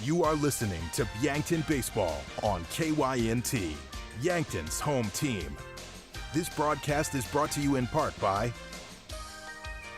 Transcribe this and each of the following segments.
You are listening to Yankton Baseball on KYNT, Yankton's home team. This broadcast is brought to you in part by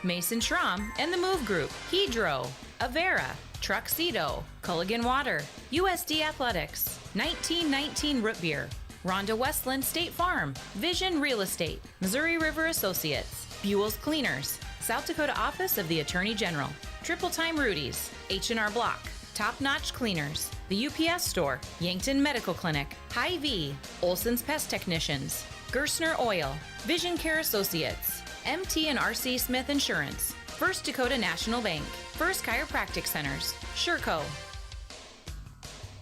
Mason Schramm and the Move Group, Hedro, Avera, Truxedo, Culligan Water, USD Athletics, 1919 Root Beer, Rhonda Westland State Farm, Vision Real Estate, Missouri River Associates, Buell's Cleaners, South Dakota Office of the Attorney General, Triple Time Rudy's, H&R Block, Top Notch Cleaners, the UPS Store, Yankton Medical Clinic, Hy-Vee, Olson's Pest Technicians, Gerstner Oil, Vision Care Associates, MT and RC Smith Insurance, First Dakota National Bank, First Chiropractic Centers, Sherco.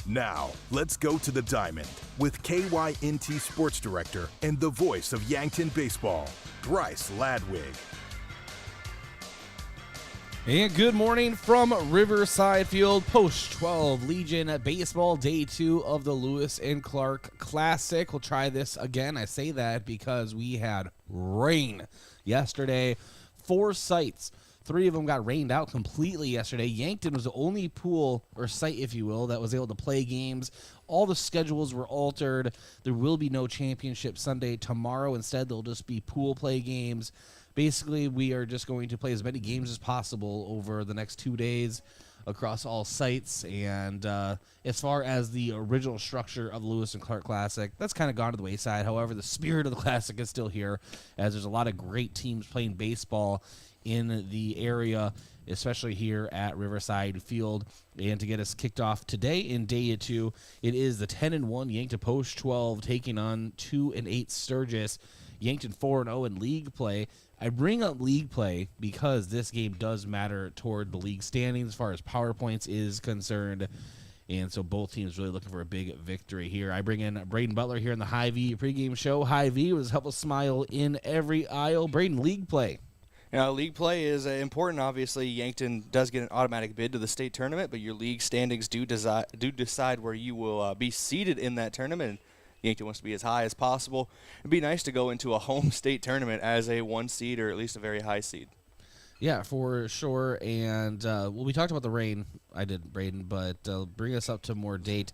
Now, let's go to the diamond with KYNT Sports Director and the voice of Yankton Baseball, Bryce Ladwig. And good morning from Riverside Field, Post 12 Legion Baseball, Day 2 of the Lewis and Clark Classic. We'll try this again. I say that because we had rain yesterday. 4 sites. 3 of them got rained out completely yesterday. Yankton was the only pool, or site, if you will, that was able to play games. All the schedules were altered. There will be no championship Sunday tomorrow. Instead, there'll just be pool play games. Basically, we are just going to play as many games as possible over the next 2 days across all sites. And as far as the original structure of the Lewis and Clark Classic, that's kind of gone to the wayside. However, the spirit of the Classic is still here, as there's a lot of great teams playing baseball in the area, especially here at Riverside Field. And to get us kicked off today in Day 2, it is the 10-1 Yankton Post 12 taking on 2-8 Sturgis. Yankton 4-0 in league play. I bring up league play because this game does matter toward the league standings as far as power points is concerned. And so both teams really looking for a big victory here. I bring in Brayden Butler here in the Hy-Vee pregame show. Hy-Vee was help us smile in every aisle. Brayden, league play. League play is important. Obviously, Yankton does get an automatic bid to the state tournament, but your league standings do decide where you will be seated in that tournament. Yankton wants to be as high as possible. It'd be nice to go into a home state tournament as a 1 seed or at least a very high seed. Yeah, for sure. And we talked about the rain. I did, Brayden, but bring us up to more date.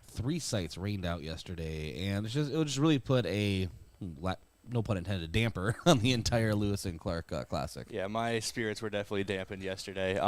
3 sites rained out yesterday, and it would just really put a no pun intended, damper on the entire Lewis and Clark Classic. Yeah, my spirits were definitely dampened yesterday.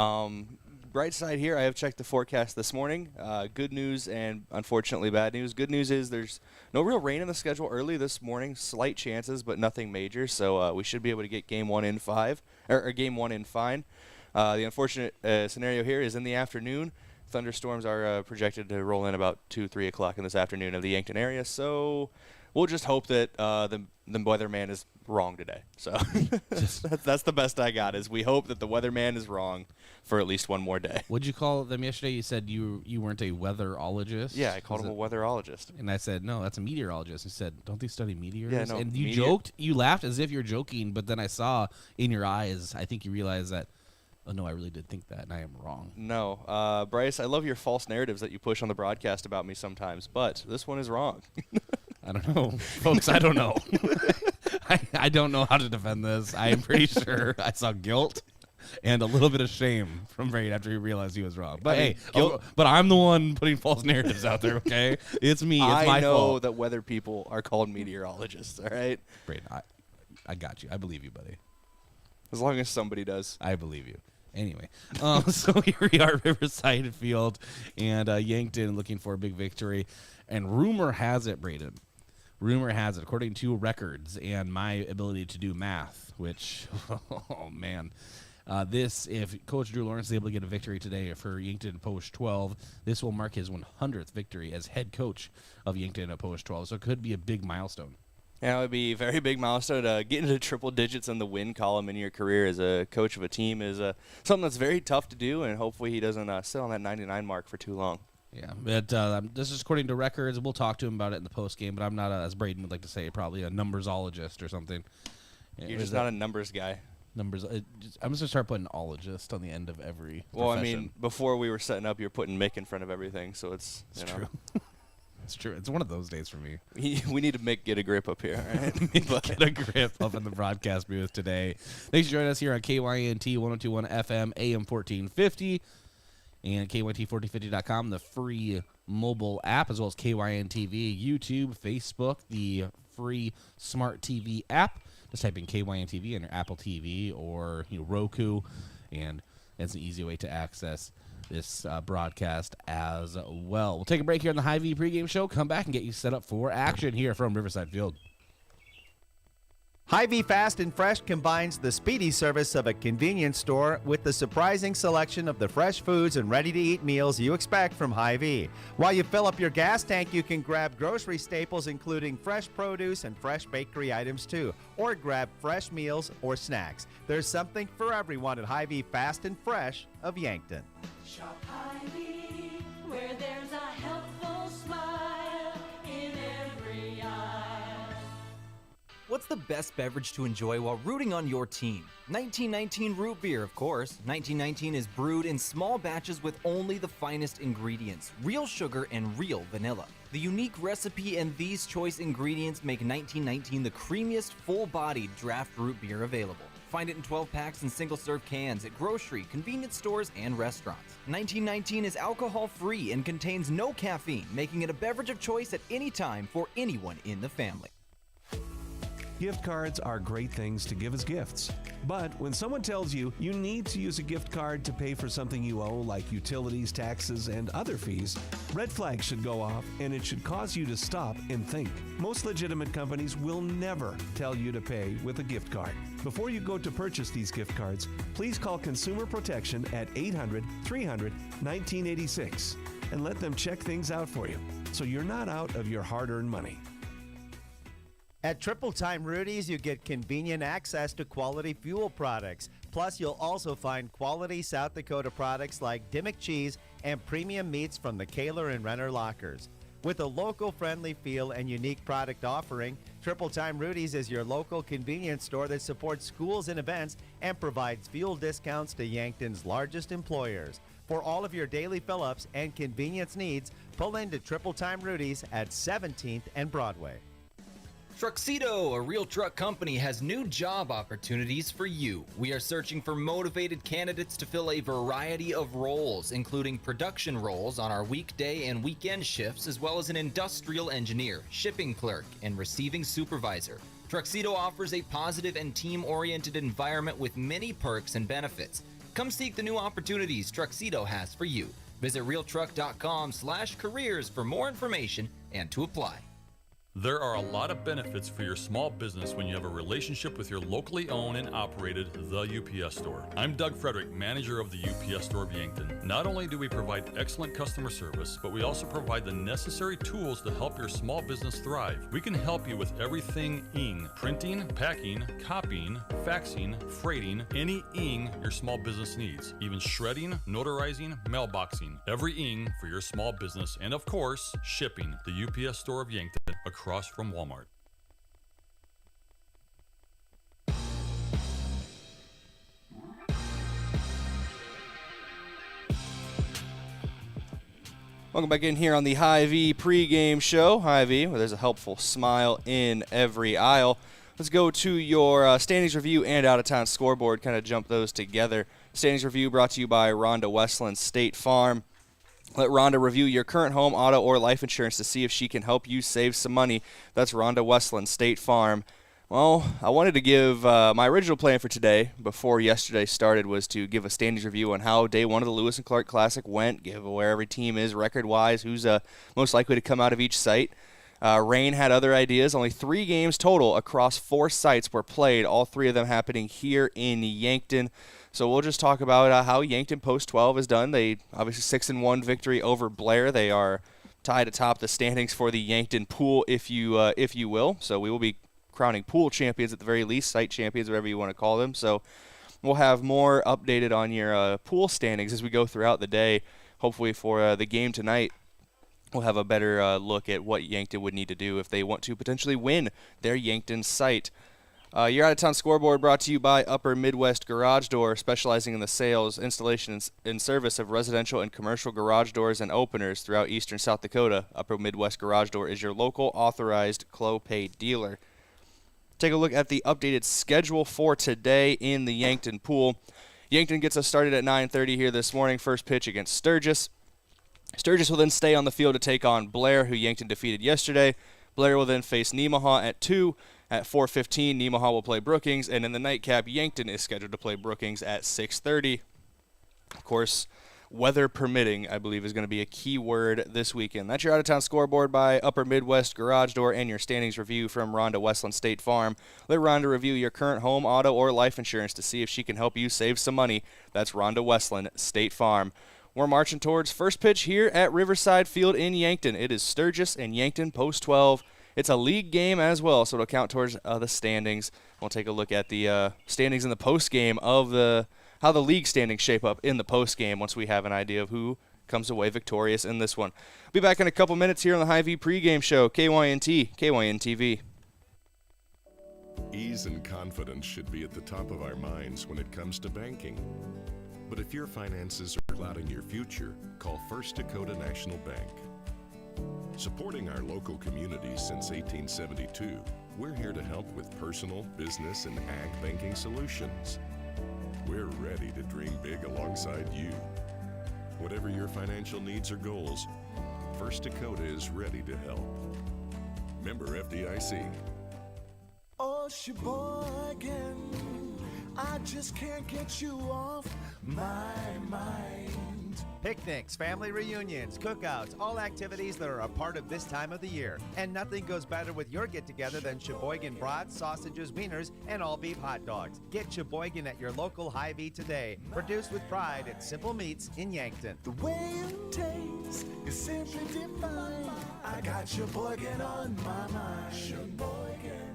Bright side here, I have checked the forecast this morning. Good news and unfortunately bad news. Good news is there's no real rain in the schedule early this morning. Slight chances, but nothing major. So we should be able to get game 1 in 5 or game 1 in fine. The unfortunate scenario here is in the afternoon. Thunderstorms are projected to roll in about 2-3 o'clock in this afternoon of the Yankton area. So we'll just hope that the weatherman is wrong today. So that's the best I got, is we hope that the weatherman is wrong for at least one more day. What'd you call them yesterday? You said you weren't a weatherologist? Yeah, I called him a weatherologist. And I said, no, that's a meteorologist. He said, don't they study meteors? Yeah, no, and you joked, you laughed as if you're joking, but then I saw in your eyes, I think you realized that, oh, no, I really did think that, and I am wrong. No. Bryce, I love your false narratives that you push on the broadcast about me sometimes, but this one is wrong. I don't know. Folks, I don't know. I don't know how to defend this. I am pretty sure I saw guilt and a little bit of shame from Brayden after he realized he was wrong. But hey, but I'm the one putting false narratives out there, okay? It's me. It's my fault. I know that weather people are called meteorologists, all right? Brayden, I got you. I believe you, buddy. As long as somebody does. I believe you. Anyway, so here we are, Riverside Field, and Yankton looking for a big victory. And rumor has it, Brayden, according to records and my ability to do math, which, oh, man, if Coach Drew Lawrence is able to get a victory today for Yankton Post 12, this will mark his 100th victory as head coach of Yankton Post 12, so it could be a big milestone. Yeah, it would be a very big milestone. Getting into triple digits in the win column in your career as a coach of a team is something that's very tough to do, and hopefully he doesn't sit on that 99 mark for too long. Yeah, but this is according to records. We'll talk to him about it in the post game, but I'm not, as Brayden would like to say, probably a numbersologist or something. You're just not a numbers guy. Numbers. I'm just going to start putting ologist on the end of every Well, profession. I mean, before we were setting up, you're putting Mick in front of everything, so it's true. It's true. It's one of those days for me. We need to get a grip up here. Right? Get a grip up in the broadcast booth today. Thanks for joining us here on KYNT 102.1 FM, AM 1450. and KYNT4050.com, the free mobile app, as well as KYNTV, YouTube, Facebook, the free smart TV app. Just type in KYNTV on your Apple TV or Roku, and it's an easy way to access this broadcast as well. We'll take a break here on the Hy-Vee pregame show, come back and get you set up for action here from Riverside Field. Hy-Vee Fast and Fresh combines the speedy service of a convenience store with the surprising selection of the fresh foods and ready-to-eat meals you expect from Hy-Vee. While you fill up your gas tank, you can grab grocery staples including fresh produce and fresh bakery items too, or grab fresh meals or snacks. There's something for everyone at Hy-Vee Fast and Fresh of Yankton. Shop Hy-Vee, where there's a helpful smile in every aisle. What's the best beverage to enjoy while rooting on your team? 1919 root beer, of course. 1919 is brewed in small batches with only the finest ingredients, real sugar and real vanilla. The unique recipe and these choice ingredients make 1919 the creamiest, full-bodied draft root beer available. Find it in 12-packs and single-serve cans at grocery, convenience stores, and restaurants. 1919 is alcohol-free and contains no caffeine, making it a beverage of choice at any time for anyone in the family. Gift cards are great things to give as gifts. But when someone tells you you need to use a gift card to pay for something you owe, like utilities, taxes, and other fees, red flags should go off, and it should cause you to stop and think. Most legitimate companies will never tell you to pay with a gift card. Before you go to purchase these gift cards, please call Consumer Protection at 800-300-1986 and let them check things out for you, so you're not out of your hard-earned money. At Triple Time Rudy's, you get convenient access to quality fuel products. Plus, you'll also find quality South Dakota products like Dimmock cheese and premium meats from the Kaler and Renner lockers. With a local-friendly feel and unique product offering, Triple Time Rudy's is your local convenience store that supports schools and events and provides fuel discounts to Yankton's largest employers. For all of your daily fill-ups and convenience needs, pull into Triple Time Rudy's at 17th and Broadway. Truxedo, a real truck company, has new job opportunities for you. We are searching for motivated candidates to fill a variety of roles, including production roles on our weekday and weekend shifts, as well as an industrial engineer, shipping clerk, and receiving supervisor. Truxedo offers a positive and team-oriented environment with many perks and benefits. Come seek the new opportunities Truxedo has for you. Visit realtruck.com/careers for more information and to apply. There are a lot of benefits for your small business when you have a relationship with your locally owned and operated The UPS Store. I'm Doug Frederick, manager of the UPS Store of Yankton. Not only do we provide excellent customer service, but we also provide the necessary tools to help your small business thrive. We can help you with everything ing, printing, packing, copying, faxing, freighting, any ing your small business needs, even shredding, notarizing, mailboxing, every ing for your small business, and of course, shipping. The UPS Store of Yankton, across from Walmart. Welcome back in here on the Hy-Vee pregame show. Hy-Vee, where there's a helpful smile in every aisle. Let's go to your standings review and out-of-town scoreboard, kind of jump those together. Standings review brought to you by Rhonda Westland State Farm. Let Rhonda review your current home, auto, or life insurance to see if she can help you save some money. That's Rhonda Westland State Farm. Well, I wanted to give my original plan for today, before yesterday started, was to give a standings review on how day one of the Lewis and Clark Classic went, give where every team is record-wise, who's most likely to come out of each site. Rain had other ideas. Only 3 games total across 4 sites were played, all 3 of them happening here in Yankton. So we'll just talk about how Yankton Post 12 is done. They obviously 6-1 victory over Blair. They are tied atop the standings for the Yankton pool, if you will. So we will be crowning pool champions at the very least, site champions, whatever you want to call them. So we'll have more updated on your pool standings as we go throughout the day. Hopefully for the game tonight, we'll have a better look at what Yankton would need to do if they want to potentially win their Yankton site. Your out-of-town scoreboard brought to you by Upper Midwest Garage Door, specializing in the sales, installation, and service of residential and commercial garage doors and openers throughout eastern South Dakota. Upper Midwest Garage Door is your local authorized Clopay dealer. Take a look at the updated schedule for today in the Yankton pool. Yankton gets us started at 9:30 here this morning. First pitch against Sturgis. Sturgis will then stay on the field to take on Blair, who Yankton defeated yesterday. Blair will then face Nemaha at 2. At 4:15, Nemaha will play Brookings, and in the nightcap, Yankton is scheduled to play Brookings at 6:30. Of course, weather permitting, I believe, is going to be a key word this weekend. That's your out-of-town scoreboard by Upper Midwest Garage Door and your standings review from Rhonda Westland State Farm. Let Rhonda review your current home, auto, or life insurance to see if she can help you save some money. That's Rhonda Westland State Farm. We're marching towards first pitch here at Riverside Field in Yankton. It is Sturgis and Yankton Post 12. It's a league game as well, so it'll count towards the standings. We'll take a look at the standings in the post game of how the league standings shape up in the post game once we have an idea of who comes away victorious in this one. Be back in a couple minutes here on the Hy-Vee pregame show, KYNT, KYNTV. Ease and confidence should be at the top of our minds when it comes to banking. But if your finances are clouding your future, call First Dakota National Bank. Supporting our local communities since 1872, we're here to help with personal, business, and ag banking solutions. We're ready to dream big alongside you. Whatever your financial needs or goals, First Dakota is ready to help. Member FDIC. Oh, Sheboygan, I just can't get you off my mind. Picnics, family reunions, cookouts, all activities that are a part of this time of the year. And nothing goes better with your get-together than Sheboygan brats, sausages, wieners, and all-beef hot dogs. Get Sheboygan at your local Hy-Vee today. Produced with pride at Simple Meats in Yankton. The way it tastes is simply divine. I got Sheboygan on my mind. Sheboygan.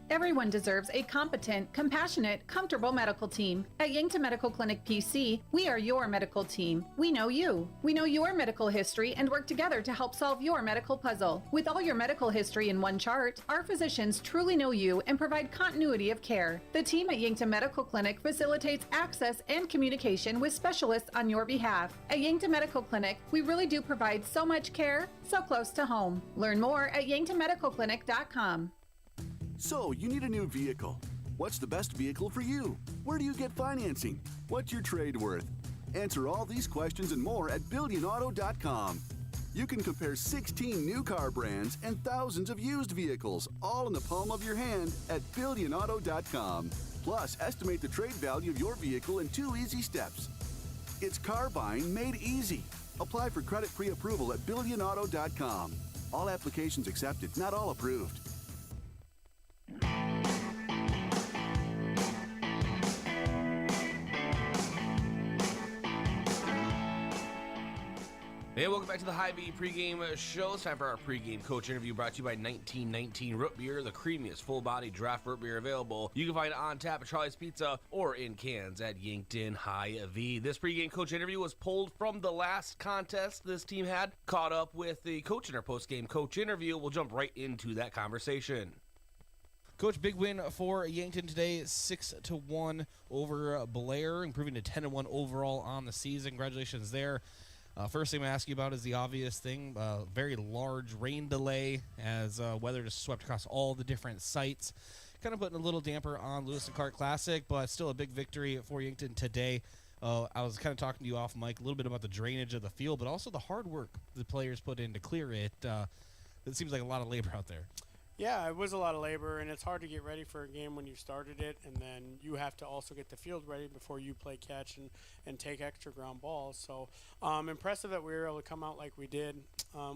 Everyone deserves a competent, compassionate, comfortable medical team. At Yankton Medical Clinic PC, we are your medical team. We know you. We know your medical history and work together to help solve your medical puzzle. With all your medical history in one chart, our physicians truly know you and provide continuity of care. The team at Yankton Medical Clinic facilitates access and communication with specialists on your behalf. At Yankton Medical Clinic, we really do provide so much care, so close to home. Learn more at yanktonmedicalclinic.com. So, you need a new vehicle. What's the best vehicle for you? Where do you get financing? What's your trade worth? Answer all these questions and more at BillionAuto.com. You can compare 16 new car brands and thousands of used vehicles, all in the palm of your hand at BillionAuto.com. Plus, estimate the trade value of your vehicle in 2 easy steps. It's car buying made easy. Apply for credit pre-approval at BillionAuto.com. All applications accepted, not all approved. Hey, welcome back to the Hy-Vee pregame show. It's time for our pregame coach interview brought to you by 1919 Root Beer, the creamiest full-body draft root beer available. You can find it on tap at Charlie's Pizza or in cans at Yankton Hy-Vee. This pregame coach interview was pulled from the last contest this team had. Caught up with the coach in our postgame coach interview. We'll jump right into that conversation. Coach, big win for Yankton today, 6-1 over Blair, improving to 10-1 overall on the season. Congratulations there. First thing I'm going to ask you about is the obvious thing, very large rain delay as weather just swept across all the different sites. Kind of putting a little damper on Lewis and Clark Classic, but still a big victory for Yankton today. I was kind of talking to you off mic a little bit about the drainage of the field, but also the hard work the players put in to clear it. It seems like a lot of labor out there. Yeah, it was a lot of labor, and it's hard to get ready for a game when you started it, and then you have to also get the field ready before you play catch and take extra ground balls. So impressive that we were able to come out like we did.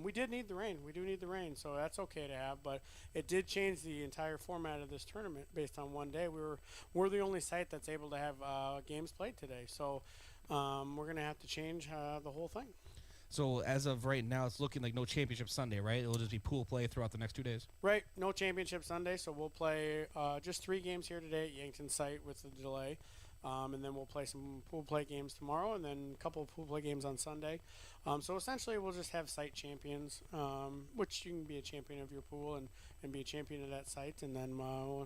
We did need the rain. We do need the rain, so that's okay to have, but it did change the entire format of this tournament based on one day. We're the only site that's able to have games played today, so we're going to have to change the whole thing. So as of right now, it's looking like no championship Sunday, right? It'll just be pool play throughout the next 2 days. Right, no championship Sunday, so we'll play just 3 games here today at Yankton site with the delay. And then we'll play some pool play games tomorrow and then a couple of pool play games on Sunday. So essentially we'll just have site champions, which you can be a champion of your pool and be a champion of that site. And then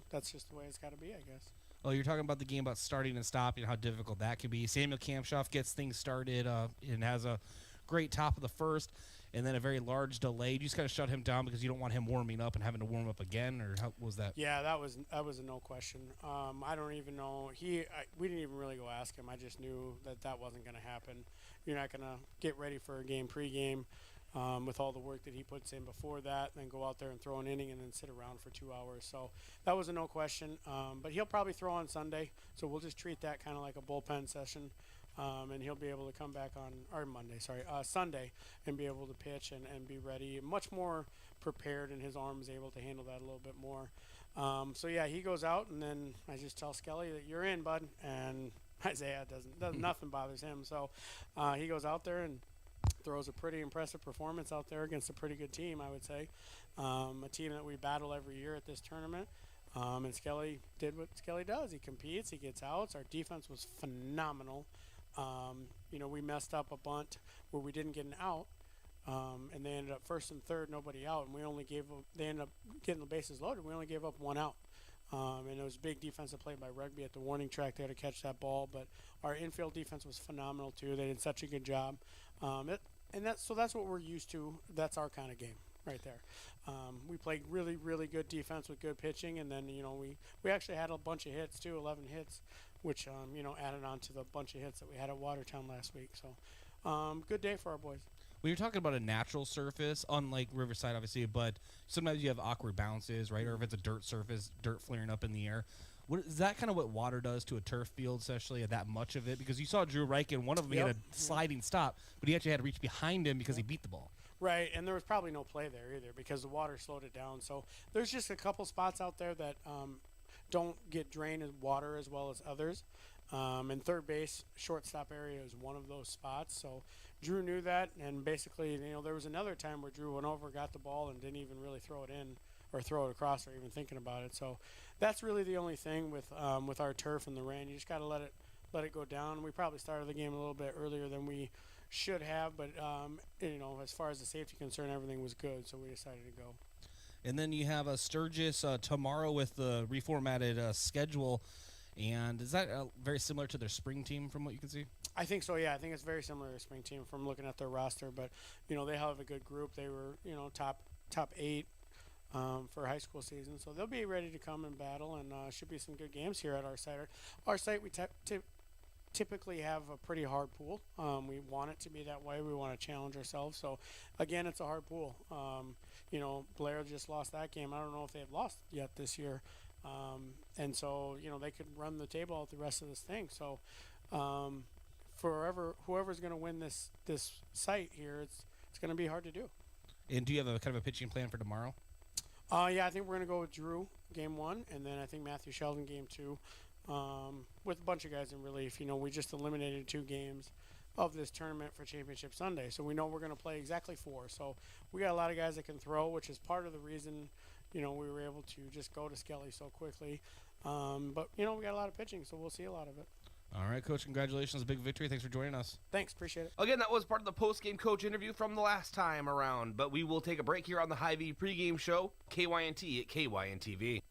that's just the way it's got to be, I guess. Well, you're talking about the game about starting and stopping, how difficult that can be. Samuel Kampshoff gets things started and has a great top of the first. and then a very large delay. You just kind of shut him down because you don't want him warming up and having to warm up again, or how was that? Yeah, that was a no question. I don't even know. We didn't even really go ask him. I just knew that wasn't going to happen. You're not going to get ready for a game pregame with all the work that he puts in before that, and then go out there and throw an inning and then sit around for 2 hours. So that was a no question. But he'll probably throw on Sunday, so we'll just treat that kind of like a bullpen session. And he'll be able to come back Sunday, and be able to pitch and be ready, much more prepared, and his arm is able to handle that a little bit more. So yeah, he goes out, and then I just tell Skelly that you're in, bud, and Isaiah doesn't nothing bothers him. So he goes out there and throws a pretty impressive performance out there against a pretty good team, I would say, a team that we battle every year at this tournament. And Skelly did what Skelly does. He competes, he gets outs. Our defense was phenomenal. We messed up a bunt where we didn't get an out, and they ended up first and third, nobody out, and they ended up getting the bases loaded. We only gave up one out, and it was a big defensive play by Rugby at the warning track there to catch that ball. But our infield defense was phenomenal too. They did such a good job, that's what we're used to. That's our kind of game right there. We played really, really good defense with good pitching, and then we actually had a bunch of hits too, 11 hits, which added on to the bunch of hits that we had at Watertown last week. So good day for our boys. Well, you're talking about a natural surface, unlike Riverside, obviously, but sometimes you have awkward bounces, right? Or if it's a dirt surface, dirt flaring up in the air. Is that kind of what water does to a turf field, especially that much of it? Because you saw Drew Reichen, one of them he had a sliding stop, but he actually had to reach behind him because he beat the ball. Right, and there was probably no play there either because the water slowed it down. So there's just a couple spots out there that don't get drained as water as well as others. And third base, shortstop area is one of those spots. So Drew knew that, and basically, there was another time where Drew went over, got the ball, and didn't even really throw it in or throw it across or even thinking about it. So that's really the only thing with our turf and the rain. You just got to let it go down. We probably started the game a little bit earlier than we should have, but as far as the safety concern, everything was good, so we decided to go. And then you have a Sturgis tomorrow with the reformatted schedule. And is that very similar to their spring team from what you can see? I think so, yeah. I think it's very similar to the spring team from looking at their roster. But, they have a good group. They were, top 8 for high school season. So they'll be ready to come and battle, and should be some good games here at our site. Our site, we typically have a pretty hard pool. We want it to be that way. We want to challenge ourselves. So, again, it's a hard pool. Blair just lost that game. I don't know if they've lost yet this year. And so, they could run the table out the rest of this thing. So, whoever's going to win this site here, it's going to be hard to do. And do you have a kind of a pitching plan for tomorrow? Yeah, I think we're going to go with Drew game 1, and then I think Matthew Sheldon game 2, with a bunch of guys in relief. We just eliminated 2 games of this tournament for Championship Sunday, so we know we're going to play exactly 4. So we got a lot of guys that can throw, which is part of the reason we were able to just go to Skelly so quickly. But, we got a lot of pitching, so we'll see a lot of it. All right, Coach, congratulations. Big victory. Thanks for joining us. Thanks. Appreciate it. Again, that was part of the post-game coach interview from the last time around, but we will take a break here on the Hy-Vee pregame show, KYNT at KYNTV.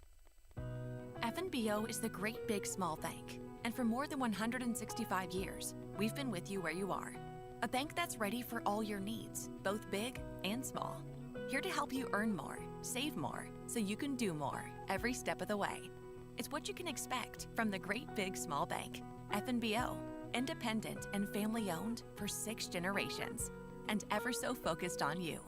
FNBO is the great big small bank, and for more than 165 years, we've been with you where you are. A bank that's ready for all your needs, both big and small. Here to help you earn more, save more, so you can do more every step of the way. It's what you can expect from the great big small bank. FNBO, independent and family owned for 6 generations, and ever so focused on you.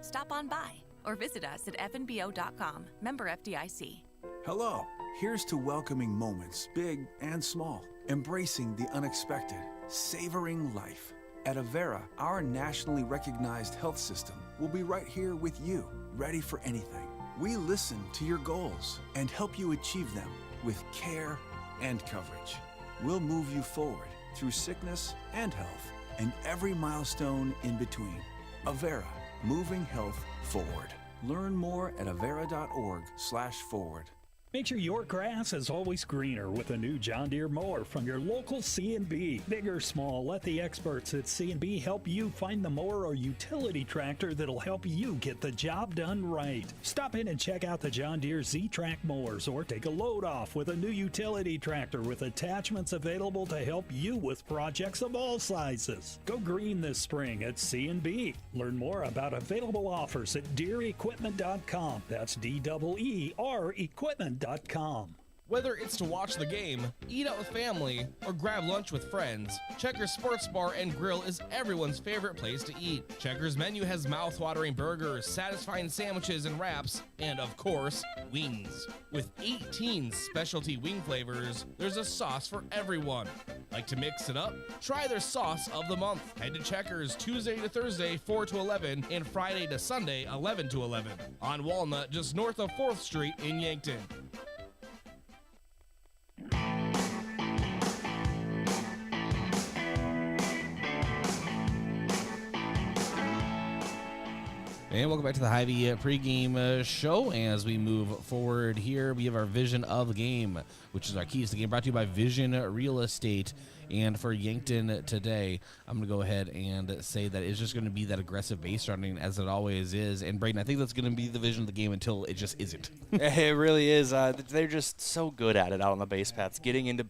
Stop on by or visit us at fnbo.com, member FDIC. Hello, here's to welcoming moments, big and small, embracing the unexpected, savoring life. At Avera, our nationally recognized health system will be right here with you, ready for anything. We listen to your goals and help you achieve them with care and coverage. We'll move you forward through sickness and health and every milestone in between. Avera, moving health forward. Learn more at avera.org/forward. Make sure your grass is always greener with a new John Deere mower from your local C&B. Big or small, let the experts at C&B help you find the mower or utility tractor that'll help you get the job done right. Stop in and check out the John Deere Z-Track mowers or take a load off with a new utility tractor with attachments available to help you with projects of all sizes. Go green this spring at C&B. Learn more about available offers at DeereEquipment.com. That's D-E-E-R Equipment.com. Whether it's to watch the game, eat out with family, or grab lunch with friends, Checkers Sports Bar and Grill is everyone's favorite place to eat. Checkers' menu has mouth-watering burgers, satisfying sandwiches and wraps, and of course, wings. With 18 specialty wing flavors, there's a sauce for everyone. Like to mix it up? Try their sauce of the month. Head to Checkers Tuesday to Thursday, 4 to 11, and Friday to Sunday, 11 to 11. On Walnut, just north of 4th Street in Yankton. And welcome back to the Hy-Vee pregame show. As we move forward here, we have our Vision of the Game, which is our keys to the game, brought to you by Vision Real Estate. And for Yankton today, I'm going to go ahead and say that it's just going to be that aggressive base running as it always is. And Brayden, I think that's going to be the vision of the game until it just isn't. It really is. They're just so good at it out on the base paths, getting into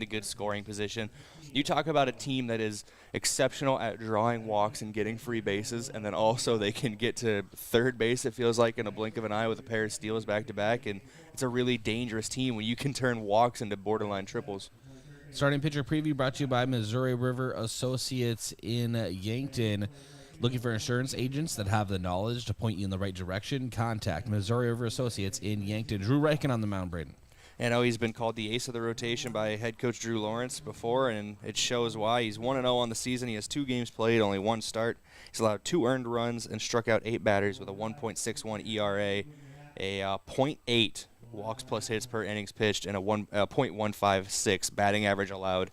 good scoring position. You talk about a team that is exceptional at drawing walks and getting free bases, and then also they can get to third base, it feels like, in a blink of an eye with a pair of steals back-to-back, and it's a really dangerous team when you can turn walks into borderline triples. Starting pitcher preview brought to you by Missouri River Associates in Yankton. Looking for insurance agents that have the knowledge to point you in the right direction? Contact Missouri River Associates in Yankton. Drew Reichen on the mound, Brayden. I know he's been called the ace of the rotation by head coach Drew Lawrence before, and it shows why. He's 1-0 on the season. He has 2 games played, only 1 start. He's allowed 2 earned runs and struck out 8 batters with a 1.61 ERA, a .8 walks plus hits per innings pitched, and a .156 batting average allowed.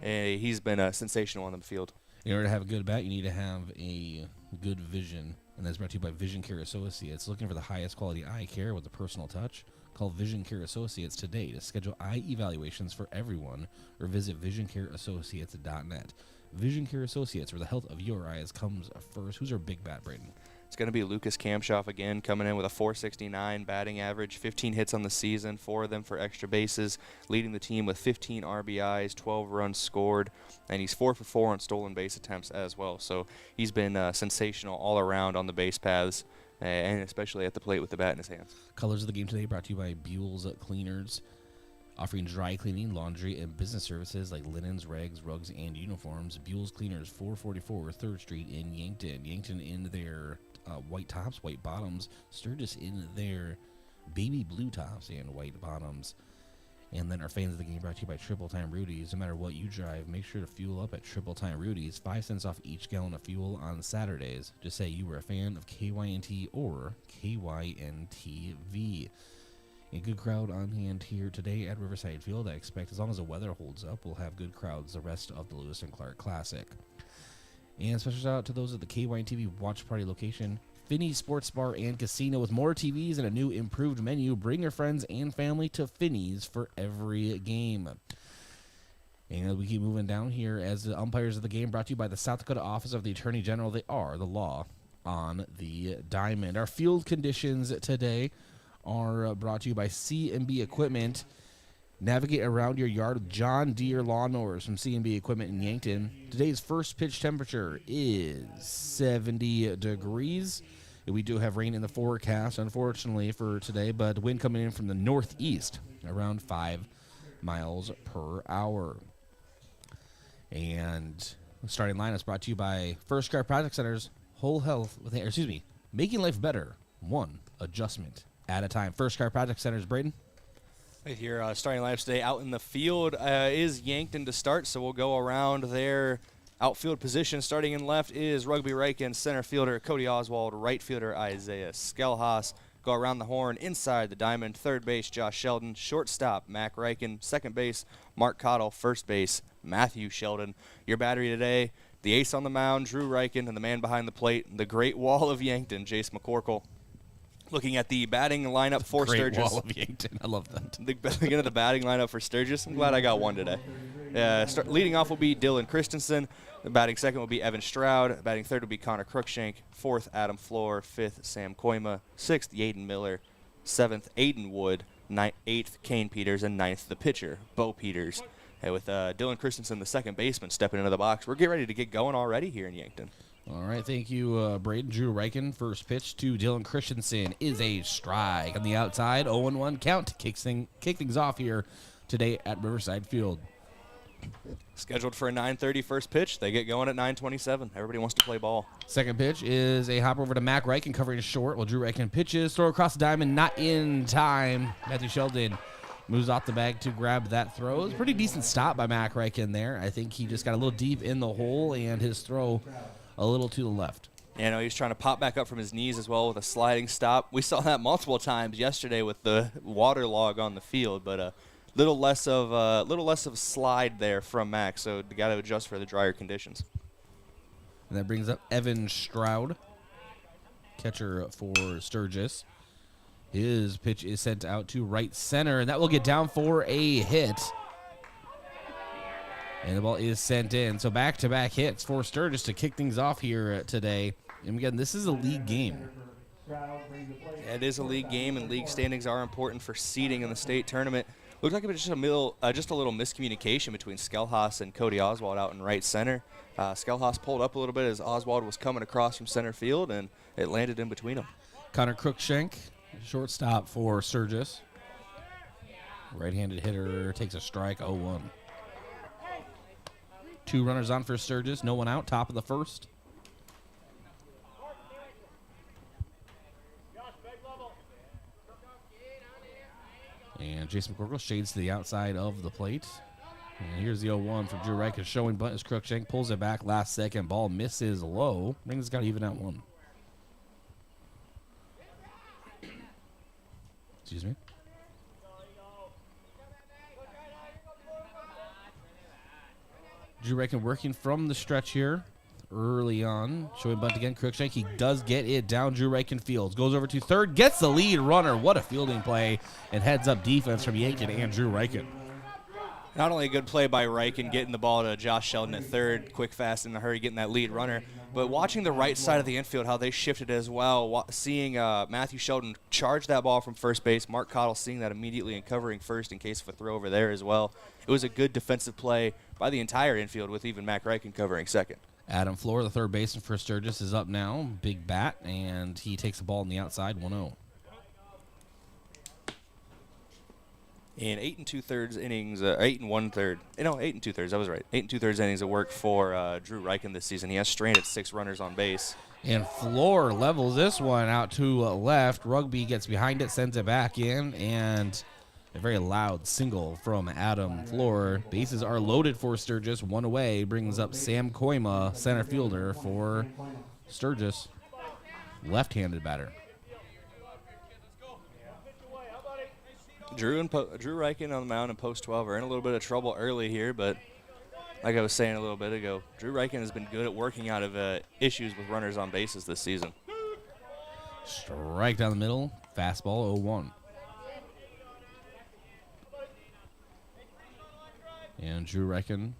And he's been sensational on the field. In order to have a good bat, you need to have a good vision, and that's brought to you by Vision Care Associates. Looking for the highest quality eye care with a personal touch? Call Vision Care Associates today to schedule eye evaluations for everyone, or visit visioncareassociates.net. Vision Care Associates, where the health of your eyes comes first. Who's our big bat, Brayden? It's going to be Lucas Kamshoff again, coming in with a .469 batting average, 15 hits on the season, 4 of them for extra bases, leading the team with 15 RBIs, 12 runs scored, and he's 4 for 4 on stolen base attempts as well. So he's been sensational all around on the base paths, and especially at the plate with the bat in his hands. Colors of the game today brought to you by Buell's Cleaners, offering dry cleaning, laundry, and business services like linens, rags, rugs, and uniforms. Buell's Cleaners, 444 3rd Street in Yankton. Yankton in their white tops, white bottoms. Sturgis in their baby blue tops and white bottoms. And then our fans of the game brought to you by Triple Time Rudy's. No matter what you drive, make sure to fuel up at Triple Time Rudy's. 5 cents off each gallon of fuel on Saturdays. Just say you were a fan of KYNT or KYNTV. A good crowd on hand here today at Riverside Field. I expect as long as the weather holds up, we'll have good crowds the rest of the Lewis and Clark Classic. And special shout out to those at the KYNTV Watch Party location. Finney's Sports Bar and Casino with more TVs and a new improved menu. Bring your friends and family to Finney's for every game. And we keep moving down here as the umpires of the game brought to you by the South Dakota Office of the Attorney General. They are the law on the diamond. Our field conditions today are brought to you by C&B Equipment. Navigate around your yard with John Deere lawnmowers from C&B Equipment in Yankton. Today's first pitch temperature is 70 degrees. We do have rain in the forecast, unfortunately, for today, but wind coming in from the northeast, around 5 miles per hour. And starting line is brought to you by First Chiropractic Center's Whole Health, making life better, one adjustment at a time. First Chiropractic Center's Brayden. Right here, starting lineups today out in the field is Yankton to start, so we'll go around their outfield position. Starting in left is Rugby Reichen, center fielder Cody Oswald, right fielder Isaiah Skelhaas. Go around the horn, inside the diamond, third base Josh Sheldon, shortstop Mac Reichen, second base Mark Cottle, first base Matthew Sheldon. Your battery today, the ace on the mound, Drew Reichen, and the man behind the plate, the Great Wall of Yankton, Jace McCorkle. Looking at the batting lineup for Great Sturgis. wall of Yankton. I love that. Looking at the batting lineup for Sturgis. I'm glad I got one today. Leading off will be Dylan Christensen. Batting second will be Evan Stroud. Batting third will be Connor Cruikshank. Fourth, Adam Floor. Fifth, Sam Koima. Sixth, Yaden Miller. Seventh, Aiden Wood. Eighth, Kane Peters. And ninth, the pitcher, Bo Peters. And with Dylan Christensen, the second baseman, stepping into the box, we're getting ready to get going already here in Yankton. All right, thank you, Brayden. Drew Reichen, first pitch to Dylan Christensen is a strike. On the outside, 0-1 count. Kick things off here today at Riverside Field. Scheduled for a 9:30 first pitch. They get going at 9:27. Everybody wants to play ball. Second pitch is a hop over to Mac Reichen, covering short while Drew Reichen pitches. Throw across the diamond, not in time. Matthew Sheldon moves off the bag to grab that throw. It was a pretty decent stop by Mac Reichen there. I think he just got a little deep in the hole, and his throw a little to the left. You know, he's trying to pop back up from his knees as well with a sliding stop. We saw that multiple times yesterday with the water log on the field, but little less of slide there from Mac, so got to adjust for the drier conditions. And that brings up Evan Stroud, catcher for Sturgis. His pitch is sent out to right center, and that will get down for a hit. And the ball is sent in. So back-to-back hits for Sturgis to kick things off here today. And again, this is a league game. It is a league game, and league standings are important for seeding in the state tournament. Looked like it was just a little miscommunication between Skelhaas and Cody Oswald out in right center. Skelhaas pulled up a little bit as Oswald was coming across from center field, and it landed in between them. Connor Cruikshank, shortstop for Sturgis. Right-handed hitter takes a strike, 0-1. Two runners on for Sturgis, no one out, top of the first. And Jason McCorkle shades to the outside of the plate. And here's the 0-1 from Drew Reichen showing bunt as Cruikshank pulls it back last second. Ball misses low. I think it's got to even out one. Excuse me. Drew Reichen working from the stretch here early on. Showing bunt again. Cruikshank, he does get it down. Drew Reichen fields. Goes over to third. Gets the lead runner. What a fielding play. And heads up defense from Yankton and Drew Reichen. Not only a good play by Reichen getting the ball to Josh Sheldon at third, quick, fast, in a hurry, getting that lead runner, but watching the right side of the infield, how they shifted as well, seeing Matthew Sheldon charge that ball from first base, Mark Cottle seeing that immediately and covering first in case of a throw over there as well. It was a good defensive play by the entire infield with even Mac Reichen covering second. Adam Floor, the third baseman for Sturgis, is up now. Big bat, and he takes the ball on the outside, 1-0. In 8 2/3 innings, 8 1/3. No, 8 2/3. I was right. 8 2/3 innings of work for Drew Reichen this season. He has stranded 6 runners on base. And Floor levels this one out to left. Rugby gets behind it, sends it back in, and a very loud single from Adam Floor. Bases are loaded for Sturgis. One away brings up Sam Koima, center fielder for Sturgis, left-handed batter. Drew Reichen on the mound in post 12 are in a little bit of trouble early here, but like I was saying a little bit ago, Drew Reichen has been good at working out of issues with runners on bases this season. Strike down the middle, fastball 0-1. And Drew Reichen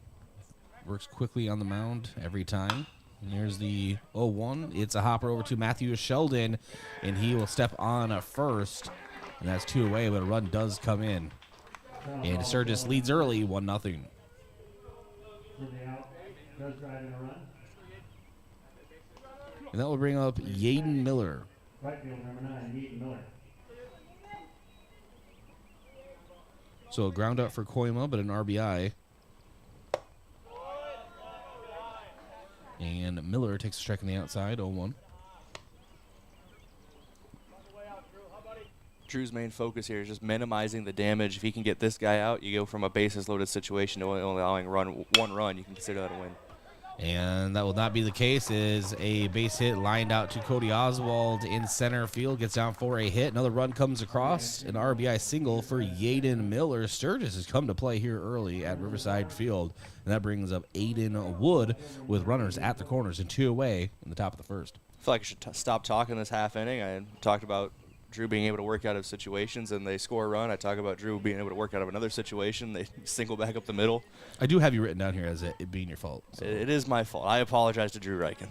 works quickly on the mound every time. And here's the 0-1. It's a hopper over to Matthew Sheldon, and he will step on first. And that's 2 away, but a run does come in. And Sturgis leads early, 1-0. And that will bring up Yaden Miller. Right field, number 9, Yaden Miller. So a ground out for Koima, but an RBI. And Miller takes a strike on the outside, 0-1. Drew's main focus here is just minimizing the damage. If he can get this guy out, you go from a bases-loaded situation to only allowing one run. You can consider that a win. And that will not be the case. Is a base hit lined out to Cody Oswald in center field. Gets down for a hit. Another run comes across. An RBI single for Yaden Miller. Sturgis has come to play here early at Riverside Field. And that brings up Aiden Wood with runners at the corners and 2 away in the top of the first. I feel like I should stop talking this half inning. I talked about Drew being able to work out of situations and they score a run. I talk about Drew being able to work out of another situation. They single back up the middle. I do have you written down here as it being your fault. So. It is my fault. I apologize to Drew Reichen.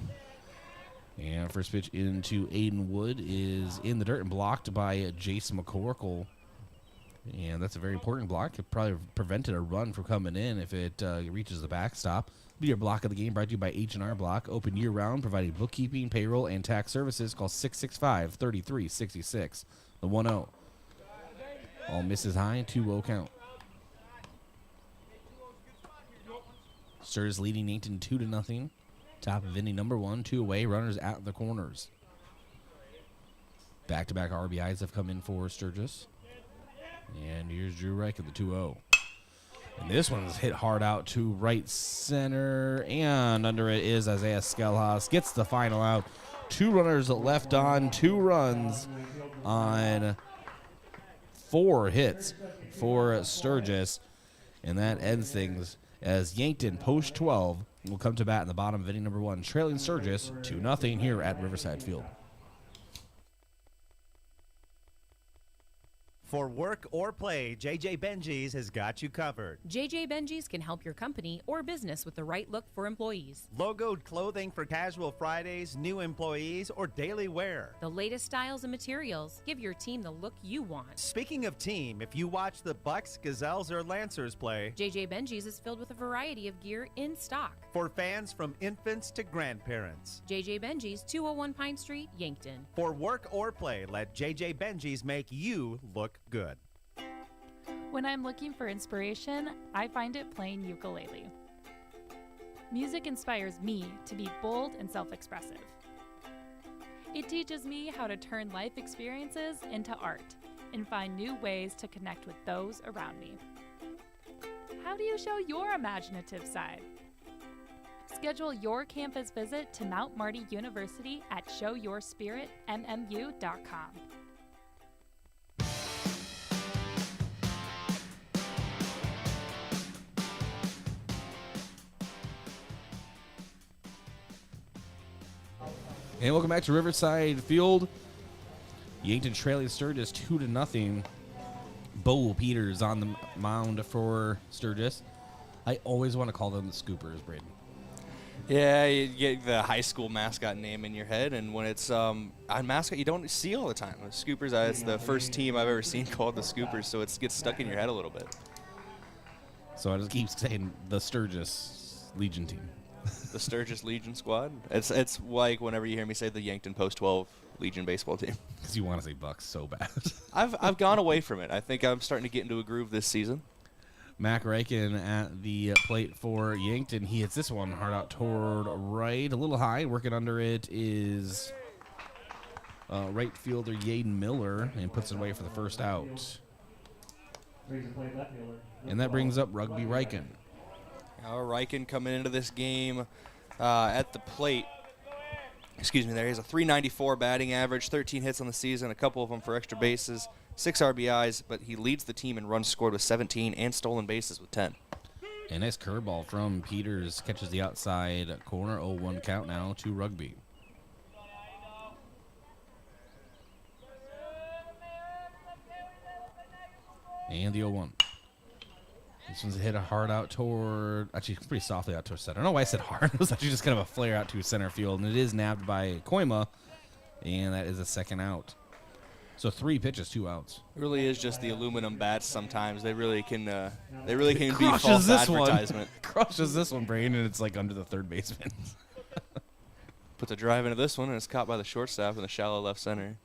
And first pitch into Aiden Wood is in the dirt and blocked by Jace McCorkle. And that's a very important block. It probably prevented a run from coming in if it reaches the backstop. Be your block of the game brought to you by H&R Block. Open year-round, providing bookkeeping, payroll, and tax services. Call 665-3366. The 1-0. All misses high, 2-0 count. Sturgis leading Yankton 2-0. Top of inning number 1, 2 away, runners at the corners. Back-to-back RBIs have come in for Sturgis. And here's Drew Reichen, the 2-0. And this one's hit hard out to right center. And under it is Isaiah Skelhaus. Gets the final out. 2 runners left on, 2 runs on 4 hits for Sturgis. And that ends things as Yankton Post 12 will come to bat in the bottom of inning number 1, trailing Sturgis 2-0 here at Riverside Field. For work or play, JJ Benji's has got you covered. JJ Benji's can help your company or business with the right look for employees. Logoed clothing for casual Fridays, new employees, or daily wear. The latest styles and materials. Give your team the look you want. Speaking of team, if you watch the Bucks, Gazelles, or Lancers play, JJ Benji's is filled with a variety of gear in stock. For fans from infants to grandparents. JJ Benji's, 201 Pine Street, Yankton. For work or play, let JJ Benji's make you look good. When I'm looking for inspiration, I find it playing ukulele. Music inspires me to be bold and self-expressive. It teaches me how to turn life experiences into art and find new ways to connect with those around me. How do you show your imaginative side? Schedule your campus visit to Mount Marty University at showyourspiritmmu.com. And welcome back to Riverside Field. Yankton trailing Sturgis 2-0. Bo Peters on the mound for Sturgis. I always want to call them the Scoopers, Brayden. Yeah, you get the high school mascot name in your head, and when it's a mascot you don't see all the time. The Scoopers, it's the first team I've ever seen called the Scoopers, so it gets stuck in your head a little bit. So I just keep saying the Sturgis Legion team. The Sturgis Legion squad. It's like whenever you hear me say the Yankton Post 12 Legion baseball team. Because you want to say Bucks so bad. I've gone away from it. I think I'm starting to get into a groove this season. Mac Reichen at the plate for Yankton. He hits this one hard out toward right, a little high. Working under it is right fielder Yaden Miller, and puts it away for the first out. And that brings up Rugby Reichen. Reichen coming into this game at the plate. Excuse me, there. He has a .394 batting average, 13 hits on the season, a couple of them for extra bases, 6 RBIs, but he leads the team in runs scored with 17 and stolen bases with 10. A nice curveball from Peters, catches the outside corner, 0-1 count now to Rugby. And the 0-1. This one's hit a hard out toward, actually pretty softly out toward center. I don't know why I said hard. It was actually just kind of a flare out to center field, and it is nabbed by Koima, and that is a second out. So 3 pitches, 2 outs. It really is just the aluminum bats sometimes. They really can be false advertisement. Crushes this one, Brayden, and it's like under the third baseman. Puts a drive into this one, and it's caught by the shortstop in the shallow left center.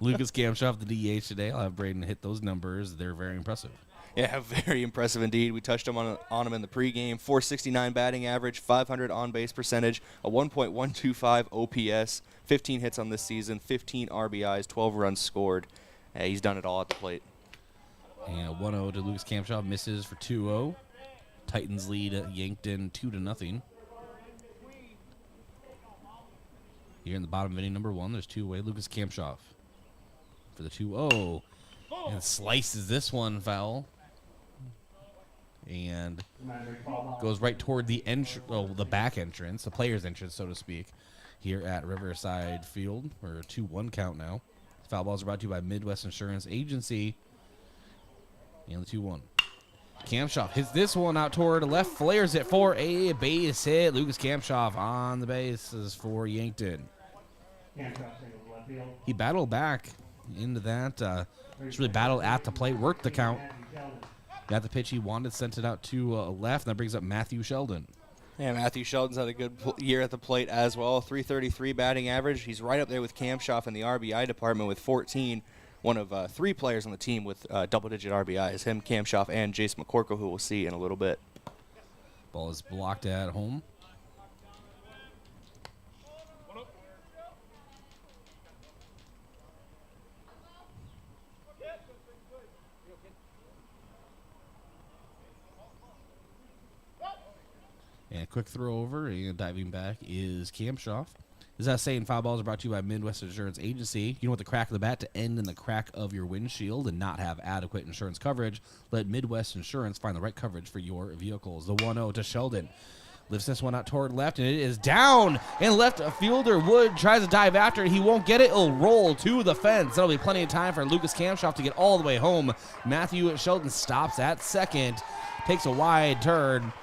Lucas Kamshoff, the DH today. I'll have Brayden hit those numbers. They're very impressive. Yeah, very impressive indeed. We touched him on him in the pregame. .469 batting average, .500 on-base percentage, a 1.125 OPS, 15 hits on this season, 15 RBIs, 12 runs scored. He's done it all at the plate. And a 1-0 to Lucas Kamshoff, misses for 2-0. Titans lead Yankton 2-0. Here in the bottom of inning number 1, there's 2 away. Lucas Kamshoff for the 2-0. And slices this one foul. And goes right toward the the back entrance, the player's entrance, so to speak, here at Riverside Field. We're a 2-1 count now. Foul balls are brought to you by Midwest Insurance Agency. And the 2-1. Kamshoff hits this one out toward left, flares it for a base hit. Lucas Kamshoff on the bases for Yankton. He battled back into that. Just really battled at the plate, worked the count. Got the pitch he wanted, sent it out to left, and that brings up Matthew Sheldon. Yeah, Matthew Sheldon's had a good year at the plate as well. 333 batting average. He's right up there with Kamshoff in the RBI department with 14. One of 3 players on the team with double-digit RBIs. Him, Kamshoff, and Jace McCorkle, who we'll see in a little bit. Ball is blocked at home. And quick throw over and diving back is Kamshoff. Is that saying foul balls are brought to you by Midwest Insurance Agency? You know, with the crack of the bat to end in the crack of your windshield and not have adequate insurance coverage, let Midwest Insurance find the right coverage for your vehicles. The 1-0 to Sheldon. Lifts this one out toward left, and it is down. And left fielder Wood tries to dive after it. He won't get it. It'll roll to the fence. That'll be plenty of time for Lucas Kamshoff to get all the way home. Matthew Sheldon stops at second, takes a wide turn.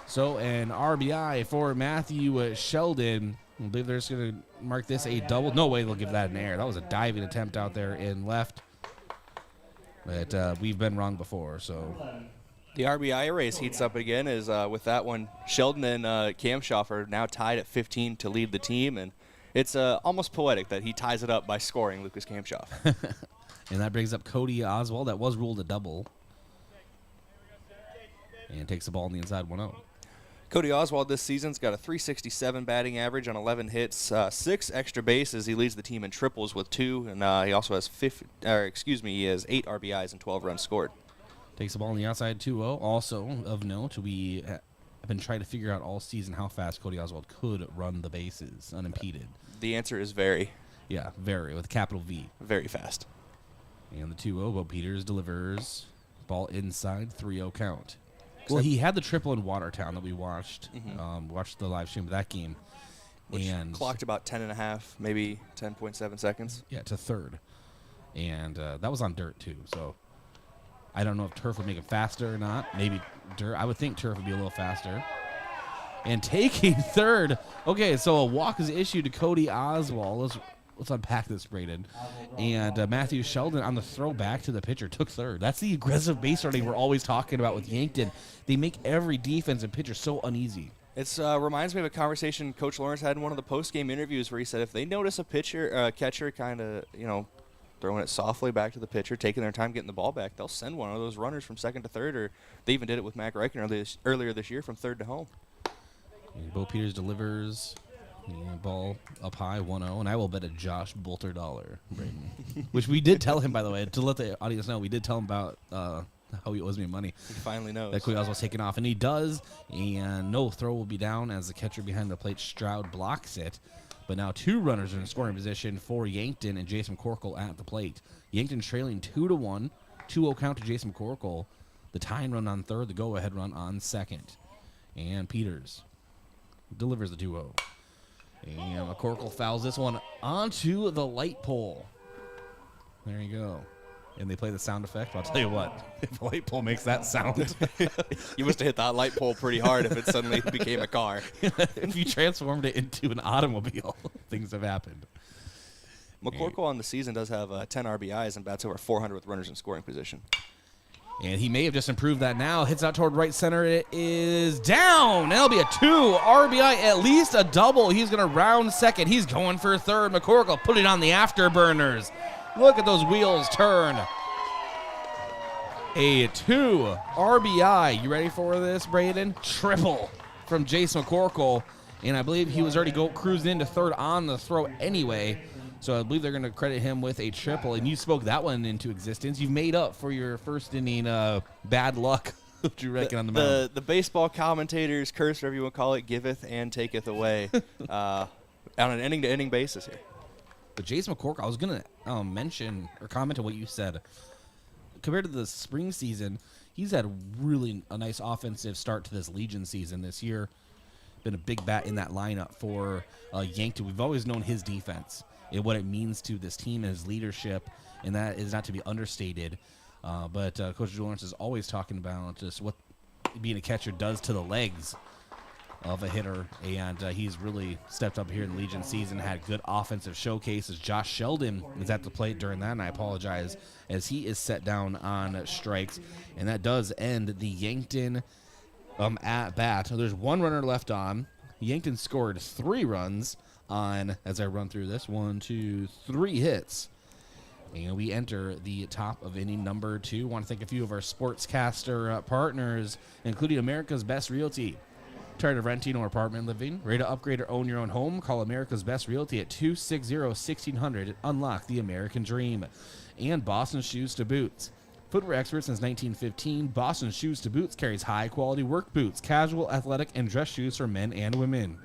So an RBI for Matthew Sheldon. I believe they're just going to mark this a double. No way they'll give that an error. That was a diving attempt out there in left. But we've been wrong before, so. The RBI race heats up again is with that one. Sheldon and Kamshoff are now tied at 15 to lead the team, and it's almost poetic that he ties it up by scoring Lucas Kamshoff. And that brings up Cody Oswald. That was ruled a double. And takes the ball on the inside 1-0. Cody Oswald this season's got a 367 batting average on 11 hits, 6 extra bases. He leads the team in triples with 2, and he also has he has 8 RBIs and 12 runs scored. Takes the ball on the outside 2-0. Also of note, we have been trying to figure out all season how fast Cody Oswald could run the bases unimpeded. The answer is very. Yeah, very, with a capital V. Very fast. And the 2-0, Bo Peters delivers. Ball inside, 3-0 count. Well, he had the triple in Watertown that we watched. Watched the live stream of that game. Which and clocked about 10.5, maybe 10.7 seconds. Yeah, to third. And that was on dirt, too. So I don't know if turf would make it faster or not. Maybe dirt. I would think turf would be a little faster. And taking third. Okay, so a walk is issued to Cody Oswald. Let's unpack this, Brayden. And Matthew Sheldon on the throw back to the pitcher took third. That's the aggressive base running we're always talking about with Yankton. They make every defense and pitcher so uneasy. It reminds me of a conversation Coach Lawrence had in one of the post-game interviews where he said if they notice a catcher kind of, throwing it softly back to the pitcher, taking their time getting the ball back, they'll send one of those runners from second to third, or they even did it with Mac Reichen earlier this year from third to home. And Bo Peters delivers. Ball up high, 1-0, and I will bet a Josh Bolter dollar, Brayden. Which we did tell him, by the way, to let the audience know, we did tell him about how he owes me money. He finally knows. That Cody Oswald's taking off, and he does, and no throw will be down as the catcher behind the plate, Stroud, blocks it. But now 2 runners are in scoring position for Yankton and Jason McCorkle at the plate. Yankton trailing 2-1, 2-0 count to Jason McCorkle. The tying run on third, the go-ahead run on second. And Peters delivers the 2-0. And McCorkle fouls this one onto the light pole. There you go. And they play the sound effect. I'll tell you what, if a light pole makes that sound. You must have hit that light pole pretty hard if it suddenly became a car. If you transformed it into an automobile, things have happened. McCorkle on the season does have 10 RBIs and bats over 400 with runners in scoring position. And he may have just improved that now. Hits out toward right center. It is down. That'll be a 2 RBI, at least a double. He's going to round second. He's going for third. McCorkle put it on the afterburners. Look at those wheels turn. A 2 RBI. You ready for this, Brayden? Triple from Jace McCorkle. And I believe he was already cruising into third on the throw anyway. So I believe they're going to credit him with a triple, and you spoke that one into existence. You've made up for your first inning bad luck of Drew Reckon on the mound. The baseball commentators, curse, whatever you want to call it, giveth and taketh away on an inning-to-inning basis here. But Jace McCorkle, I was going to mention or comment on what you said. Compared to the spring season, he's had really a nice offensive start to this Legion season this year. been a big bat in that lineup for Yankton. We've always known his defense and what it means to this team and his leadership, and that is not to be understated. But Coach Lawrence is always talking about just what being a catcher does to the legs of a hitter, and he's really stepped up here in the Legion season, had good offensive showcases. Josh Sheldon is at the plate during that, and I apologize, as he is set down on strikes, and that does end the Yankton at bat. There's one runner left on. Yankton scored 3 runs on, as I run through this, 1, 2, 3 hits. And we enter the top of inning number 2. Want to thank a few of our sportscaster partners, including America's Best Realty. Tired of renting or apartment living? Ready to upgrade or own your own home? Call America's Best Realty at 260-1600 and unlock the American dream. And Boston Shoes to Boots. Footwear expert since 1915, Boston Shoes to Boots carries high-quality work boots, casual, athletic, and dress shoes for men and women.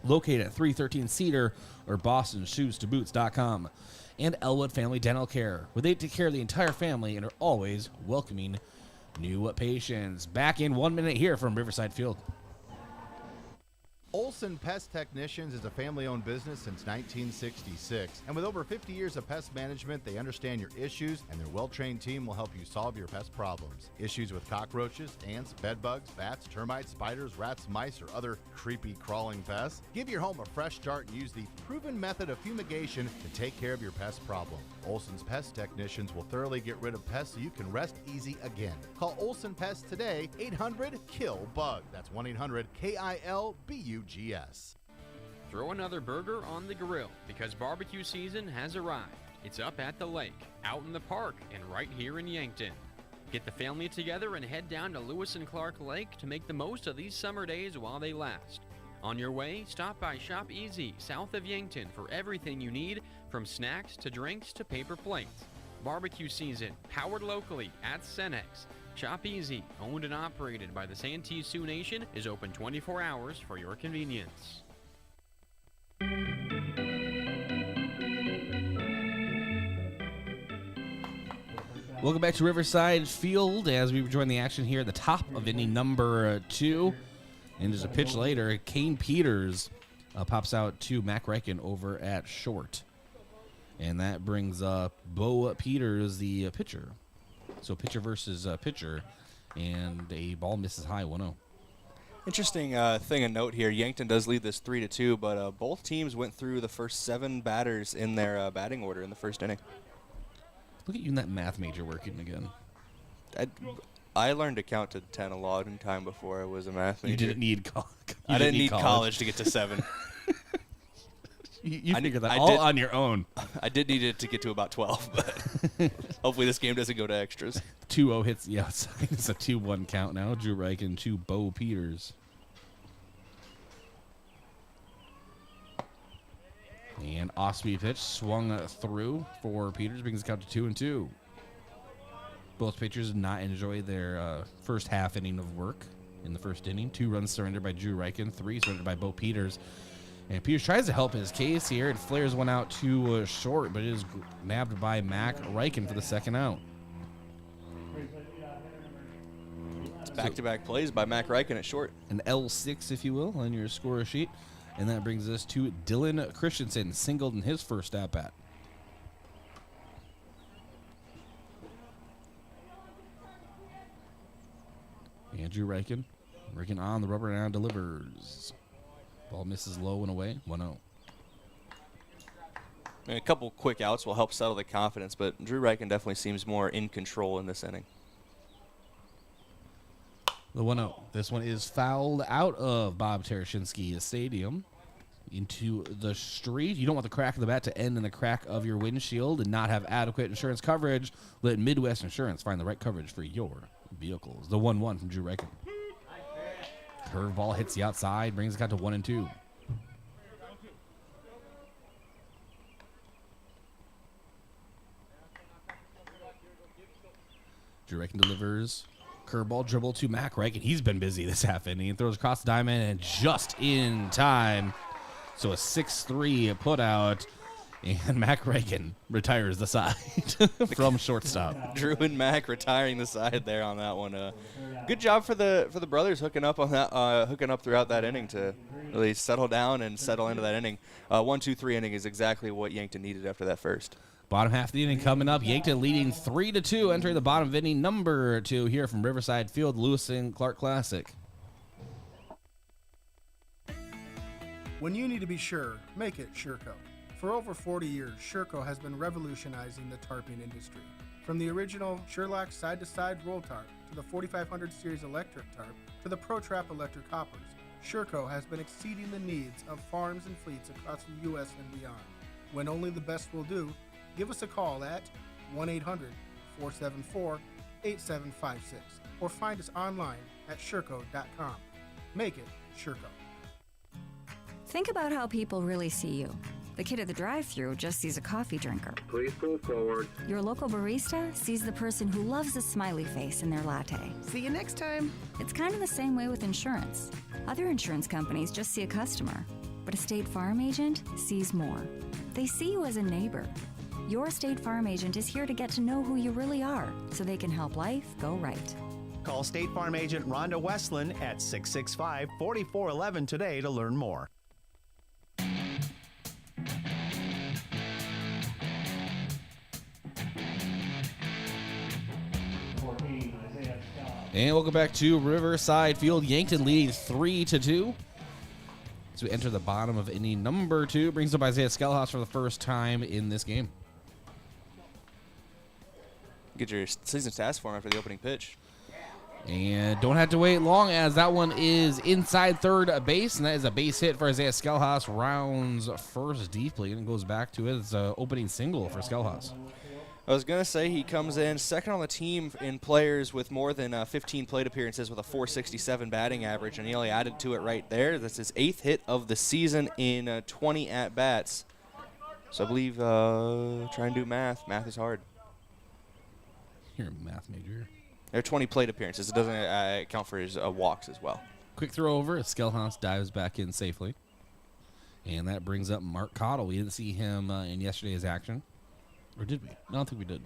Located at 313 Cedar or bostonshoestoboots.com. And Elwood Family Dental Care, where they take care of the entire family and are always welcoming new patients. Back in 1 minute here from Riverside Field. Olson Pest Technicians is a family-owned business since 1966, and with over 50 years of pest management, they understand your issues, and their well-trained team will help you solve your pest problems. Issues with cockroaches, ants, bedbugs, bats, termites, spiders, rats, mice, or other creepy crawling pests? Give your home a fresh start and use the proven method of fumigation to take care of your pest problem. Olson's Pest Technicians will thoroughly get rid of pests so you can rest easy again. Call Olson Pest today, 800-KILL-BUG. That's 1-800-KILBUGS. Throw another burger on the grill because barbecue season has arrived. It's up at the lake, out in the park, and right here in Yankton. Get the family together and head down to Lewis and Clark Lake to make the most of these summer days while they last. On your way, stop by Shop Easy, south of Yankton, for everything you need, from snacks to drinks to paper plates. Barbecue season, powered locally at Cenex. Shop Easy, owned and operated by the Santee Sioux Nation, is open 24 hours for your convenience. Welcome back to Riverside Field as we rejoin the action here at the top of inning number 2. And there's a pitch later. Kane Peters pops out to Mac Reichen over at short. And that brings up Bo Peters, the pitcher. So pitcher versus pitcher. And a ball misses high, 1-0. Interesting thing to note here. Yankton does lead this 3-2, but both teams went through the first 7 batters in their batting order in the first inning. Look at you and that math major working again. I learned to count to 10 a long time before I was a math major. You didn't need I didn't need college to get to 7. You figured that all on your own. I did need it to get to about 12, but hopefully this game doesn't go to extras. 2-0 hits the outside. It's a 2-1 count now. Drew Reichen to Bo Peters. And off-speed pitch swung through for Peters, brings the count to 2-2. Both pitchers did not enjoy their first half inning of work in the first inning. 2 runs surrendered by Drew Reichen, 3 surrendered by Bo Peters. And Peters tries to help his case here and flares one out to short, but it is nabbed by Mac Reichen for the second out. It's back-to-back plays by Mac Reichen at short. An L6, if you will, on your score sheet. And that brings us to Dylan Christensen, singled in his first at-bat. Andrew Reichen on the rubber now, delivers. Ball misses low and away, 1-0. A couple quick outs will help settle the confidence, but Drew Reichen definitely seems more in control in this inning. The 1-0. This one is fouled out of Bob Tereshinski Stadium into the street. You don't want the crack of the bat to end in the crack of your windshield and not have adequate insurance coverage. Let Midwest Insurance find the right coverage for your vehicles. The 1-1 from Drew Reichen. Curveball hits the outside, brings the count to 1-2. Drew Reichen delivers. Curveball dribble to Mac Reichen. He's been busy this half inning. He throws across the diamond and just in time. So a 6-3 put out. And Mac Reagan retires the side from shortstop. Drew and Mac retiring the side there on that one. Good job for the brothers hooking up on that, hooking up throughout that inning to really settle down and settle into that inning. 1-2-3 inning is exactly what Yankton needed after that first. Bottom half of the inning coming up. Yankton leading 3-2, entering the bottom of inning number 2 here from Riverside Field, Lewis and Clark Classic. When you need to be sure, make it Sureco. For over 40 years, Sureco has been revolutionizing the tarping industry. From the original Sherlock side-to-side roll tarp to the 4500 series electric tarp to the ProTrap electric hoppers, Sureco has been exceeding the needs of farms and fleets across the U.S. and beyond. When only the best will do, give us a call at 1-800-474-8756 or find us online at Sureco.com. Make it Sureco. Think about how people really see you. The kid at the drive-thru just sees a coffee drinker. Please pull forward. Your local barista sees the person who loves a smiley face in their latte. See you next time. It's kind of the same way with insurance. Other insurance companies just see a customer, but a State Farm agent sees more. They see you as a neighbor. Your State Farm agent is here to get to know who you really are, so they can help life go right. Call State Farm agent Rhonda Westland at 665-4411 today to learn more. And welcome back to Riverside Field-Yankton leading 3-2. As we enter the bottom of inning number 2, brings up Isaiah Skelhaus for the first time in this game. Get your season stats for him after the opening pitch. And don't have to wait long, as that one is inside third base, and that is a base hit for Isaiah Skelhaus. Rounds first deeply, and goes back to his opening single for Skelhaus. I was going to say he comes in second on the team in players with more than 15 plate appearances with a .467 batting average, and he only added to it right there. That's his 8th hit of the season in 20 at-bats. So I believe, try and do math. Math is hard. You're a math major. There are 20 plate appearances. It doesn't account for his walks as well. Quick throw over. Skelhaus dives back in safely. And that brings up Mark Cottle. We didn't see him in yesterday's action. Or did we? I don't think we did.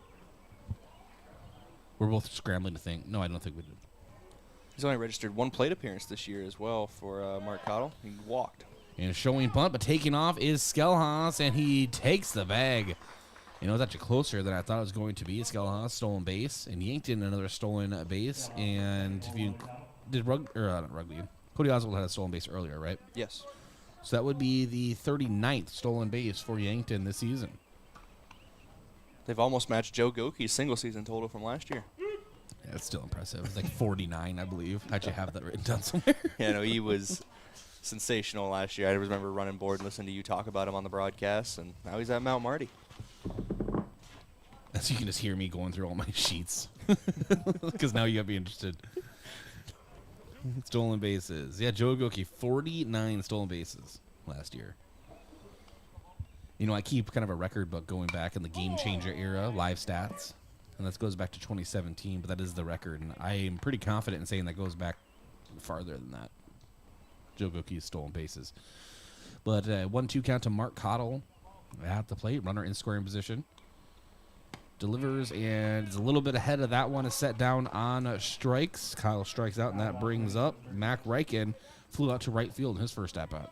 We're both scrambling to think. No, I don't think we did. He's only registered 1 plate appearance this year as well for Mark Cottle. He walked. And showing bunt, but taking off is Skelhaus, and he takes the bag. You know, it's actually closer than I thought it was going to be. Skelhaus, stolen base, and Yankton, another stolen base. And if you did not Rugby, Cody Oswald had a stolen base earlier, right? Yes. So that would be the 39th stolen base for Yankton this season. They've almost matched Joe Gokey's single season total from last year. Yeah, it's still impressive. It's like 49, I believe. I actually have that written down somewhere. Yeah, no, he was sensational last year. I remember running board and listening to you talk about him on the broadcast, and now he's at Mount Marty. So you can just hear me going through all my sheets. Because now you got to be interested. Stolen bases. Yeah, Joe Gokey, 49 stolen bases last year. You know, I keep kind of a record book going back in the Game Changer era, live stats. And that goes back to 2017, but that is the record. And I am pretty confident in saying that goes back farther than that. Joe Gokey's stolen bases. But 1-2 count to Mark Cottle at the plate. Runner in scoring position. Delivers and is a little bit ahead of that one. Is set down on strikes. Kyle strikes out, and that brings up Mac Reichen. Flew out to right field in his first at-bat.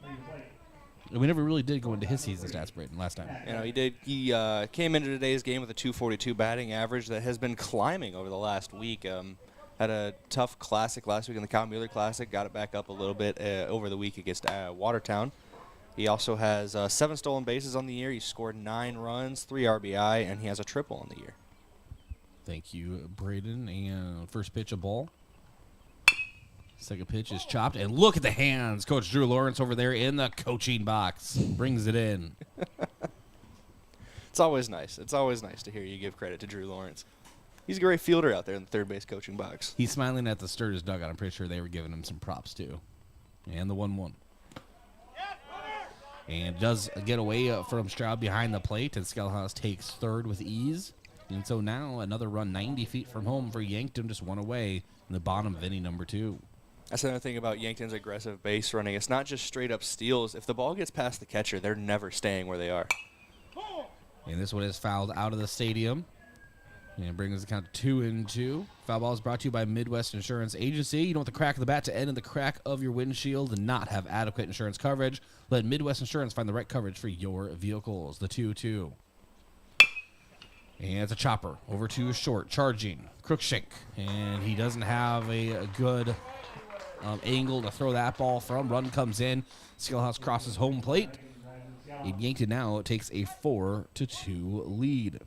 And we never really did go into his season stats, Brayden, last time. You know, he did. He came into today's game with a .242 batting average that has been climbing over the last week. Had a tough classic last week in the Kyle Mueller Classic. Got it back up a little bit over the week against Watertown. He also has 7 stolen bases on the year. He scored 9 runs, 3 RBI, and he has a triple on the year. Thank you, Brayden. And first pitch, a ball. Second pitch is chopped, and look at the hands. Coach Drew Lawrence over there in the coaching box. Brings it in. It's always nice. It's always nice to hear you give credit to Drew Lawrence. He's a great fielder out there in the third base coaching box. He's smiling at the Sturgis dugout. I'm pretty sure they were giving him some props, too. And the 1-1. And does get away from Stroud behind the plate, and Skelhaus takes third with ease. And so now another run 90 feet from home for Yankton, just one away in the bottom of inning number 2. That's another thing about Yankton's aggressive base running. It's not just straight up steals. If the ball gets past the catcher, they're never staying where they are. And this one is fouled out of the stadium. And brings the count to 2-2. Foul ball is brought to you by Midwest Insurance Agency. You don't want the crack of the bat to end in the crack of your windshield and not have adequate insurance coverage. Let Midwest Insurance find the right coverage for your vehicles. The 2-2. And it's a chopper over to short, charging Crookshank. And he doesn't have a good angle to throw that ball from. Run comes in. Skillhouse crosses home plate. And Yankton now takes a 4-2 lead.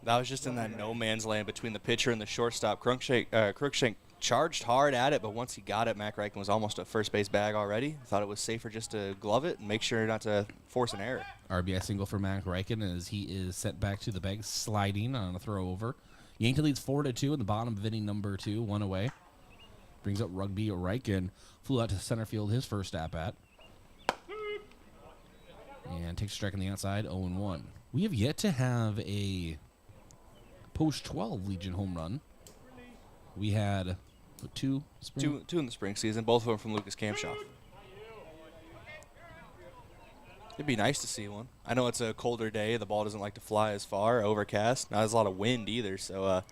That was just in that no man's land between the pitcher and the shortstop. Crookshank charged hard at it, but once he got it, Mac Reichen was almost at first base bag already. Thought it was safer just to glove it and make sure not to force an error. RBI single for Mac Reichen as he is sent back to the bag, sliding on a throw over. Yankton leads 4-2 in the bottom of inning number 2, 1 away. Brings up Rugby Reichen. Flew out to center field his first at-bat. And takes a strike on the outside, 0-1. We have yet to have a post-12 Legion home run. We had two in the spring season, both of them from Lucas Kamshoff. It'd be nice to see one. I know it's a colder day. The ball doesn't like to fly as far, overcast. Not as a lot of wind either, so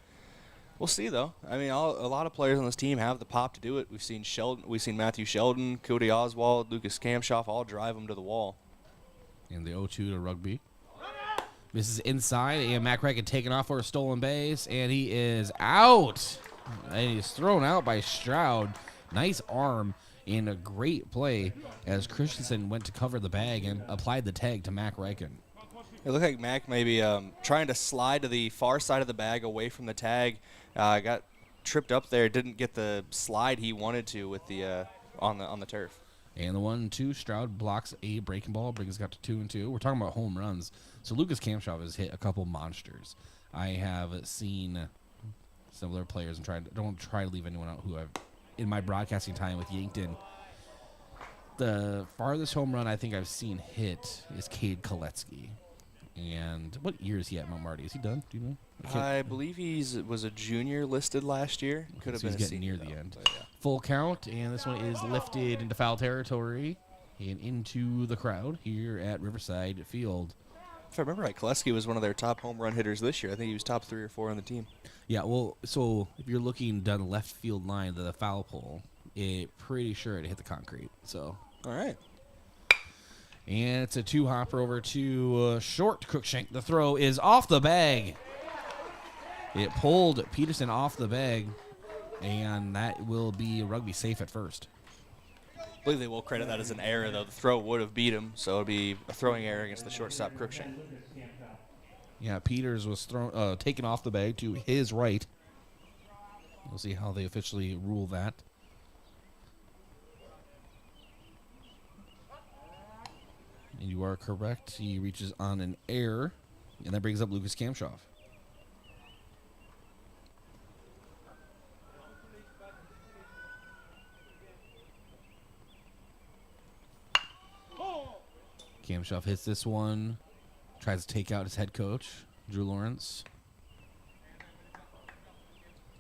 we'll see, though. I mean, a lot of players on this team have the pop to do it. We've seen Matthew Sheldon, Cody Oswald, Lucas Kamshoff all drive them to the wall. And the 0-2 to Rugby. This is inside, and Mac Reichen taken off for a stolen base, and he is out. And he's thrown out by Stroud. Nice arm and a great play as Christensen went to cover the bag and applied the tag to Mac Reichen. It looked like Mac maybe trying to slide to the far side of the bag away from the tag. Got tripped up there, didn't get the slide he wanted to with the on the turf. And the 1-2, Stroud blocks a breaking ball, brings it up to 2-2. We're talking about home runs. So Lucas Kamshoff has hit a couple monsters. I have seen similar players, and don't try to leave anyone out who I've, in my broadcasting time with Yankton, the farthest home run I think I've seen hit is Cade Koletsky. And what year is he at Mount Marty? Is he done? Do you know? I believe was a junior listed last year. Could have so been he's getting near the end. Full count, and this one is lifted into foul territory and into the crowd here at Riverside Field. If I remember right, Koletsky was one of their top home run hitters this year. I think he was top 3 or 4 on the team. Yeah, well, so if you're looking down the left field line to the foul pole, pretty sure it hit the concrete. So all right. And it's a 2-hopper over to short Crookshank. The throw is off the bag. It pulled Peterson off the bag, and that will be Rugby safe at first. I believe they will credit that as an error, though. The throw would have beat him, so it would be a throwing error against the shortstop Crookshank. Yeah, Peters was taken off the bag to his right. We'll see how they officially rule that. And you are correct. He reaches on an error, and that brings up Lucas Kamshoff. Kamshoff hits this one, tries to take out his head coach, Drew Lawrence.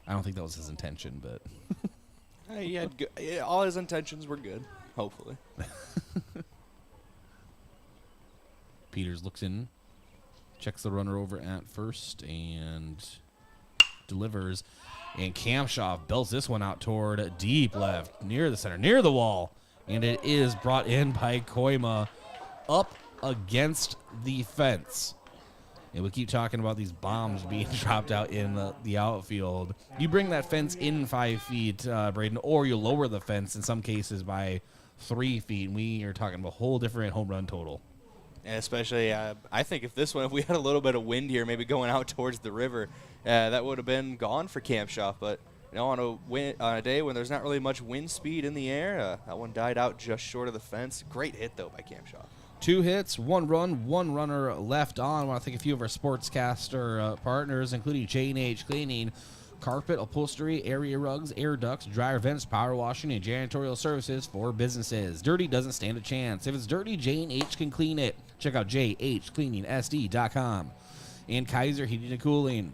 I don't think that was his intention, but He had all his intentions were good, hopefully. Peters looks in, checks the runner over at first, and delivers. And Kamshoff belts this one out toward deep left, near the center, near the wall. And it is brought in by Koima up against the fence. And we keep talking about these bombs being dropped out in the outfield. You bring that fence in 5 feet, Brayden, or you lower the fence in some cases by 3 feet. And we are talking about a whole different home run total. And especially, I think if we had a little bit of wind here, maybe going out towards the river, that would have been gone for Kamshoff. But on a day when there's not really much wind speed in the air, that one died out just short of the fence. Great hit, though, by Kamshoff. 2 hits, 1 run, 1 runner left on. I want to thank a few of our sportscaster partners, including J&H Cleaning, carpet, upholstery, area rugs, air ducts, dryer vents, power washing, and janitorial services for businesses. Dirty doesn't stand a chance. If it's dirty, J&H can clean it. Check out jhcleaningsd.com. And Kaiser Heating and Cooling.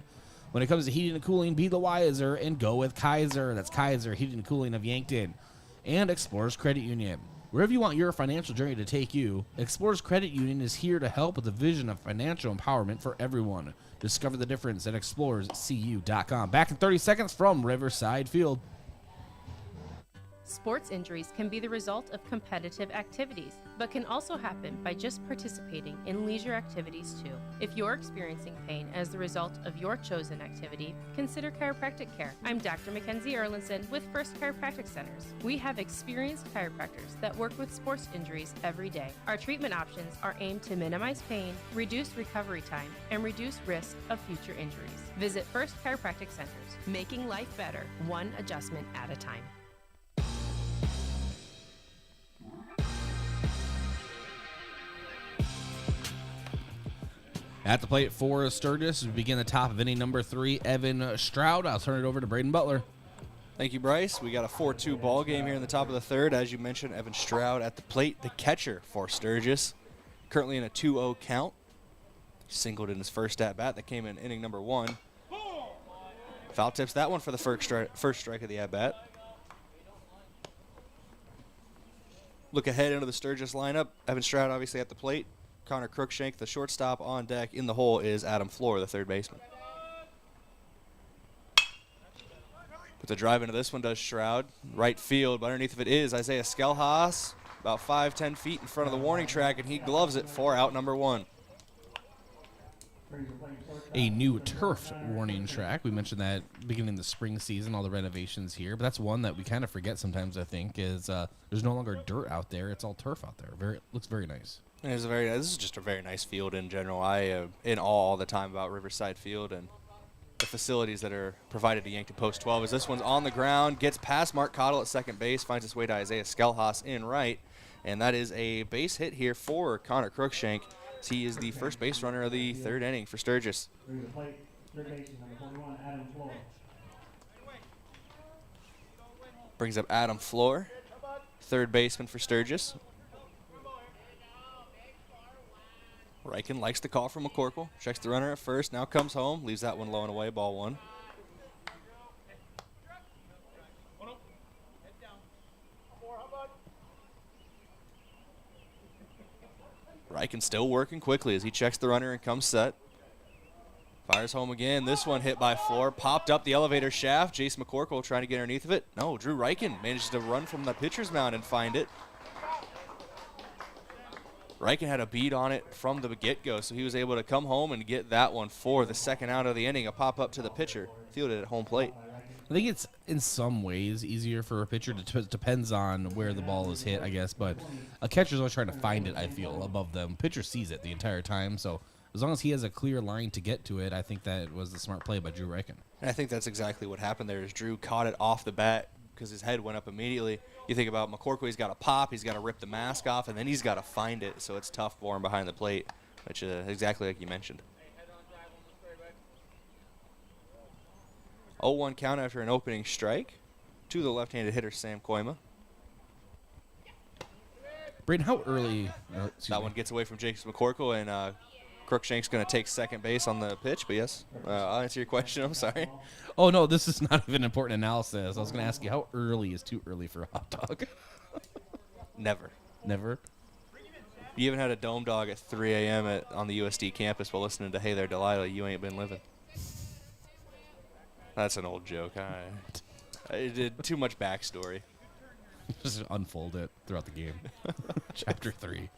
When it comes to heating and cooling, be the wiser and go with Kaiser. That's Kaiser Heating and Cooling of Yankton. And Explorers Credit Union. Wherever you want your financial journey to take you, Explorers Credit Union is here to help with the vision of financial empowerment for everyone. Discover the difference at explorerscu.com. Back in 30 seconds from Riverside Field. Sports injuries can be the result of competitive activities, but can also happen by just participating in leisure activities too. If you're experiencing pain as the result of your chosen activity, consider chiropractic care. I'm Dr. Mackenzie Erlinson with First Chiropractic Centers. We have experienced chiropractors that work with sports injuries every day. Our treatment options are aimed to minimize pain, reduce recovery time, and reduce risk of future injuries. Visit First Chiropractic Centers, making life better, one adjustment at a time. At the plate for Sturgis, we begin the top of inning number 3, Evan Stroud. I'll turn it over to Brayden Butler. Thank you, Bryce. We got a 4-2 ball game here in the top of the third. As you mentioned, Evan Stroud at the plate, the catcher for Sturgis. Currently in a 2-0 count. Singled in his first at-bat. That came in inning number 1. Foul tips that one for the first strike of the at-bat. Look ahead into the Sturgis lineup. Evan Stroud obviously at the plate. Connor Crookshank, the shortstop. On deck in the hole is Adam Floor, the third baseman. But the drive into this one does Stroud. Right field, but underneath of it is Isaiah Skelhaas, about 5-10 feet in front of the warning track, and he gloves it for out number 1. A new turf warning track. We mentioned that beginning of the spring season, all the renovations here. But that's one that we kind of forget sometimes, I think, is there's no longer dirt out there. It's all turf out there. Looks very nice. This is just a very nice field in general. I am in awe all the time about Riverside Field and the facilities that are provided to Yankton Post 12. As this one's on the ground, gets past Mark Cottle at second base, finds its way to Isaiah Skelhaas in right, and that is a base hit here for Connor Crookshank. He is the first base runner of the third inning for Sturgis. Brings up Adam Floor, third baseman for Sturgis. Reichen likes the call from McCorkle. Checks the runner at first. Now comes home. Leaves that one low and away. Ball 1. Reichen still working quickly as he checks the runner and comes set. Fires home again. This one hit by Floor. Popped up the elevator shaft. Jace McCorkle trying to get underneath of it. No, Drew Reichen manages to run from the pitcher's mound and find it. Reichen had a beat on it from the get-go, so he was able to come home and get that one for the second out of the inning. A pop-up to the pitcher, fielded at home plate. I think it's in some ways easier for a pitcher. It depends on where the ball is hit, I guess. But a catcher's always trying to find it, I feel, above them. Pitcher sees it the entire time, so as long as he has a clear line to get to it, I think that was the smart play by Drew Reichen. And I think that's exactly what happened there is Drew caught it off the bat because his head went up immediately. You think about McCorkle, he's got to pop, he's got to rip the mask off, and then he's got to find it, so it's tough for him behind the plate, which is exactly like you mentioned. 0-1 count after an opening strike to the left-handed hitter Sam Koima. Brayden, how early? That one gets away from James McCorkle, and Crookshank's going to take second base on the pitch, but yes, I'll answer your question. I'm sorry. Oh, no, this is not even important analysis. I was going to ask you, how early is too early for a hot dog? Never. Never? You even had a dome dog at 3 a.m. on the USD campus while listening to Hey There, Delilah, You Ain't Been Living. That's an old joke. I did too much backstory. Just unfold it throughout the game. Chapter 3.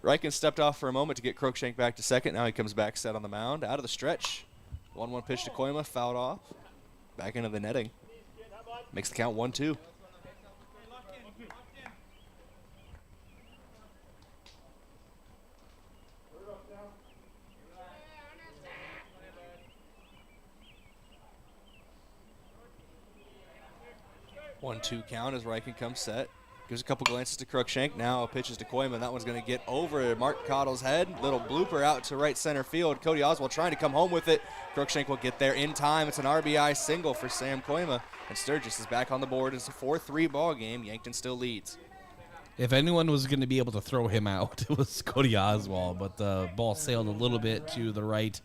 Reichen stepped off for a moment to get Crookshank back to second. Now he comes back set on the mound. Out of the stretch. 1-1 pitch to Koima. Fouled off. Back into the netting. Makes the count 1-2. One-two count as Reichen comes set. Gives a couple glances to Crookshank. Now pitches to Koima. That one's going to get over Mark Cottle's head. Little blooper out to right center field. Cody Oswald trying to come home with it. Crookshank will get there in time. It's an RBI single for Sam Koima. And Sturgis is back on the board. It's a 4-3 ball game. Yankton still leads. If anyone was going to be able to throw him out, it was Cody Oswald. But the ball sailed a little bit to the right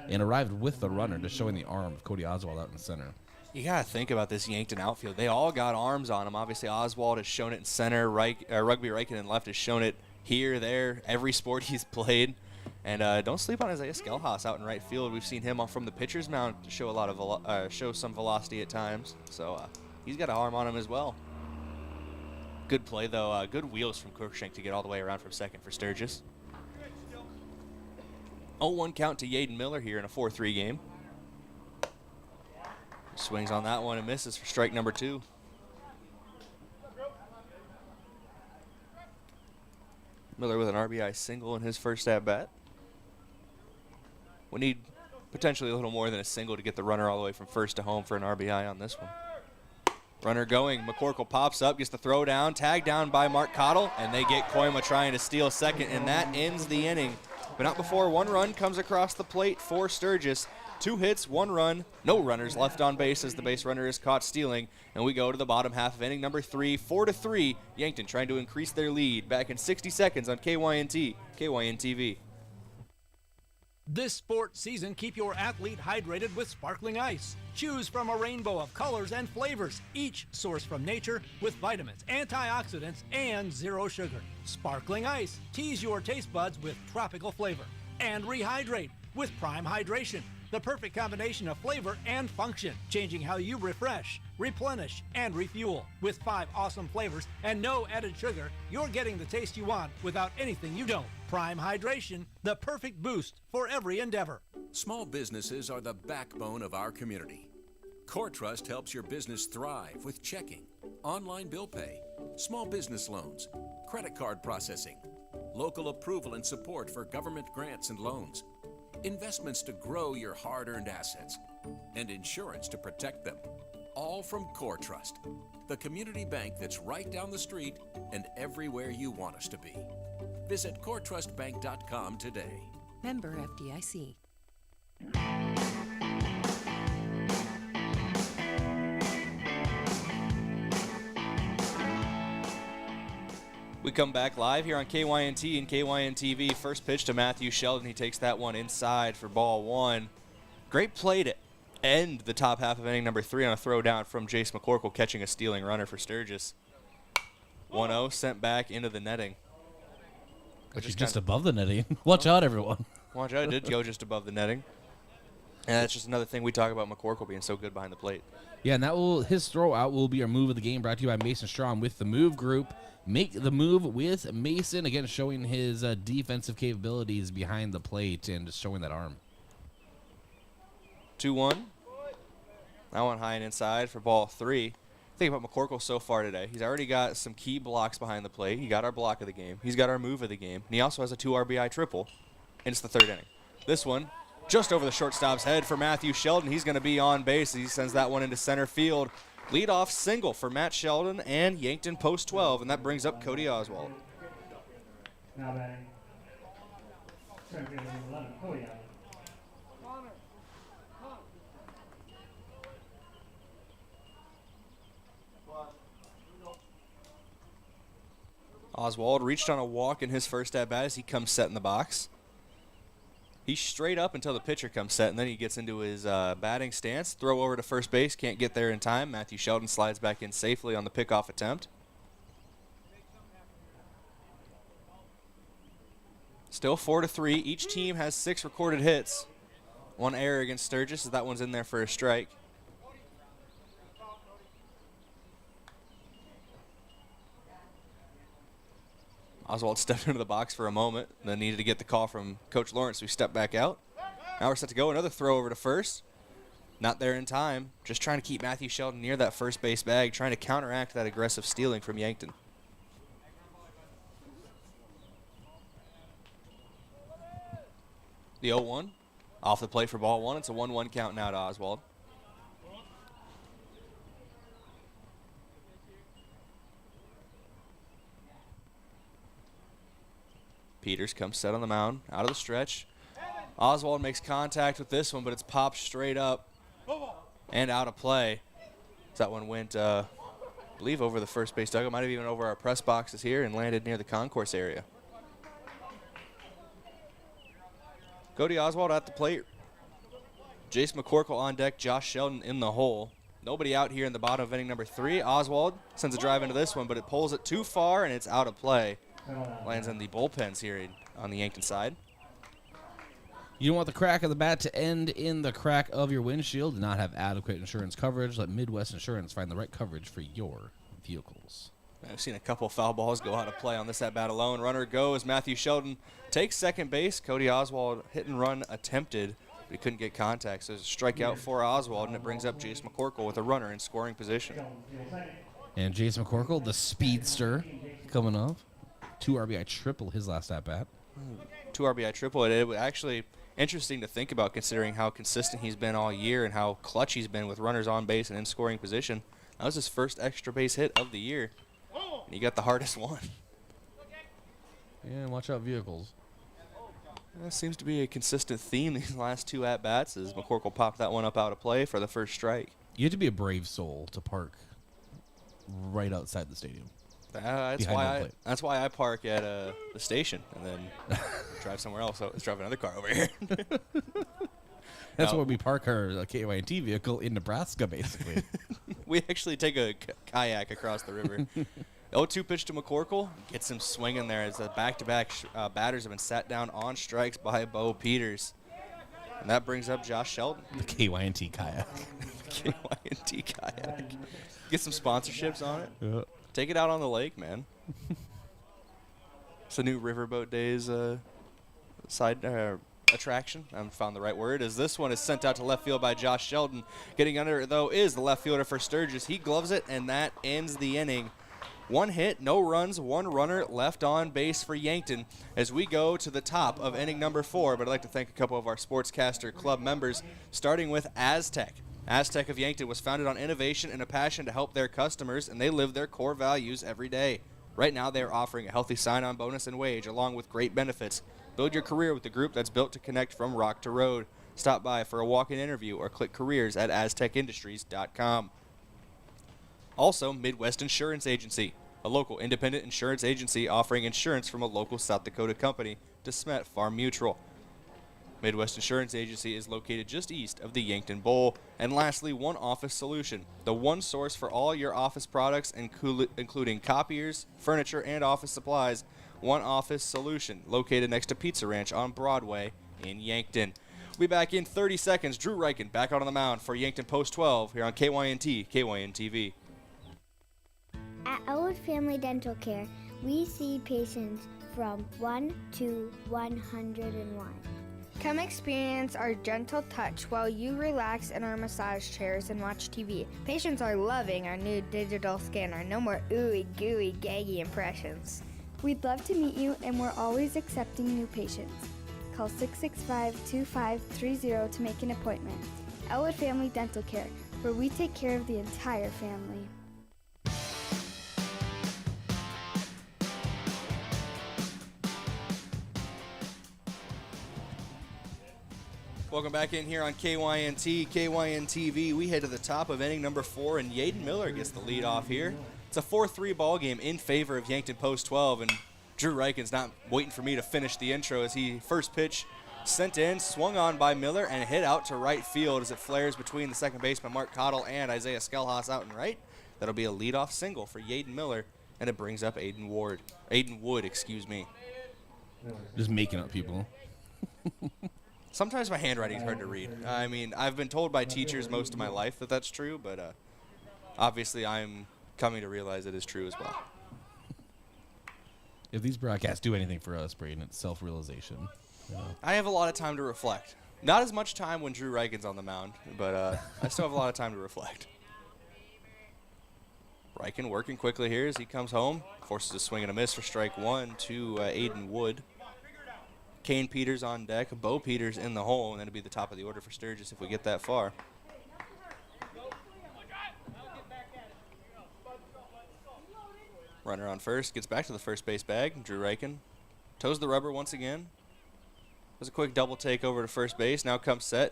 and arrived with the runner, just showing the arm of Cody Oswald out in the center. You got to think about this Yankton outfield. They all got arms on them. Obviously, Oswald has shown it in center. Rugby Reichen in left has shown it here, there, every sport he's played. And don't sleep on Isaiah Skelhaus out in right field. We've seen him from the pitcher's mound show show some velocity at times. So he's got an arm on him as well. Good play, though. Good wheels from Cruikshank to get all the way around from second for Sturgis. 0-1 count to Yaden Miller here in a 4-3 game. Swings on that one and misses for strike number 2. Miller with an RBI single in his first at-bat. We need potentially a little more than a single to get the runner all the way from first to home for an RBI on this one. Runner going, McCorkle pops up, gets the throw down, tagged down by Mark Cottle, and they get Koima trying to steal second, and that ends the inning. But not before one run comes across the plate for Sturgis. 2 hits, 1 run, no runners left on base as the base runner is caught stealing. And we go to the bottom half of inning number 3, 4-3. Yankton trying to increase their lead. Back in 60 seconds on KYNT, KYNTV. This sports season, keep your athlete hydrated with sparkling ice. Choose from a rainbow of colors and flavors, each sourced from nature with vitamins, antioxidants, and 0 sugar. Sparkling ice. Tease your taste buds with tropical flavor. And rehydrate with Prime Hydration. The perfect combination of flavor and function, changing how you refresh, replenish, and refuel. With 5 awesome flavors and no added sugar, you're getting the taste you want without anything you don't. Prime Hydration, the perfect boost for every endeavor. Small businesses are the backbone of our community. Core Trust helps your business thrive with checking, online bill pay, small business loans, credit card processing, local approval and support for government grants and loans, investments to grow your hard-earned assets, and insurance to protect them. All from Core Trust, the community bank that's right down the street and everywhere you want us to be. Visit coretrustbank.com today. Member FDIC. We come back live here on KYNT and KYNTV. First pitch to Matthew Sheldon. He takes that one inside for ball 1. Great play to end the top half of inning number 3 on a throw down from Jace McCorkle, catching a stealing runner for Sturgis. 1-0 sent back into the netting. Which is just above the netting. Watch out, everyone. Watch out, it did go just above the netting. And that's just another thing we talk about McCorkle being so good behind the plate. Yeah, and his throw out will be our move of the game, brought to you by Mason Strong with the Move Group. Make the move with Mason, again, showing his defensive capabilities behind the plate and just showing that arm. 2-1. That one high and inside for ball 3. Think about McCorkle so far today. He's already got some key blocks behind the plate. He got our block of the game. He's got our move of the game. And he also has a 2 RBI triple. And it's the 3rd inning. This one just over the shortstop's head for Matthew Sheldon. He's going to be on base. He sends that one into center field. Leadoff single for Matt Sheldon and Yankton Post 12. And that brings up Cody Oswald. Now batting. Center field number 11, Cody Oswald. Oswald reached on a walk in his first at-bat as he comes set in the box. He's straight up until the pitcher comes set, and then he gets into his batting stance. Throw over to first base, can't get there in time. Matthew Sheldon slides back in safely on the pickoff attempt. Still 4-3. Each team has 6 recorded hits. 1 error against Sturgis as that one's in there for a strike. Oswald stepped into the box for a moment, then needed to get the call from Coach Lawrence, so he stepped back out. Now we're set to go. Another throw over to first. Not there in time. Just trying to keep Matthew Sheldon near that first base bag, trying to counteract that aggressive stealing from Yankton. The 0-1. Off the plate for ball 1. It's a 1-1 count now to Oswald. Peters comes set on the mound, out of the stretch. Oswald makes contact with this one, but it's popped straight up and out of play. That one went, I believe, over the first base dugout. Might have even over our press boxes here and landed near the concourse area. Cody Oswald at the plate. Jace McCorkle on deck, Josh Sheldon in the hole. Nobody out here in the bottom of inning number 3. Oswald sends a drive into this one, but it pulls it too far, and it's out of play. Lands in the bullpens here on the Yankton side. You don't want the crack of the bat to end in the crack of your windshield. Do not have adequate insurance coverage. Let Midwest Insurance find the right coverage for your vehicles. I've seen a couple foul balls go out of play on this at-bat alone. Runner goes. Matthew Sheldon takes second base. Cody Oswald hit and run attempted, but he couldn't get contact. So it's a strikeout for Oswald, and it brings up Jace McCorkle with a runner in scoring position. And Jace McCorkle, the speedster, coming up. 2 RBI triple his last at-bat. 2 RBI triple. It was actually interesting to think about considering how consistent he's been all year and how clutch he's been with runners on base and in scoring position. That was his first extra base hit of the year. And he got the hardest one. Yeah, watch out vehicles. That seems to be a consistent theme these last 2 at-bats as McCorkle popped that one up out of play for the first strike. You have to be a brave soul to park right outside the stadium. That's why I park at the station and then drive somewhere else. So let's drive another car over here. That's why we park our KYNT vehicle in Nebraska, basically. We actually take a kayak across the river. 0-2 pitch to McCorkle. Gets him swinging there as the back-to-back batters have been sat down on strikes by Bo Peters. And that brings up Josh Sheldon. The KYNT kayak. KYNT kayak. Get some sponsorships on it. Yeah. Take it out on the lake, man. It's a new Riverboat Days side attraction. I haven't found the right word. As this one is sent out to left field by Josh Sheldon. Getting under it, though, is the left fielder for Sturgis. He gloves it, and that ends the inning. 1 hit, no runs, 1 runner left on base for Yankton as we go to the top of inning number 4. But I'd like to thank a couple of our Sportscaster Club members, starting with Aztec. Aztec of Yankton was founded on innovation and a passion to help their customers, and they live their core values every day. Right now, they are offering a healthy sign-on bonus and wage, along with great benefits. Build your career with the group that's built to connect from rock to road. Stop by for a walk-in interview or click careers at aztecindustries.com. Also, Midwest Insurance Agency, a local independent insurance agency offering insurance from a local South Dakota company, DeSmet Farm Mutual. Midwest Insurance Agency is located just east of the Yankton Bowl. And lastly, One Office Solution, the one source for all your office products, including copiers, furniture, and office supplies. One Office Solution, located next to Pizza Ranch on Broadway in Yankton. We'll be back in 30 seconds. Drew Reichen back out on the mound for Yankton Post 12 here on KYNT, KYNTV. At Elwood Family Dental Care, we see patients from 1 to 101. Come experience our gentle touch while you relax in our massage chairs and watch TV. Patients are loving our new digital scanner. No more ooey gooey gaggy impressions. We'd love to meet you, and we're always accepting new patients. Call 665-2530 to make an appointment. Elwood Family Dental Care, where we take care of the entire family. Welcome back in here on KYNT, KYNTV. We head to the top of inning number 4, and Yaden Miller gets the lead off here. It's a 4-3 ball game in favor of Yankton Post 12, and Drew Reichen's not waiting for me to finish the intro as he first pitch sent in, swung on by Miller, and hit out to right field as it flares between the second baseman Mark Cottle and Isaiah Skelhaus out in right. That'll be a leadoff single for Yaden Miller, and it brings up Aiden Wood, excuse me. Just making up people. Sometimes my handwriting's hard to read. I mean, I've been told by teachers most of my life that that's true, but obviously I'm coming to realize it is true as well. If these broadcasts do anything for us, Brayden, it's self-realization. I have a lot of time to reflect. Not as much time when Drew Reichen's on the mound, but I still have a lot of time to reflect. Reichen working quickly here as he comes home. Forces a swing and a miss for strike 1 to Aiden Wood. Kane Peters on deck, Bo Peters in the hole, and that'll be the top of the order for Sturgis if we get that far. Runner on first, gets back to the first base bag. Drew Reichen toes the rubber once again. Does a quick double take over to first base. Now comes set.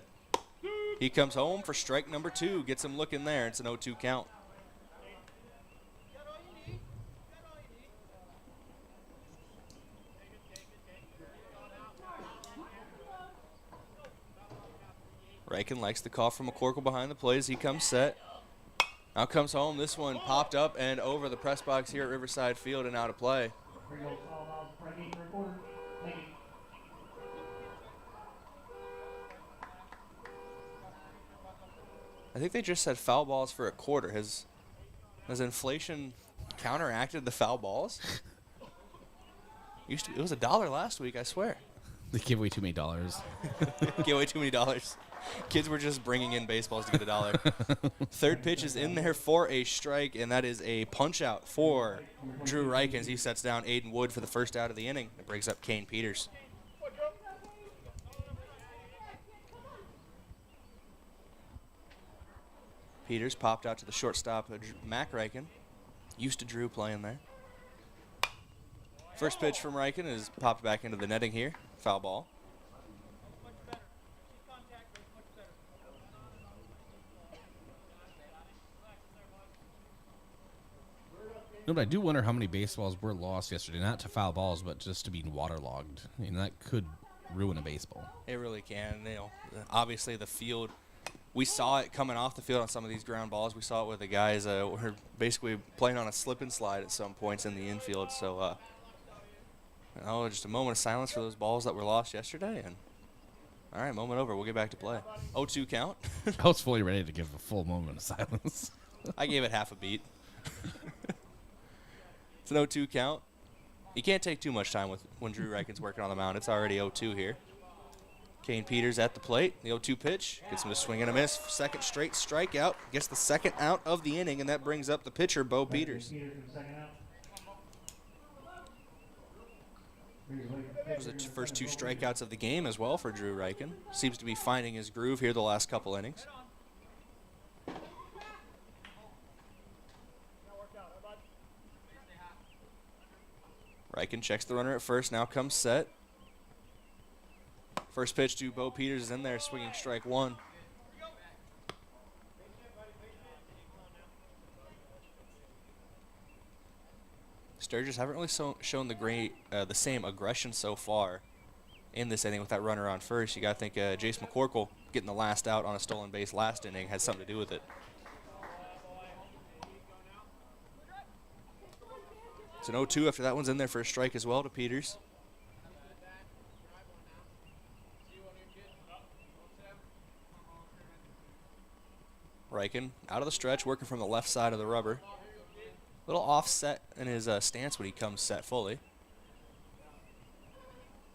He comes home for strike number 2. Gets him looking there. It's an 0-2 count. Reichen likes the call from McCorkle behind the plate as he comes set. Out comes home. This one popped up and over the press box here at Riverside Field and out of play. I think they just said foul balls for a quarter. Has inflation counteracted the foul balls? It was $1 last week, I swear. They give away too many dollars. Give away too many dollars. Kids were just bringing in baseballs to get $1. Third pitch is in there for a strike, and that is a punch out for Drew Reich as he sets down Aiden Wood for the first out of the inning. It brings up Kane Peters. Peters popped out to the shortstop, Mac Reichen. Used to Drew playing there. First pitch from Reichen is popped back into the netting here. Foul ball. No, but I do wonder how many baseballs were lost yesterday. Not to foul balls, but just to being waterlogged. I mean, that could ruin a baseball. It really can. You know, obviously the field. We saw it coming off the field on some of these ground balls. We saw it with the guys were basically playing on a slip and slide at some points in the infield. So, just a moment of silence for those balls that were lost yesterday. And all right, moment over. We'll get back to play. 0-2 count. I was fully ready to give a full moment of silence. I gave it half a beat. It's an 0-2 count. You can't take too much time when Drew Reichen's working on the mound. It's already 0-2 here. Kane Peters at the plate. The 0-2 pitch. Gets him to swing and a miss. Second straight strikeout. Gets the second out of the inning, and that brings up the pitcher, Bo Peters. Those are the first 2 strikeouts of the game as well for Drew Reichen. Seems to be finding his groove here the last couple innings. Reichen checks the runner at first. Now comes set. First pitch to Bo Peters is in there, swinging strike 1. Sturgis haven't really shown the same aggression so far in this inning with that runner on first. You got to think Jace McCorkle getting the last out on a stolen base last inning had something to do with it. It's an 0-2 after that one's in there for a strike as well to Peters. Reichen out of the stretch, working from the left side of the rubber. A little offset in his stance when he comes set fully.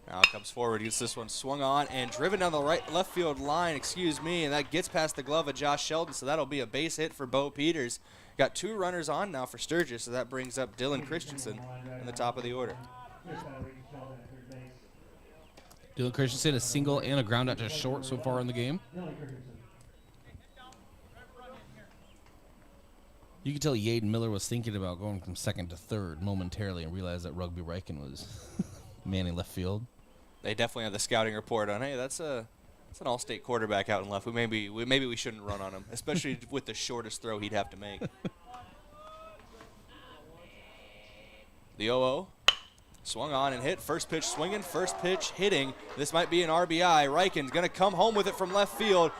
Now comes forward, gets this one swung on and driven down the left field line, and that gets past the glove of Josh Sheldon, so that'll be a base hit for Bo Peters. Got 2 runners on now for Sturgis, so that brings up Dylan Christensen in the top of the order. Dylan Christensen, a single and a ground out to short so far in the game. You could tell Yaden Miller was thinking about going from second to third momentarily and realized that Rugby Reichen was manning left field. They definitely have the scouting report on, hey, that's an all-state quarterback out in left. Maybe we shouldn't run on him, especially with the shortest throw he'd have to make. The 0-0. Swung on and hit. First pitch swinging, first pitch hitting. This might be an RBI. Reichen's going to come home with it from left field.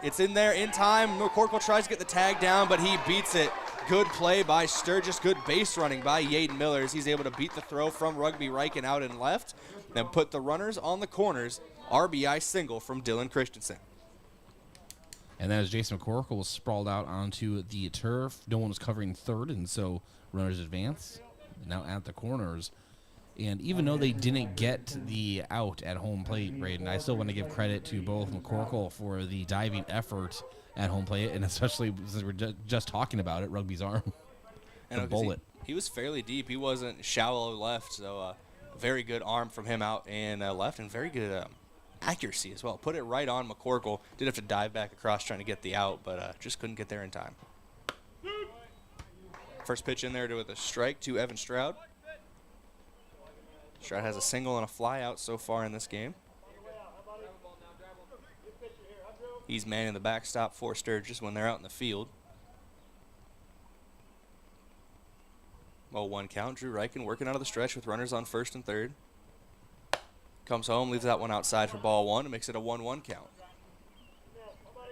It's in there in time. McCorkle tries to get the tag down, but he beats it. Good play by Sturgis. Good base running by Yaden Miller as he's able to beat the throw from Rugby Reichen out and left. Then put the runners on the corners. RBI single from Dylan Christensen. And that is Jason McCorkle was sprawled out onto the turf. No one was covering third, and so runners advance. Now at the corners. And even though they didn't get the out at home plate, Brayden, I still want to give credit to both McCorkle for the diving effort at home plate, and especially since we're just talking about it, Rugby's arm. And the bullet. He was fairly deep. He wasn't shallow left, so very good arm from him out and left, and very good accuracy as well. Put it right on McCorkle. Did have to dive back across trying to get the out, but just couldn't get there in time. First pitch in there with a strike to Evan Stroud. Stroud has a single and a fly out so far in this game. He's manning the backstop for Sturgis when they're out in the field. 0-1 count. Drew Reichen working out of the stretch with runners on first and third. Comes home, leaves that one outside for ball 1 and makes it a 1-1 count.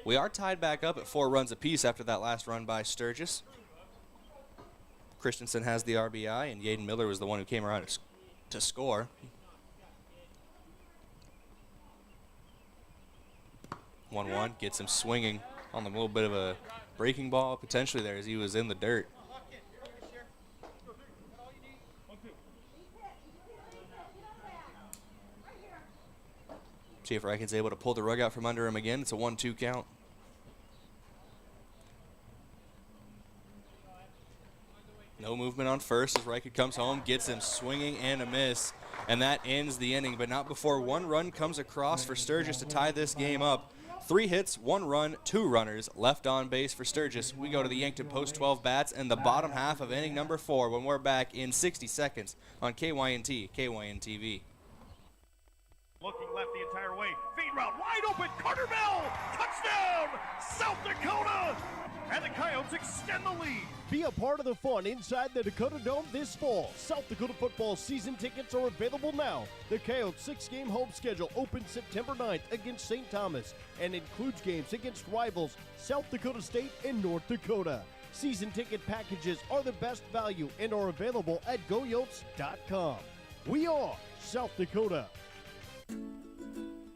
We are tied back up at 4 runs apiece after that last run by Sturgis. Christensen has the RBI, and Yaden Miller was the one who came around to score. 1-1 gets him swinging on a little bit of a breaking ball potentially there as he was in the dirt. See if Reichen's able to pull the rug out from under him again. It's a 1-2 count. No movement on first as Reichen comes home, gets him swinging and a miss, and that ends the inning, but not before 1 run comes across for Sturgis to tie this game up. 3 hits, 1 run, 2 runners left on base for Sturgis. We go to the Yankton Post 12 bats and the bottom half of inning number 4 when we're back in 60 seconds on KYNT, KYNTV. Looking left the entire way. Feed route wide open. Carter Bell. Touchdown. South Dakota. And the Coyotes extend the lead. Be a part of the fun inside the Dakota Dome this fall. South Dakota football season tickets are available now. The Coyotes 6-game home schedule opens September 9th against St. Thomas and includes games against rivals South Dakota State and North Dakota. Season ticket packages are the best value and are available at goyotes.com. We are South Dakota.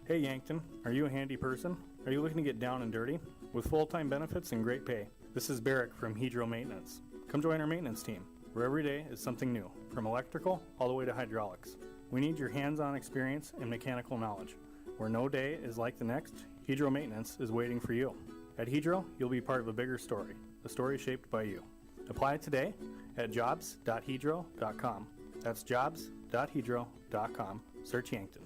Hey Yankton, are you a handy person? Are you looking to get down and dirty? With full-time benefits and great pay. This is Barrick from Hedro Maintenance. Come join our maintenance team, where every day is something new, from electrical all the way to hydraulics. We need your hands-on experience and mechanical knowledge. Where no day is like the next, Hedro Maintenance is waiting for you. At Hedro, you'll be part of a bigger story, a story shaped by you. Apply today at jobs.hedro.com. That's jobs.hedro.com. Search Yankton.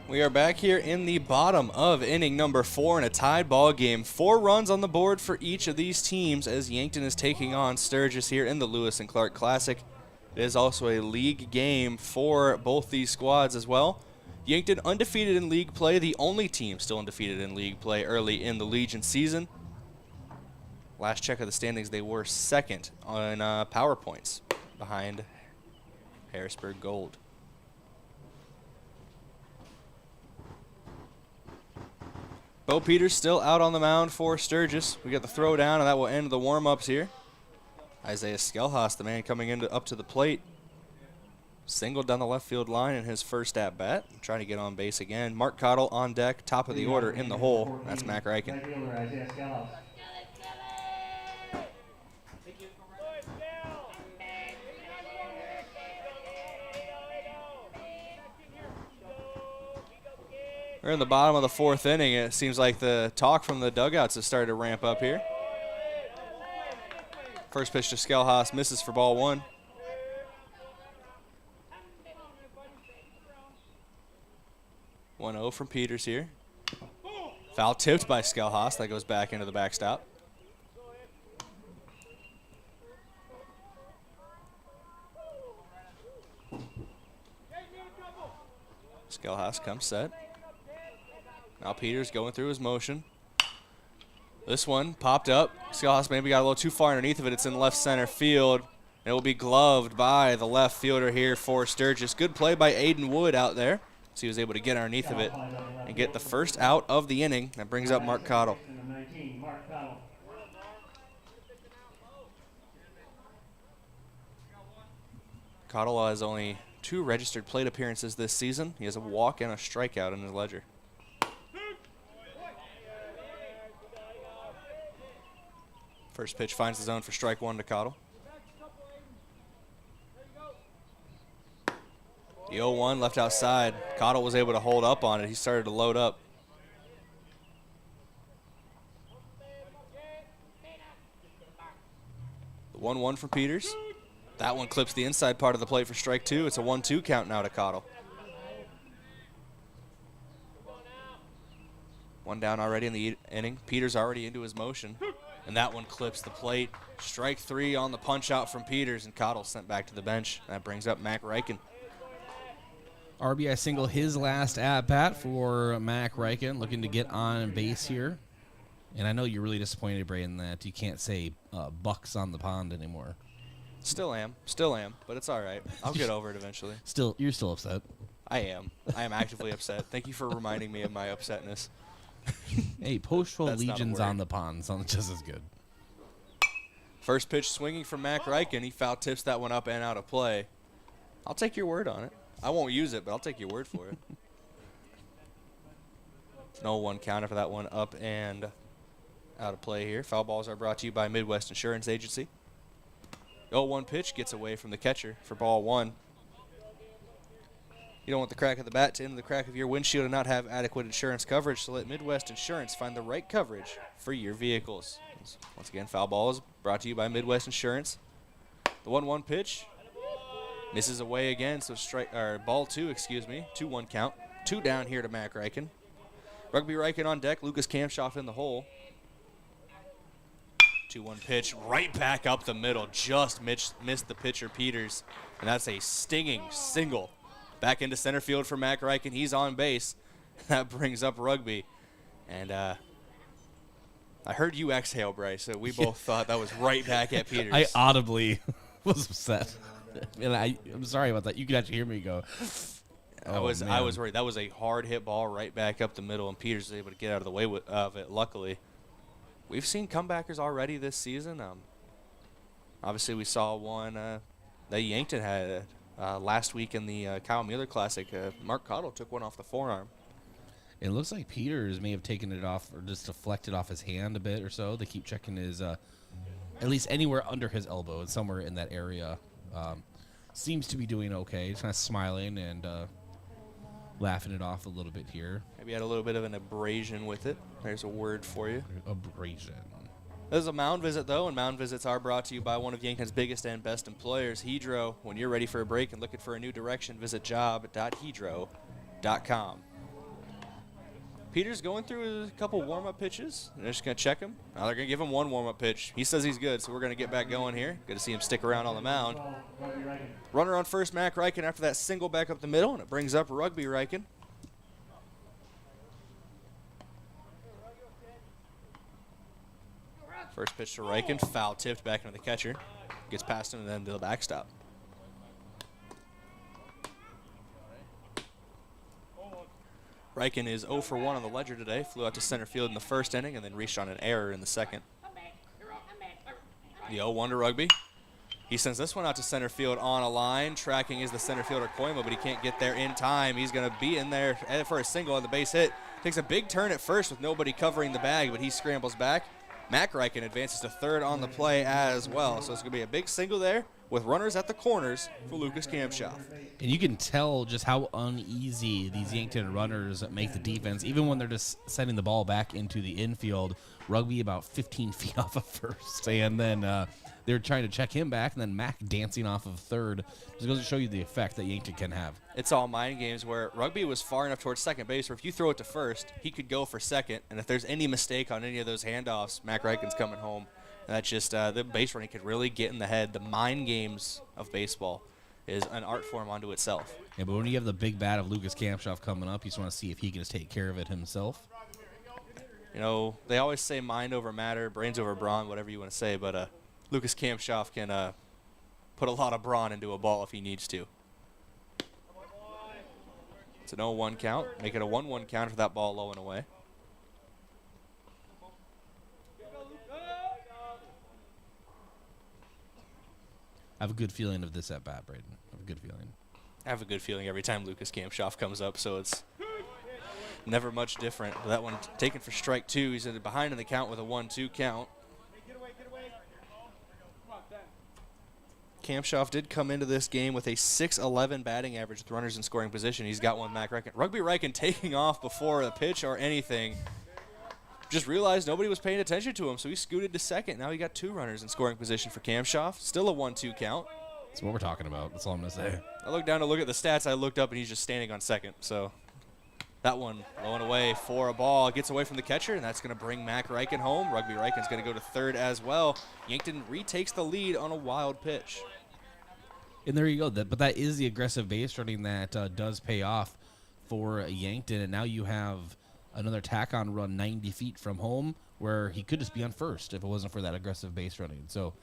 We are back here in the bottom of inning number 4 in a tied ball game. 4 runs on the board for each of these teams as Yankton is taking on Sturgis here in the Lewis and Clark Classic. It is also a league game for both these squads as well. Yankton undefeated in league play, the only team still undefeated in league play early in the Legion season. Last check of the standings, they were second on power points behind Harrisburg Gold. Bo Peters still out on the mound for Sturgis. We got the throw down, and that will end the warm-ups here. Isaiah Skelhaas, the man coming up to the plate. Singled down the left field line in his first at-bat. Trying to get on base again. Mark Cottle on deck, top of the order in the hole. That's Mac Reichen. We're in the bottom of the 4th inning. It seems like the talk from the dugouts has started to ramp up here. First pitch to Skelhaas, misses for ball 1. One-0 from Peters here. Foul tipped by Skelhaas. That goes back into the backstop. Skelhaas comes set. Now Peters going through his motion. This one popped up. Skelhaas maybe got a little too far underneath of it. It's in left center field. And it will be gloved by the left fielder here for Sturgis. Good play by Aiden Wood out there. So he was able to get underneath of it and get the first out of the inning. That brings up Mark Cottle. Cottle has only 2 registered plate appearances this season. He has a walk and a strikeout in his ledger. First pitch finds the zone for strike 1 to Cottle. The 0-1 left outside. Cottle was able to hold up on it. He started to load up. The 1-1 from Peters. That one clips the inside part of the plate for strike 2. It's a 1-2 count now to Cottle. 1 down already in the inning. Peters already into his motion. And that one clips the plate. Strike 3 on the punch out from Peters, and Cottle sent back to the bench. That brings up Mac Reichen. RBI single his last at-bat for Mac Reichen, looking to get on base here. And I know you're really disappointed, Brayden, that you can't say bucks on the pond anymore. Still am, but it's all right. I'll get over it eventually. You're still upset. I am actively upset. Thank you for reminding me of my upsetness. Hey, Post 12 That's not a Legion's word. on the pond. Sounds just as good. First pitch swinging from Mac Reichen. He foul tips that one up and out of play. I'll take your word on it. I won't use it, but I'll take your word for it. No 1 counter for that one, up and out of play here. Foul balls are brought to you by Midwest Insurance Agency. 0-1 pitch gets away from the catcher for ball 1. You don't want the crack of the bat to enter the crack of your windshield and not have adequate insurance coverage, so let Midwest Insurance find the right coverage for your vehicles. Once again, foul ball is brought to you by Midwest Insurance. The 1-1 pitch misses away again, so ball 2, 2-1 count. 2 down here to Mac Reichen. Rugby Reichen on deck, Lucas Kamshoff in the hole. 2-1 pitch, right back up the middle, just missed the pitcher Peters, and that's a stinging single. Back into center field for Mac Reichen. He's on base. That brings up Rugby. And I heard you exhale, Bryce, so we both thought that was right back at Peters. I audibly was upset. And I'm sorry about that. You could actually hear me go. I was worried. That was a hard hit ball right back up the middle, and Peters was able to get out of the way of it, luckily. We've seen comebackers already this season. Obviously, we saw one that Yankton had last week in the Kyle Mueller Classic. Mark Cottle took one off the forearm. It looks like Peters may have taken it off or just deflected off his hand a bit or so. They keep checking his, at least anywhere under his elbow and somewhere in that area. Seems to be doing okay. He's kind of smiling and laughing it off a little bit here. Maybe had a little bit of an abrasion with it. There's a word for you. Abrasion. There's a mound visit, though, and mound visits are brought to you by one of Yankton's biggest and best employers, Hedro. When you're ready for a break and looking for a new direction, visit job.hedro.com. Peter's going through a couple warm-up pitches. They're just going to check him. Now they're going to give him one warm-up pitch. He says he's good, so we're going to get back going here. Good to see him stick around on the mound. Runner on first, Mac Reichen, after that single back up the middle, and it brings up Rugby Reichen. First pitch to Reichen, foul tipped back into the catcher. Gets past him and then to the backstop. Reichen is 0 for 1 on the ledger today. Flew out to center field in the first inning and then reached on an error in the second. The 0-1 to Rugby. He sends this one out to center field on a line. Tracking is the center fielder Koima, but he can't get there in time. He's going to be in there for a single on the base hit. Takes a big turn at first with nobody covering the bag, but he scrambles back. Mac Reichen advances to third on the play as well. So it's going to be a big single there with runners at the corners for Lucas Kamshoff. And you can tell just how uneasy these Yankton runners make the defense, even when they're just sending the ball back into the infield. Rugby about 15 feet off of first. And then they're trying to check him back, and then Mac dancing off of third. Just goes to show you the effect that Yankton can have. It's all mind games where Rugby was far enough towards second base where if you throw it to first, he could go for second. And if there's any mistake on any of those handoffs, Mac Reichen's coming home. And that's just the base running could really get in the head. The mind games of baseball is an art form unto itself. Yeah, but when you have the big bat of Lucas Kamshoff coming up, you just want to see if he can just take care of it himself. You know, they always say mind over matter, brains over brawn, whatever you want to say, but Lucas Kamshoff can put a lot of brawn into a ball if he needs to. It's an 0-1 count. Make it a 1-1 count for that ball low and away. I have a good feeling of this at bat, Brayden. I have a good feeling. I have a good feeling every time Lucas Kamshoff comes up, so it's never much different. But that one taken for strike two. He's behind in the count with a 1-2 count. Kamshoff did come into this game with a .611 batting average with runners in scoring position. He's got one Mac Reichen. Rugby Reichen taking off before the pitch or anything. Just realized nobody was paying attention to him, so he scooted to second. Now he got two runners in scoring position for Kamshoff. Still a 1-2 count. That's what we're talking about. That's all I'm going to say. I looked down to look at the stats. I looked up, and he's just standing on second. So that one low and away for a ball. Gets away from the catcher, and that's going to bring Mac Reichen home. Rugby Reichen's going to go to third as well. Yankton retakes the lead on a wild pitch. And there you go. But that is the aggressive base running that does pay off for Yankton. And now you have another tack-on run 90 feet from home where he could just be on first if it wasn't for that aggressive base running. So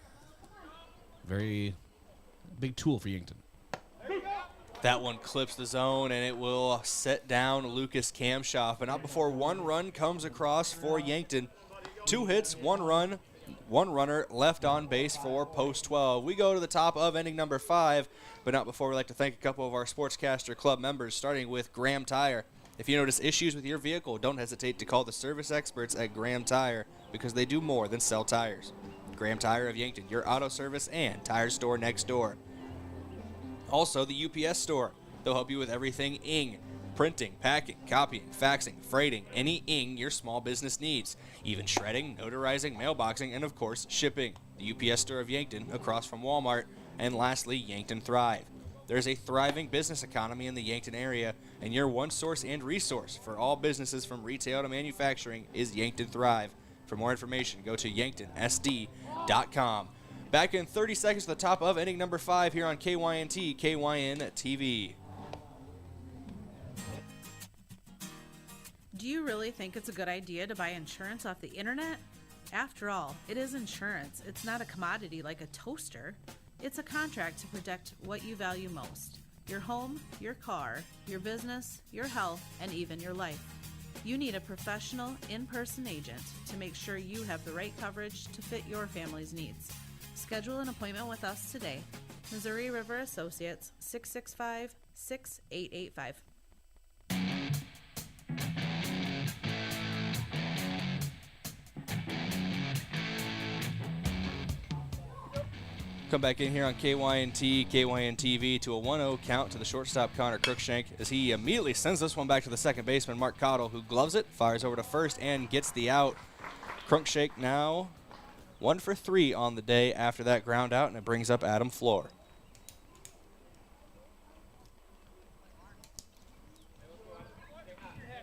very Big tool for Yankton. That one clips the zone, and it will set down Lucas Kamshoff. But not before one run comes across for Yankton. 2 hits, 1 run, 1 runner left on base for Post 12. We go to the top of inning number 5, but not before we'd like to thank a couple of our Sportscaster Club members, starting with Graham Tire. If you notice issues with your vehicle, don't hesitate to call the service experts at Graham Tire, because they do more than sell tires. Graham Tire of Yankton, your auto service and tire store next door. Also, the UPS store. They'll help you with everything ing, printing, packing, copying, faxing, freighting, any ing your small business needs, even shredding, notarizing, mailboxing, and of course, shipping. The UPS store of Yankton, across from Walmart. And lastly, Yankton Thrive. There's a thriving business economy in the Yankton area, and your one source and resource for all businesses from retail to manufacturing is Yankton Thrive. For more information, go to yanktonsd.com. Back in 30 seconds to the top of inning number 5 here on KYNT, KYNTV. Do you really think it's a good idea to buy insurance off the internet? After all, it is insurance. It's not a commodity like a toaster. It's a contract to protect what you value most: your home, your car, your business, your health, and even your life. You need a professional, in-person agent to make sure you have the right coverage to fit your family's needs. Schedule an appointment with us today. Missouri River Associates, 665-6885. Come back in here on KYNT, KYNTV to a 1-0 count to the shortstop Connor Crookshank as he immediately sends this one back to the second baseman Mark Cottle, who gloves it, fires over to first, and gets the out. Crookshank now 1 for 3 on the day after that ground out, and it brings up Adam Floor.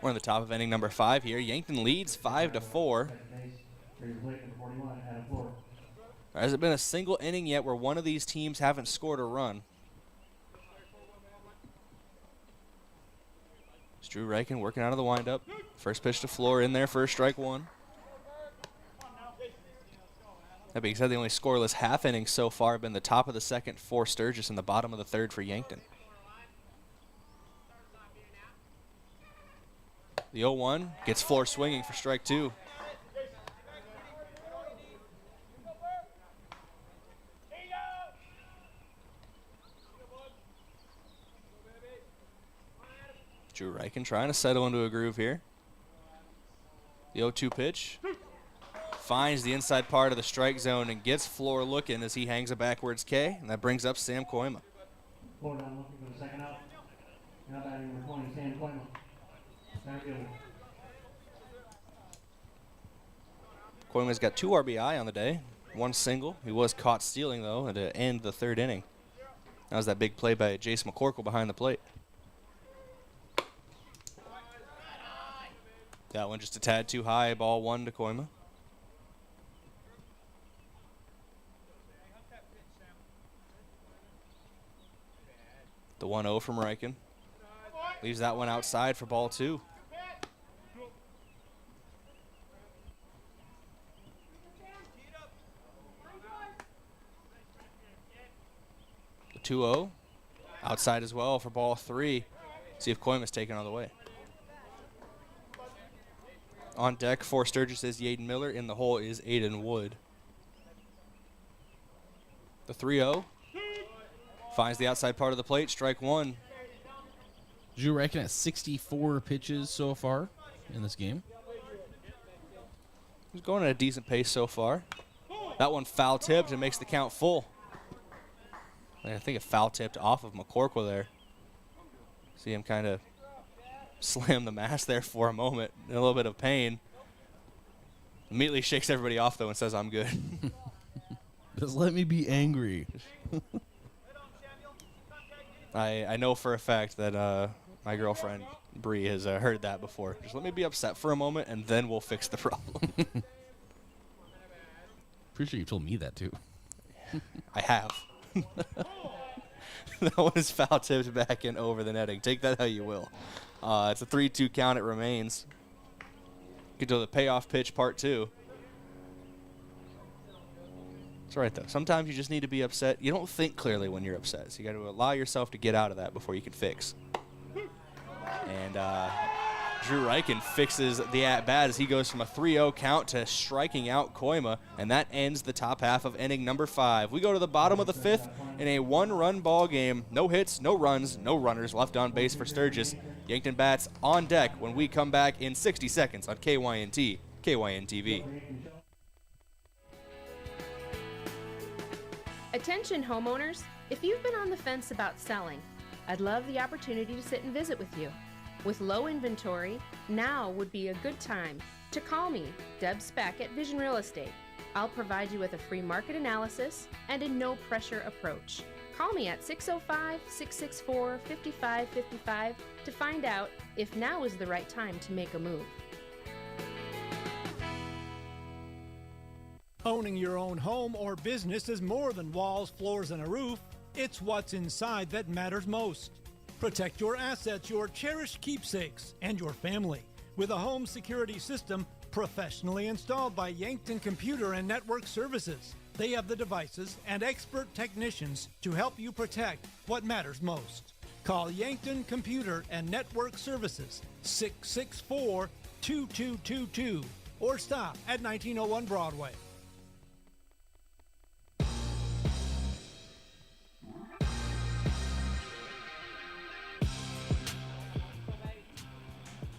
We're on the top of inning number 5 here. Yankton leads 5-4. There hasn't been a single inning yet where one of these teams haven't scored a run. It's Drew Reichen working out of the windup. First pitch to Floor in there for strike 1. That being said, the only scoreless half innings so far have been the top of the second for Sturgis and the bottom of the third for Yankton. The 0-1 gets Floor swinging for strike 2. Drew Reichen trying to settle into a groove here. The 0-2 pitch. Finds the inside part of the strike zone and gets Floor looking as he hangs a backwards K, and that brings up Sam Koima. Floor down looking for the second out. Now batting number 20, Sam Koima. Center fielder. Koima's got 2 RBI on the day, 1 single. He was caught stealing, though, to end the 3rd inning. That was that big play by Jace McCorkle behind the plate. That one just a tad too high, ball 1 to Koima. The 1-0 from Reichen. Leaves that one outside for ball 2. The 2-0. Outside as well for ball 3. See if Koima's taken all the way. On deck for Sturgis is Yaden Miller. In the hole is Aiden Wood. The 3-0. Finds the outside part of the plate. Strike 1. Drew Reichen at 64 pitches so far in this game. He's going at a decent pace so far. That one foul tipped and makes the count full. I think it foul tipped off of McCorkle there. See him kind of slam the mask there for a moment in a little bit of pain. Immediately shakes everybody off, though, and says, I'm good. Just let me be angry. I know for a fact that my girlfriend, Bree, has heard that before. Just let me be upset for a moment, and then we'll fix the problem. Pretty sure you told me that, too. I have. That one is foul tipped back and over the netting. Take that how you will. It's a 3-2 count. It remains. Get to the payoff pitch, part 2. That's right, though. Sometimes you just need to be upset. You don't think clearly when you're upset, so you got to allow yourself to get out of that before you can fix. And Drew Reichen fixes the at-bat as he goes from a 3-0 count to striking out Koima, and that ends the top half of inning number 5. We go to the bottom of the 5th in a 1-run ball game. No hits, no runs, no runners left on base for Sturgis. Yankton bats on deck when we come back in 60 seconds on KYNT, KYNTV. Attention homeowners, if you've been on the fence about selling, I'd love the opportunity to sit and visit with you. With low inventory, now would be a good time to call me, Deb Speck at Vision Real Estate. I'll provide you with a free market analysis and a no-pressure approach. Call me at 605-664-5555 to find out if now is the right time to make a move. Owning your own home or business is more than walls, floors, and a roof. It's what's inside that matters most. Protect your assets, your cherished keepsakes, and your family with a home security system professionally installed by Yankton Computer and Network Services. They have the devices and expert technicians to help you protect what matters most. Call Yankton Computer and Network Services 664-2222 or stop at 1901 Broadway.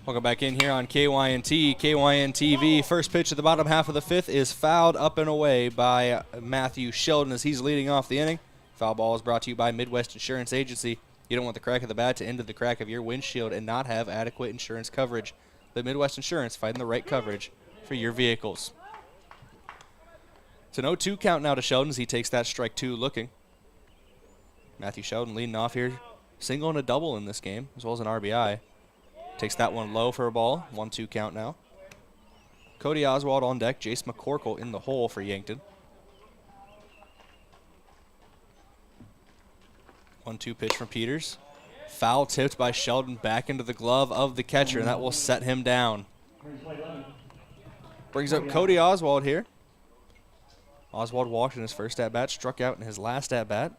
Welcome back in here on KYNT, KYNTV. First pitch of the bottom half of the 5th is fouled up and away by Matthew Sheldon as he's leading off the inning. Foul ball is brought to you by Midwest Insurance Agency. You don't want the crack of the bat to end the crack of your windshield and not have adequate insurance coverage. Let Midwest Insurance find the right coverage for your vehicles. It's an 0-2 count now to Sheldon as he takes that strike 2 looking. Matthew Sheldon leading off here. Single and a double in this game, as well as an RBI. Takes that one low for a ball. 1-2 count now. Cody Oswald on deck. Jace McCorkle in the hole for Yankton. 1-2 pitch from Peters. Foul tipped by Sheldon back into the glove of the catcher, and that will set him down. Brings up Cody Oswald here. Oswald walked in his first at-bat, struck out in his last at-bat.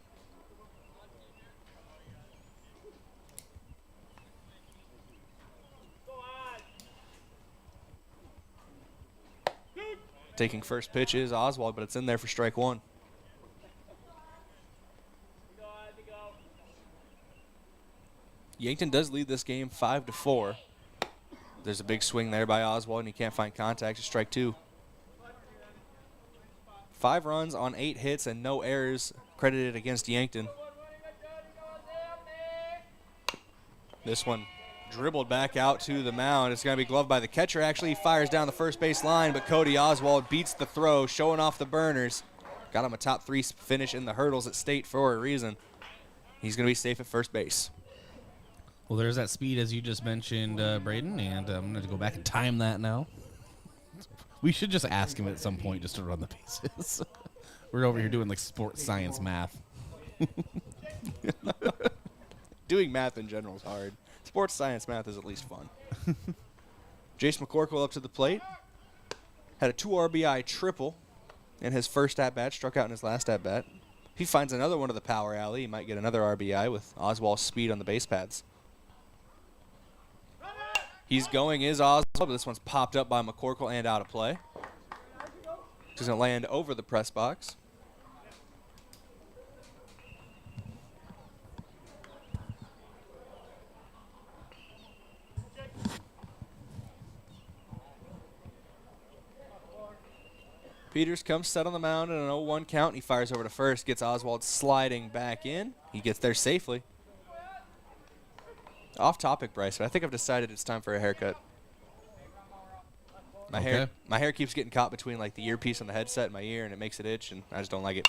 Taking first pitch is Oswald, but it's in there for strike 1. Yankton does lead this game 5-4. There's a big swing there by Oswald, and he can't find contact to strike 2. 5 runs on 8 hits and no errors credited against Yankton. This one dribbled back out to the mound. It's going to be gloved by the catcher. Actually, he fires down the first base line, but Cody Oswald beats the throw, showing off the burners. Got him a top 3 finish in the hurdles at state for a reason. He's going to be safe at first base. Well, there's that speed, as you just mentioned, Brayden, and I'm going to go back and time that now. We should just ask him at some point just to run the bases. We're over here doing like sports science math. Doing math in general is hard. Sports science math is at least fun. Jace McCorkle up to the plate. Had a 2 RBI triple in his first at-bat, struck out in his last at-bat. If he finds another one of the power alley, he might get another RBI with Oswald's speed on the base paths. He's going is Oswald, but this one's popped up by McCorkle and out of play. Doesn't land over the press box. Peters comes set on the mound in an 0-1 count. He fires over to first, gets Oswald sliding back in. He gets there safely. Off topic, Bryce, but I think I've decided it's time for a haircut. My hair keeps getting caught between like the earpiece on the headset and my ear, and it makes it itch, and I just don't like it.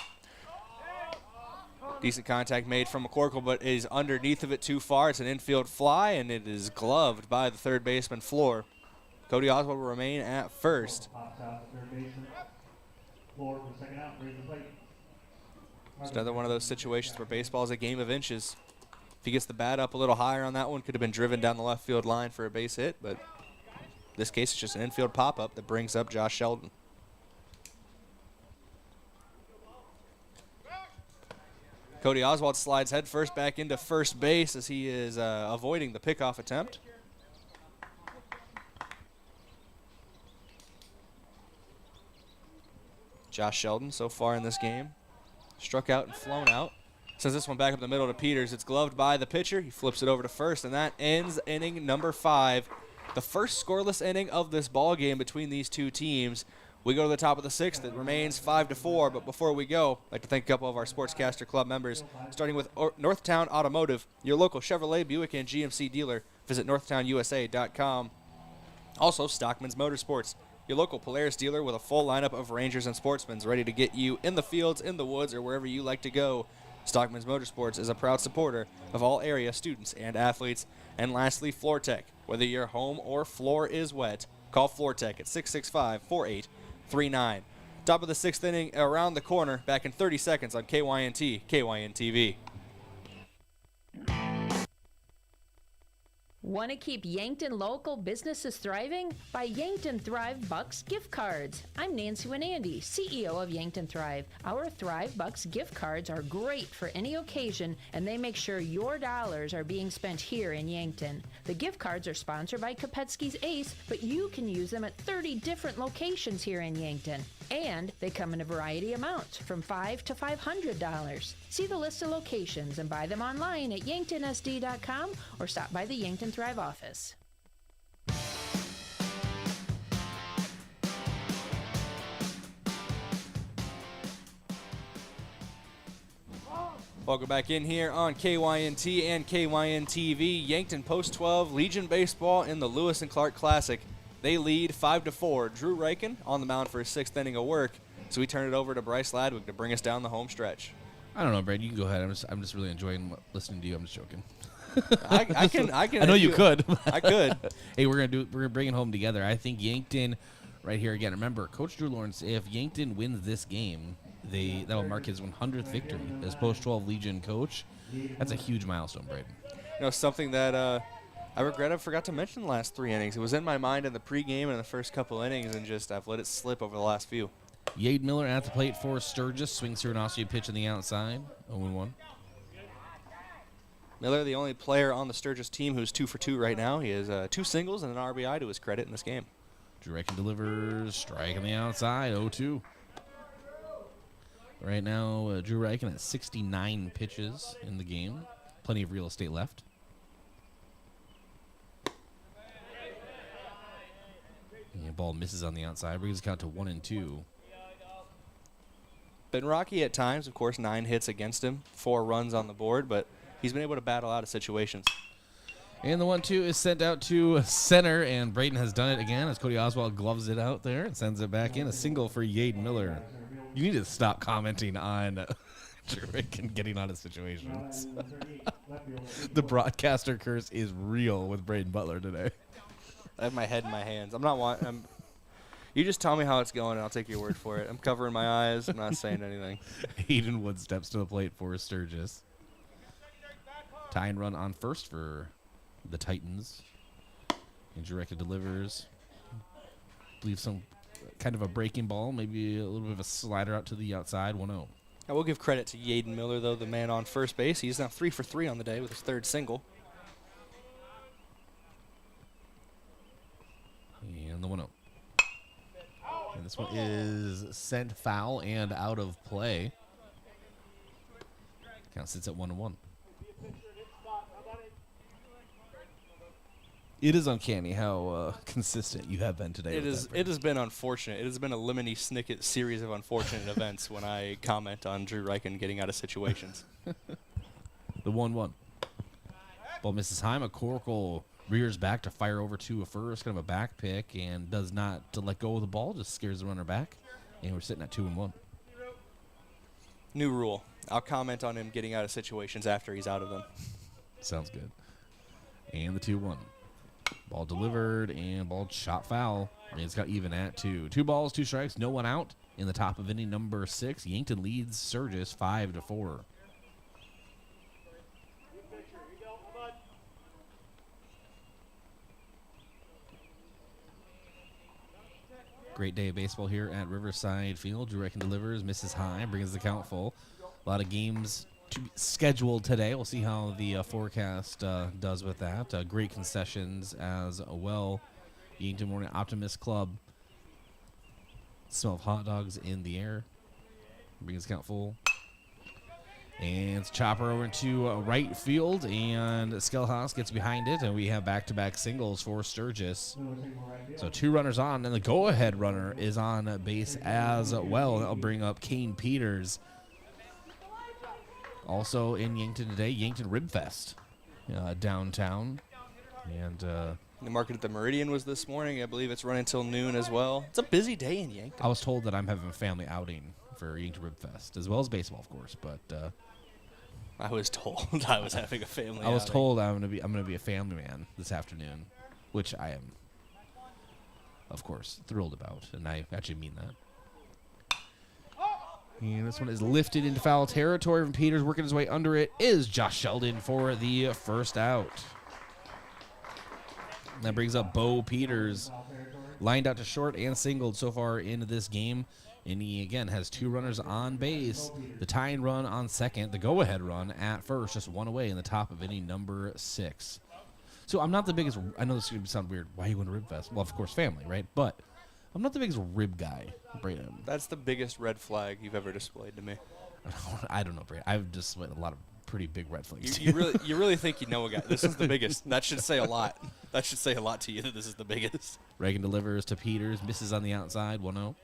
Decent contact made from McCorkle, but is underneath of it too far. It's an infield fly, and it is gloved by the third baseman Floor. Cody Oswald will remain at first. It's another one of those situations where baseball is a game of inches. If he gets the bat up a little higher on that one, could have been driven down the left field line for a base hit, but in this case it's just an infield pop-up that brings up Josh Sheldon. Cody Oswald slides headfirst back into first base as he is avoiding the pickoff attempt. Josh Sheldon so far in this game. Struck out and flown out. Sends this one back up the middle to Peters. It's gloved by the pitcher. He flips it over to first, and that ends inning number 5. The first scoreless inning of this ball game between these two teams. We go to the top of the 6th. It remains 5-4, but before we go, I'd like to thank a couple of our Sportscaster Club members, starting with Northtown Automotive, your local Chevrolet, Buick, and GMC dealer. Visit northtownusa.com. Also, Stockman's Motorsports, your local Polaris dealer with a full lineup of Rangers and Sportsmans ready to get you in the fields, in the woods, or wherever you like to go. Stockman's Motorsports is a proud supporter of all area students and athletes. And lastly, Floor Tech. Whether your home or floor is wet, call Floor Tech at 665-4839. Top of the 6th inning, around the corner, back in 30 seconds on KYNT, KYNTV. Want to keep Yankton local businesses thriving? Buy Yankton Thrive Bucks gift cards. I'm Nancy Winandy, CEO of Yankton Thrive. Our Thrive Bucks gift cards are great for any occasion, and they make sure your dollars are being spent here in Yankton. The gift cards are sponsored by Kopetsky's Ace, but you can use them at 30 different locations here in Yankton. And they come in a variety of amounts, from $5 to $500. See the list of locations and buy them online at yanktonsd.com or stop by the Yankton Thrive office. Welcome back in here on KYNT and KYNTV. Yankton Post 12, Legion Baseball in the Lewis and Clark Classic. They lead 5-4. Drew Reichen on the mound for his 6th inning of work. So we turn it over to Bryce Ladwig to bring us down the home stretch. I don't know, Brayden. You can go ahead. I'm just really enjoying listening to you. I'm just joking. I can. I know you could. I could. Hey, we're gonna bring it home together. I think Yankton, right here again. Remember, Coach Drew Lawrence. If Yankton wins this game, that'll mark his 100th victory as Post 12 Legion coach. That's a huge milestone, Brayden. You know, something that I regret I forgot to mention the last 3 innings. It was in my mind in the pregame and the first couple innings, and just I've let it slip over the last few. Yaden Miller at the plate for Sturgis. Swings through an off-speed pitch on the outside. 0-1. Miller, the only player on the Sturgis team who's 2 for 2 right now. He has 2 singles and an RBI to his credit in this game. Drew Reichen delivers. Strike on the outside. 0-2. Right now, Drew Reichen has 69 pitches in the game. Plenty of real estate left. And ball misses on the outside. Brings the count to 1-2. Been rocky at times, of course, 9 hits against him, 4 runs on the board, but he's been able to battle out of situations. And the 1-2 is sent out to center, and Brayden has done it again as Cody Oswald gloves it out there and sends it back in. A single for Yaden Miller. You need to stop commenting on Drew Reichen getting out of situations. The broadcaster curse is real with Brayden Butler today. I have my head in my hands. You just tell me how it's going, and I'll take your word for it. I'm covering my eyes. I'm not saying anything. Hayden Wood steps to the plate for Sturgis. Tie and run on first for the Titans. And Drew Reichen delivers. Leaves some kind of a breaking ball, maybe a little bit of a slider out to the outside. 1-0. I will give credit to Yaden Miller, though, the man on first base. He's now 3 for 3 on the day with his 3rd single. And the 1-0. And this one is sent foul and out of play. Count sits at 1-1. It is uncanny how consistent you have been today. It has been unfortunate. It has been a Lemony Snicket series of unfortunate events when I comment on Drew Reichen getting out of situations. The 1-1. Ball misses high. McCorkle rears back to fire over to a first, kind of a back pick, and does not to let go of the ball, just scares the runner back. And we're sitting at 2-1. New rule. I'll comment on him getting out of situations after he's out of them. Sounds good. And the 2-1. Ball delivered and ball shot foul. And it's got even at 2. 2 balls, 2 strikes, no one out in the top of inning number 6. Yankton leads Sturgis 5-4. Great day of baseball here at Riverside Field. Drew Reichen delivers, misses high, brings the count full. A lot of games to be scheduled today. We'll see how the forecast does with that. Great concessions as well. Yankton Morning Optimist Club. Smell of hot dogs in the air. Brings count full. And it's chopper over to right field, and Skellhaus gets behind it, and we have back-to-back singles for Sturgis. So 2 runners on, and the go-ahead runner is on base as well. That'll bring up Kane Peters. Also in Yankton today, Yankton Rib Fest downtown. And the market at the Meridian was this morning. I believe it's running until noon as well. It's a busy day in Yankton. I was told that I'm having a family outing for Yankton Rib Fest, as well as baseball, of course, but I was told I was having a family I was outing. told I'm gonna be a family man this afternoon, which I am, of course, thrilled about, and I actually mean that. And this one is lifted into foul territory from Peters. Working his way under it is Josh Sheldon for the first out. That brings up Bo Peters, lined out to short and singled so far into this game. And he, again, has 2 runners on base. The tying run on second. The go-ahead run at first, just 1 away in the top of inning number 6. So I'm not the biggest. I know this is going to sound weird. Why are you going to Rib Fest? Well, of course, family, right? But I'm not the biggest rib guy, Brayden. That's the biggest red flag you've ever displayed to me. I don't know, Brayden. I've displayed a lot of pretty big red flags. You really think you know a guy. This is the biggest. That should say a lot. That should say a lot to you that this is the biggest. Reagan delivers to Peters. Misses on the outside. 1-0.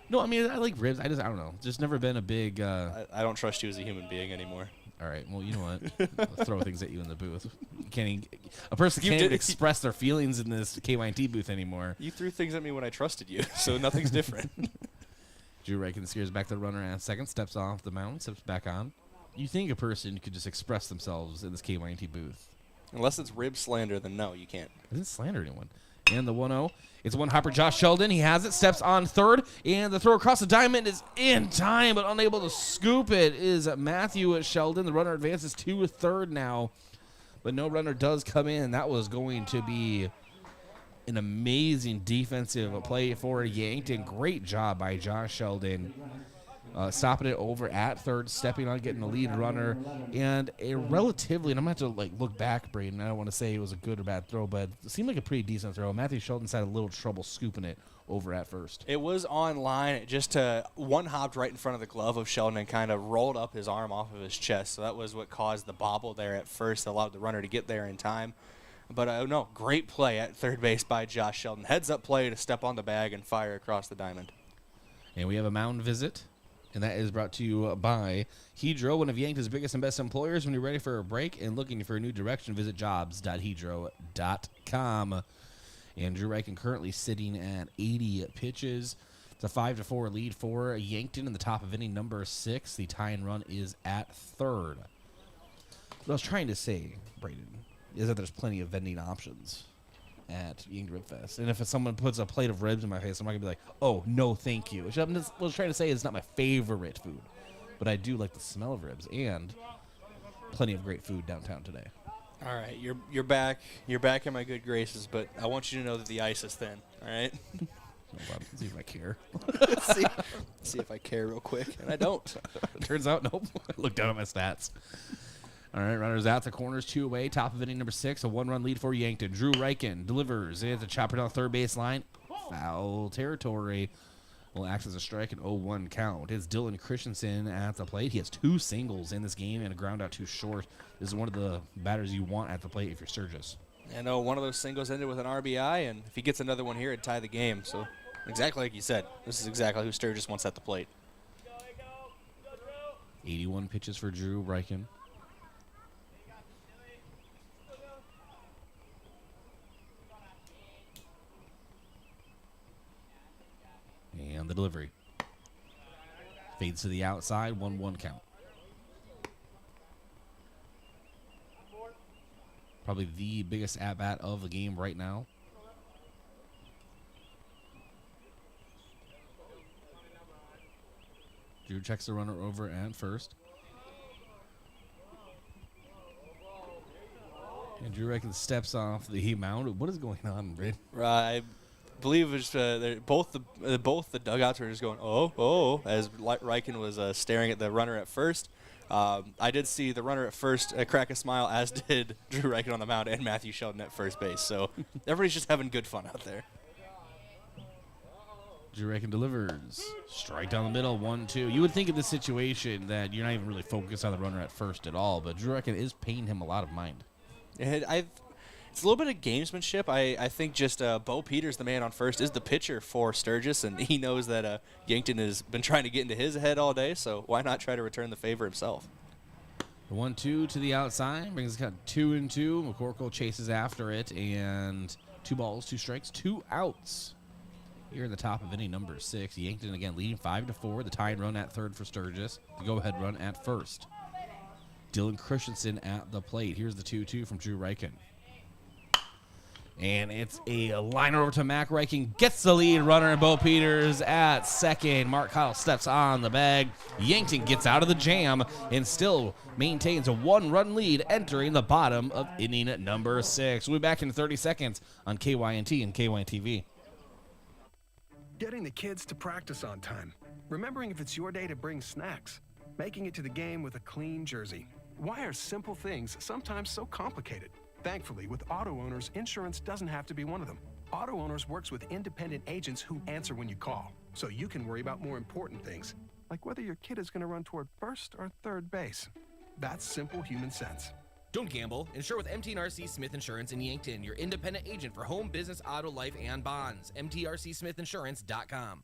No, I mean, I like ribs. I don't know. Just never been a big... I don't trust you as a human being anymore. All right. Well, you know what? I'll throw things at you in the booth. A person can't even express their feelings in this KYNT booth anymore. You threw things at me when I trusted you, so nothing's different. Drew Reichen steers back to the runner at second, steps off the mound, steps back on. You think a person could just express themselves in this KYNT booth? Unless it's rib slander, then no, you can't. I didn't slander anyone. And the 1-0. It's one hopper, Josh Sheldon. He has it, steps on third, and the throw across the diamond is in time, but unable to scoop it is Matthew Sheldon. The runner advances to third now, but no runner does come in. That was going to be an amazing defensive play for Yankton. Great job by Josh Sheldon. Stopping it over at third, stepping on, getting the lead runner, and a relatively, and I'm going to have to look back, Brayden. I don't want to say it was a good or bad throw, but it seemed like a pretty decent throw. Matthew Sheldon's had a little trouble scooping it over at first. It was on line. It just one hopped right in front of the glove of Sheldon and kind of rolled up his arm off of his chest. So that was what caused the bobble there at first, allowed the runner to get there in time. But no, great play at third base by Josh Sheldon. Heads up play to step on the bag and fire across the diamond. And we have a mound visit. And that is brought to you by Hedro, one of Yankton's biggest and best employers. When you're ready for a break and looking for a new direction, visit jobs.hedro.com. And Drew Reichen currently sitting at 80 pitches. It's a 5-4 lead for Yankton in the top of inning number 6. The tying run is at third. What I was trying to say, Brayden, is that there's plenty of vending options at Yankton Rib Fest. And if someone puts a plate of ribs in my face, I'm not going to be like, oh, no, thank you. What I was trying to say is it's not my favorite food, but I do like the smell of ribs and plenty of great food downtown today. All right, you're back. You're back in my good graces, but I want you to know that the ice is thin, all right? No problem. See if I care. see if I care real quick, and I don't. Turns out, nope. Look down at my stats. All right, runners out the corners, 2 away. Top of inning number 6, a 1-run lead for Yankton. Drew Reichen delivers. It's a chopper down third base line. Foul territory. Will act as a strike and 0-1 count. It's Dylan Christensen at the plate. He has 2 singles in this game and a ground out too short. This is one of the batters you want at the plate if you're Sturgis. I know one of those singles ended with an RBI, and if he gets another one here, it'd tie the game. So exactly like you said, this is exactly who Sturgis wants at the plate. 81 pitches for Drew Reichen. And the delivery. Fades to the outside, 1-1 count. Probably the biggest at-bat of the game right now. Drew checks the runner over at first. And Drew Reichen steps off the mound. What is going on, Brayden? I believe it's both the dugouts are just going, oh, as Reichen was staring at the runner at first. I did see the runner at first crack a smile, as did Drew Reichen on the mound and Matthew Sheldon at first base. So everybody's just having good fun out there. Drew Reichen delivers. Strike down the middle, 1-2. You would think in this situation that you're not even really focused on the runner at first at all, but Drew Reichen is paying him a lot of mind. It's a little bit of gamesmanship. I think just Bo Peters, the man on first, is the pitcher for Sturgis, and he knows that Yankton has been trying to get into his head all day, so why not try to return the favor himself? The 1-2 to the outside brings us kind of 2-2. McCorkle chases after it, and 2 balls, 2 strikes, 2 outs. Here in the top of inning number 6, Yankton again leading 5-4. The tying run at third for Sturgis. The go-ahead run at first. Dylan Christensen at the plate. Here's the 2-2 from Drew Reichen. And it's a liner over to Mac Reichen. Gets the lead runner, and Bo Peters at second. Mark Cottle steps on the bag. Yankton gets out of the jam and still maintains a 1-run lead entering the bottom of inning number 6. We'll be back in 30 seconds on KYNT and KYNTV. Getting the kids to practice on time. Remembering if it's your day to bring snacks. Making it to the game with a clean jersey. Why are simple things sometimes so complicated? Thankfully, with auto owners, insurance doesn't have to be one of them. Auto owners works with independent agents who answer when you call, so you can worry about more important things, like whether your kid is going to run toward first or third base. That's simple human sense. Don't gamble. Insure with MTRC Smith Insurance in Yankton, your independent agent for home, business, auto, life, and bonds. MTRCSmithInsurance.com.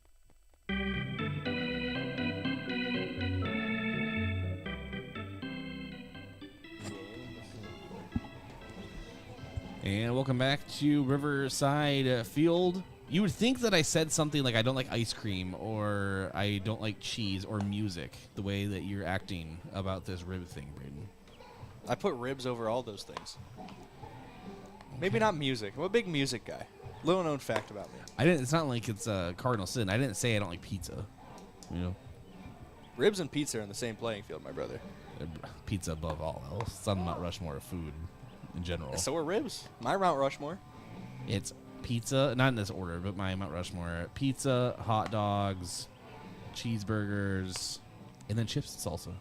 And welcome back to Riverside Field. You would think that I said something like I don't like ice cream or I don't like cheese or music, the way that you're acting about this rib thing, Brayden. I put ribs over all those things. Maybe not music. I'm a big music guy. Little known fact about me. It's not like it's a cardinal sin. I didn't say I don't like pizza. You know, Ribs and pizza are in the same playing field, my brother. Pizza above all else. It's on Mount Rushmore of food in general. So are ribs. My Mount Rushmore. It's pizza, not in this order, but my Mount Rushmore: pizza, hot dogs, cheeseburgers, and then chips and salsa.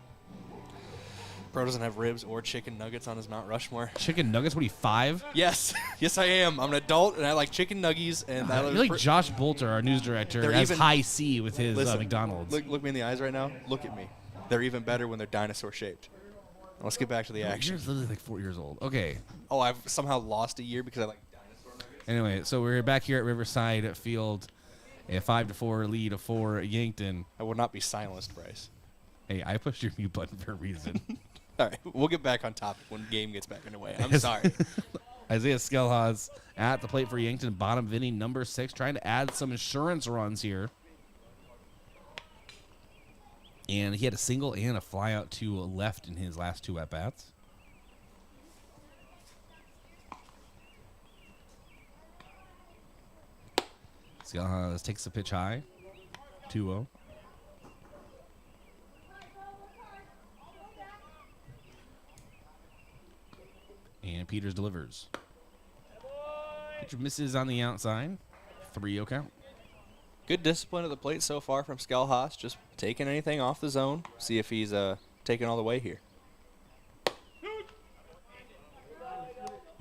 Bro doesn't have ribs or chicken nuggets on his Mount Rushmore. Chicken nuggets? What are you, 5? Yes. Yes, I am. I'm an adult, and I like chicken nuggies. And You're like Josh Bolter, our news director, has high C with his McDonald's. Look me in the eyes right now. Look at me. They're even better when they're dinosaur-shaped. Let's get back to the action. You're literally like 4 years old. Okay. Oh, I've somehow lost a year because I like dinosaur nuggets. Anyway, so we're back here at Riverside Field, a 5-4 lead for Yankton. I will not be silenced, Bryce. Hey, I pushed your mute button for a reason. All right, we'll get back on topic when the game gets back underway. I'm sorry. Isaiah Skelhaus at the plate for Yankton, bottom of inning number 6, trying to add some insurance runs here. And he had a single and a fly out to left in his last 2 at-bats. Skelhaus takes the pitch high, 2-0. And Peters delivers. Pitcher misses on the outside. 3-0 count. Good discipline at the plate so far from Skelhaus. Just taking anything off the zone. See if he's taking all the way here.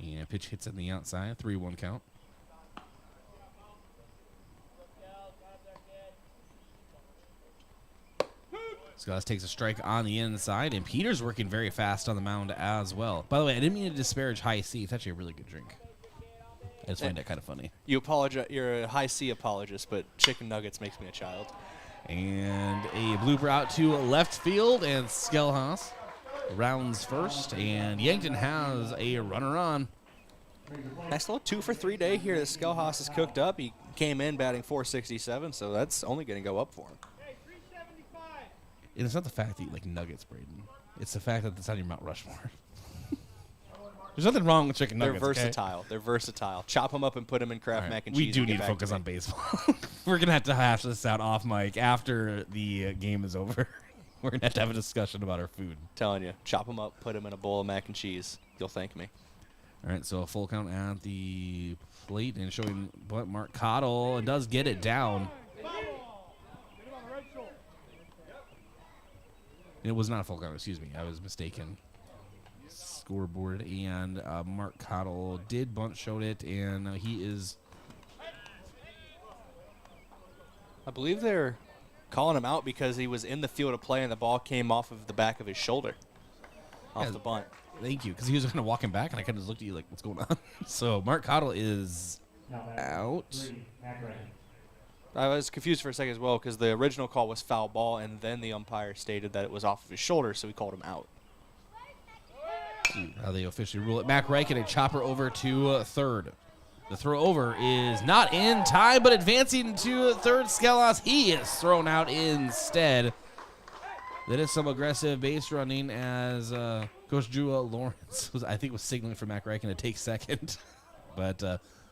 And pitch hits on the outside. 3-1 count. Skelhaus takes a strike on the inside, and Peters working very fast on the mound as well. By the way, I didn't mean to disparage High C. It's actually a really good drink. I just find that kind of funny. You apologize. You're a High C apologist, but chicken nuggets makes me a child. And a blooper out to left field, and Skelhaus rounds first, and Yankton has a runner on. Nice little 2 for 3 day here that Skelhaus has cooked up. He came in batting .467, so that's only going to go up for him. And it's not the fact that you like nuggets, Brayden. It's the fact that it's on your Mount Rushmore. There's nothing wrong with chicken nuggets. They're versatile. Okay? They're versatile. Chop them up and put them in Kraft mac and cheese. We do need to focus on baseball. We're going to hash this out off mic after the game is over. We're going to have a discussion about our food. Telling you, chop them up, put them in a bowl of mac and cheese. You'll thank me. All right, so a full count at the plate and showing what Mark Cottle does get it down. It was not a full count, excuse me. I was mistaken. Scoreboard, and Mark Cottle did bunt showed it, and he is... I believe they're calling him out because he was in the field of play and the ball came off of the back of his shoulder. Off the bunt. Thank you, because he was going to walk him back, and I kind of looked at you like, what's going on? So Mark Cottle is out. I was confused for a second as well because the original call was foul ball, and then the umpire stated that it was off of his shoulder, so he called him out. How they officially rule it. Mac Reichen, a chopper over to third. The throw over is not in time, but advancing to third. Skelos, he is thrown out instead. That is some aggressive base running as Coach Drew Lawrence was signaling for Mac Reichen to take second. But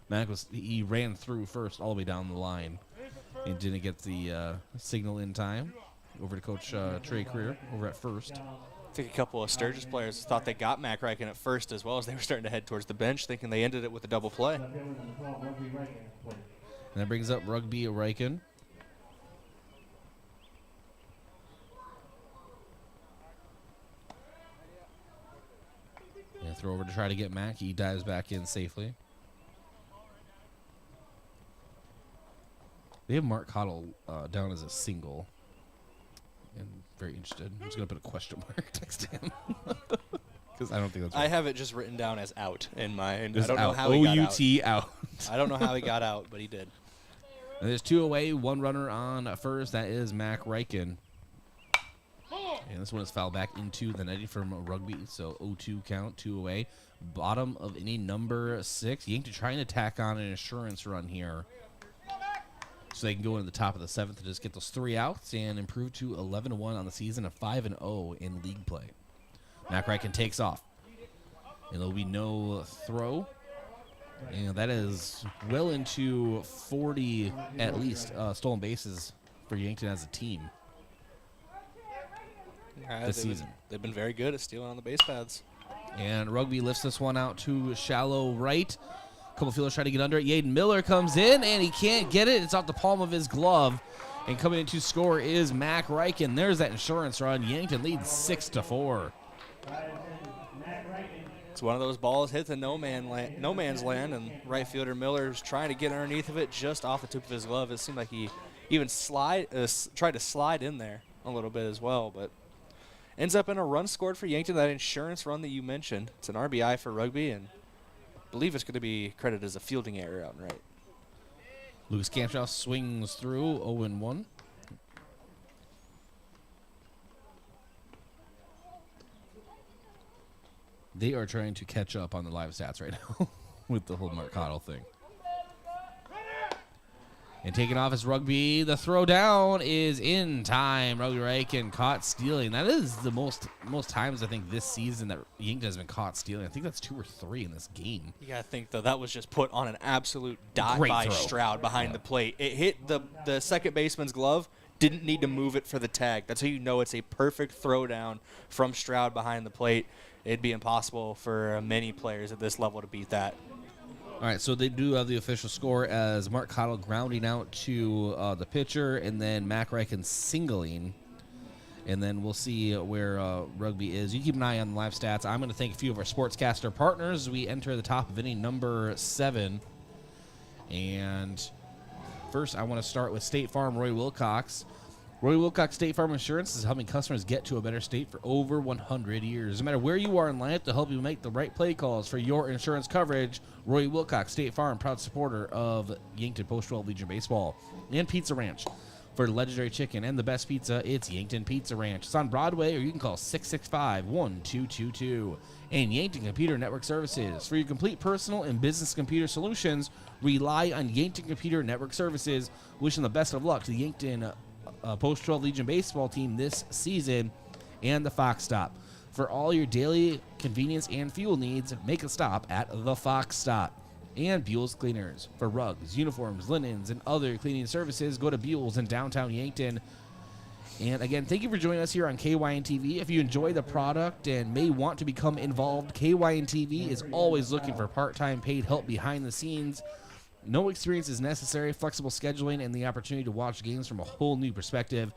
Mac he ran through first all the way down the line and didn't get the signal in time. Over to Coach Trey Creer over at first. I think a couple of Sturgis players thought they got Mac Reichen at first as well as they were starting to head towards the bench, thinking they ended it with a double play. And that brings up Rugby Reichen. And throw over to try to get Mac. He dives back in safely. They have Mark Cottle down as a single. And very interested. I'm just going to put a question mark next to him. Because I don't think that's right. I have it just written down as out in mine. Just I don't know out. how he got O-U-T out. I don't know how he got out, but he did. And there's 2 away, 1 runner on first. That is Mac Reichen. And this one is fouled back into the netting from Rugby. So 0-2 count, 2 away. Bottom of inning number 6. Yankton trying to tack on an insurance run here, so they can go into the top of the 7th and just get those 3 outs and improve to 11-1 on the season, and 5-0 in league play. Mac Reichen takes off. And there'll be no throw. And that is well into 40, at least, stolen bases for Yankton as a team this season. They've been very good at stealing on the base paths. And Rugby lifts this one out to shallow right. A couple fielders try to get under it. Yaden Miller comes in, and he can't get it. It's off the palm of his glove. And coming in to score is Mac Reichen. There's that insurance run. Yankton leads 6-4. It's one of those balls hit the no man's land, and right fielder Miller's trying to get underneath of it just off the tip of his glove. It seemed like he even tried to slide in there a little bit as well, but ends up in a run scored for Yankton, that insurance run that you mentioned. It's an RBI for Rugby, and I believe it's going to be credited as a fielding error out and right. Lucas Camshaw swings through 0-1. They are trying to catch up on the live stats right now with the whole Mark Cottle thing. And taking off is Rugby. The throw down is in time. Rugby Reichen caught stealing. That is the most times I think this season that Yankton has been caught stealing. I think that's 2 or 3 in this game. You got to think, though, that was just put on an absolute dot Great by throw. Stroud behind the plate. It hit the second baseman's glove, didn't need to move it for the tag. That's how you know it's a perfect throw down from Stroud behind the plate. It'd be impossible for many players at this level to beat that. All right, so they do have the official score as Mark Cottle grounding out to the pitcher, and then Mac Reichen singling. And then we'll see where Rugby is. You keep an eye on the live stats. I'm going to thank a few of our sportscaster partners. We enter the top of inning number 7. And first, I want to start with State Farm Roy Wilcox. Roy Wilcox State Farm Insurance is helping customers get to a better state for over 100 years. No matter where you are in life, to help you make the right play calls for your insurance coverage, Roy Wilcox State Farm, proud supporter of Yankton Post 12 Legion Baseball. And Pizza Ranch. For legendary chicken and the best pizza, it's Yankton Pizza Ranch. It's on Broadway, or you can call 665-1222. And Yankton Computer Network Services. For your complete personal and business computer solutions, rely on Yankton Computer Network Services. Wishing the best of luck to the Yankton Post 12 Legion baseball team this season, and the Fox Stop. For all your daily convenience and fuel needs, make a stop at the Fox Stop. And Buell's Cleaners. For rugs, uniforms, linens, and other cleaning services, go to Buell's in downtown Yankton. And again, thank you for joining us here on KYNTV. If you enjoy the product and may want to become involved, KYNTV is always looking for part-time paid help behind the scenes. No experience is necessary, flexible scheduling, and the opportunity to watch games from a whole new perspective.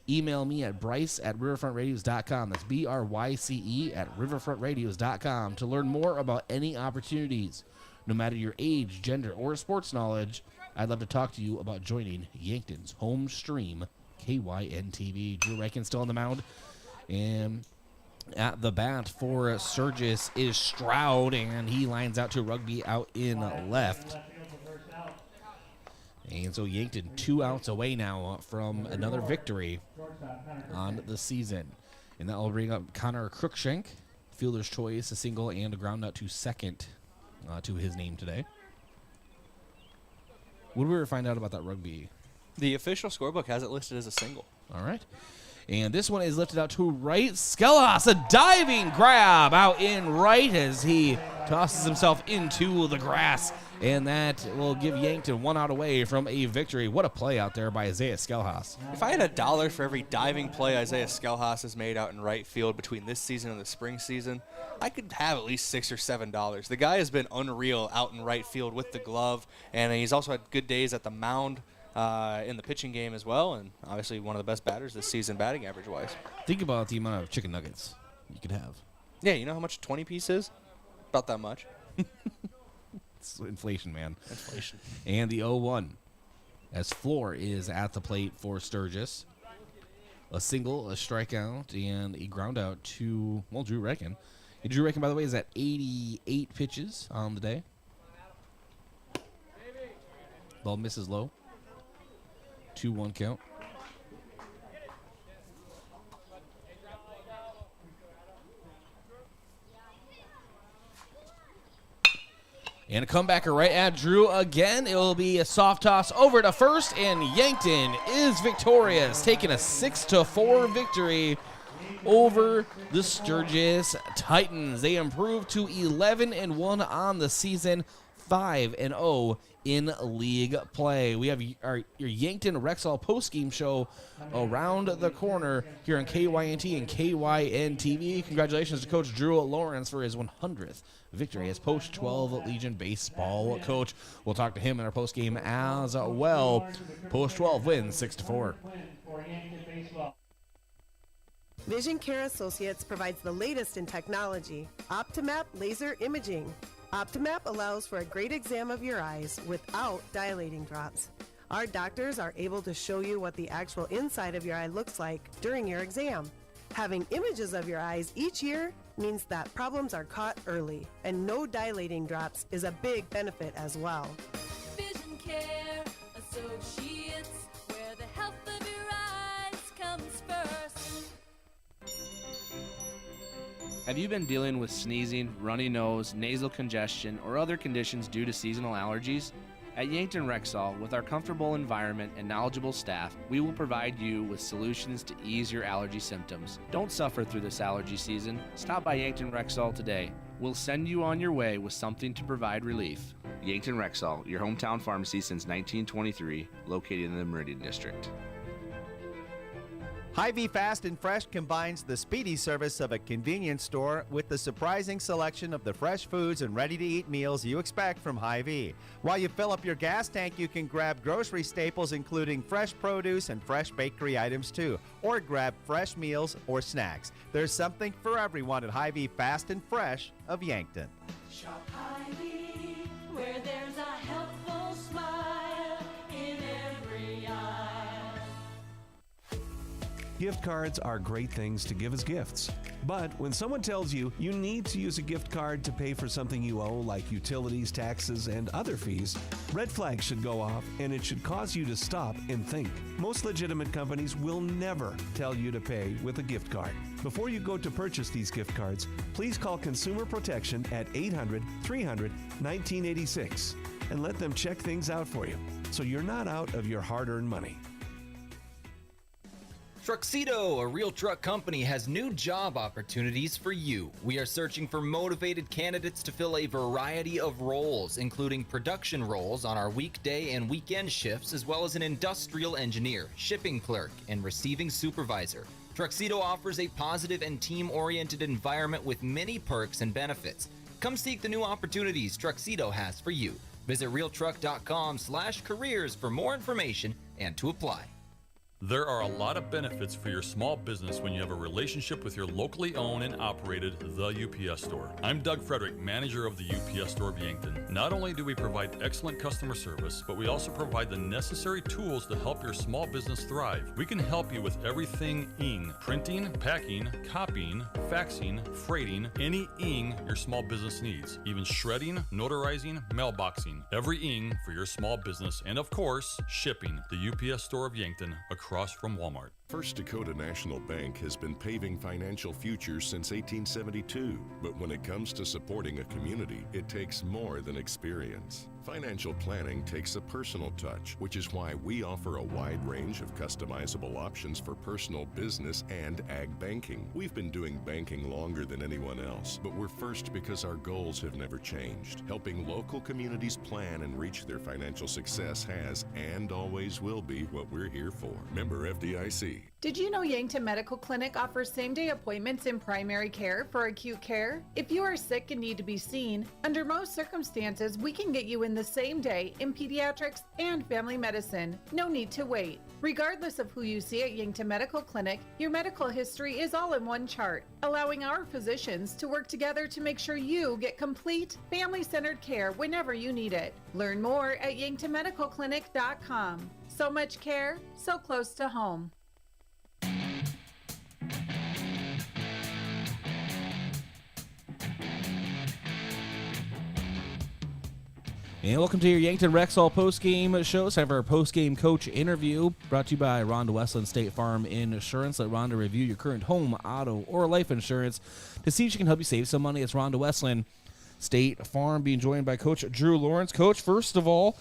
Email me at bryce@riverfrontradios.com. That's BRYCE@riverfrontradios.com to learn more about any opportunities. No matter your age, gender, or sports knowledge, I'd love to talk to you about joining Yankton's home stream, KYNTV. Drew Reichen still on the mound. And at the bat for Sturgis is Stroud, and he lines out to Rugby out in left. And so Yankton 2 outs away now from another victory on the season. And that will bring up Connor Cruikshank, fielder's choice, a single and a ground out to second to his name today. What did we ever find out about that Rugby? The official scorebook has it listed as a single. All right. And this one is lifted out to right. Skelos, a diving grab out in right as he tosses himself into the grass. And that will give Yankton 1 out away from a victory. What a play out there by Isaiah Skelhaas. If I had $1 for every diving play Isaiah Skelhaas has made out in right field between this season and the spring season, I could have at least $6 or $7. The guy has been unreal out in right field with the glove, and he's also had good days at the mound in the pitching game as well, and obviously one of the best batters this season batting average-wise. Think about the amount of chicken nuggets you could have. Yeah, you know how much 20 piece is? About that much. It's inflation, man. Inflation. And the 0-1 as Floor is at the plate for Sturgis. A single, a strikeout, and a ground out to, well, Drew Reichen. And Drew Reichen, by the way, is at 88 pitches on the day. Ball misses low. 2-1 count. And a comebacker right at Drew again. It will be a soft toss over to first, and Yankton is victorious, taking a 6-4 victory over the Sturgis Titans. They improved to 11-1 on the season, 5-0 in league play. We have your Yankton Rexall postgame show around the corner here on KYNT and KYNTV. Congratulations to Coach Drew Lawrence for his 100th victory as Post 12 Legion baseball coach. We'll talk to him in our postgame as well. Post 12 wins 6-4. Vision Care Associates provides the latest in technology, Optimap laser imaging. Optimap allows for a great exam of your eyes without dilating drops. Our doctors are able to show you what the actual inside of your eye looks like during your exam. Having images of your eyes each year means that problems are caught early, and no dilating drops is a big benefit as well. Vision Care Associates, where the health of your eyes comes first. Have you been dealing with sneezing, runny nose, nasal congestion, or other conditions due to seasonal allergies? At Yankton Rexall, with our comfortable environment and knowledgeable staff, we will provide you with solutions to ease your allergy symptoms. Don't suffer through this allergy season. Stop by Yankton Rexall today. We'll send you on your way with something to provide relief. Yankton Rexall, your hometown pharmacy since 1923, located in the Meridian District. Hy-Vee Fast and Fresh combines the speedy service of a convenience store with the surprising selection of the fresh foods and ready-to-eat meals you expect from Hy-Vee. While you fill up your gas tank, you can grab grocery staples including fresh produce and fresh bakery items too, or grab fresh meals or snacks. There's something for everyone at Hy-Vee Fast and Fresh of Yankton. Shop Hy-Vee, where there's a helpful smile in every aisle. Gift cards are great things to give as gifts. But when someone tells you you need to use a gift card to pay for something you owe, like utilities, taxes, and other fees, red flags should go off, and it should cause you to stop and think. Most legitimate companies will never tell you to pay with a gift card. Before you go to purchase these gift cards, please call Consumer Protection at 800-300-1986 and let them check things out for you so you're not out of your hard-earned money. Truxedo, a real truck company, has new job opportunities for you. We are searching for motivated candidates to fill a variety of roles, including production roles on our weekday and weekend shifts, as well as an industrial engineer, shipping clerk, and receiving supervisor. Truxedo offers a positive and team-oriented environment with many perks and benefits. Come seek the new opportunities Truxedo has for you. Visit realtruck.com/careers for more information and to apply. There are a lot of benefits for your small business when you have a relationship with your locally owned and operated The UPS Store. I'm Doug Frederick, manager of the UPS Store of Yankton. Not only do we provide excellent customer service, but we also provide the necessary tools to help your small business thrive. We can help you with everything ing, printing, packing, copying, faxing, freighting, any ing your small business needs, even shredding, notarizing, mailboxing, every ing for your small business, and of course, shipping. The UPS Store of Yankton, across from Walmart. First Dakota National Bank has been paving financial futures since 1872. But when it comes to supporting a community, it takes more than experience. Financial planning takes a personal touch, which is why we offer a wide range of customizable options for personal, business, and ag banking. We've been doing banking longer than anyone else, but we're first because our goals have never changed. Helping local communities plan and reach their financial success has and always will be what we're here for. Member FDIC. Did you know Yankton Medical Clinic offers same-day appointments in primary care for acute care? If you are sick and need to be seen, under most circumstances, we can get you in the same day in pediatrics and family medicine. No need to wait. Regardless of who you see at Yankton Medical Clinic, your medical history is all in one chart, allowing our physicians to work together to make sure you get complete, family-centered care whenever you need it. Learn more at yanktonmedicalclinic.com. So much care, so close to home. And welcome to your Yankton Rexall postgame show. It's time for our postgame coach interview brought to you by Rhonda Westland State Farm Insurance. Let Rhonda review your current home, auto, or life insurance to see if she can help you save some money. It's Rhonda Westland State Farm, being joined by Coach Drew Lawrence. Coach, first of all,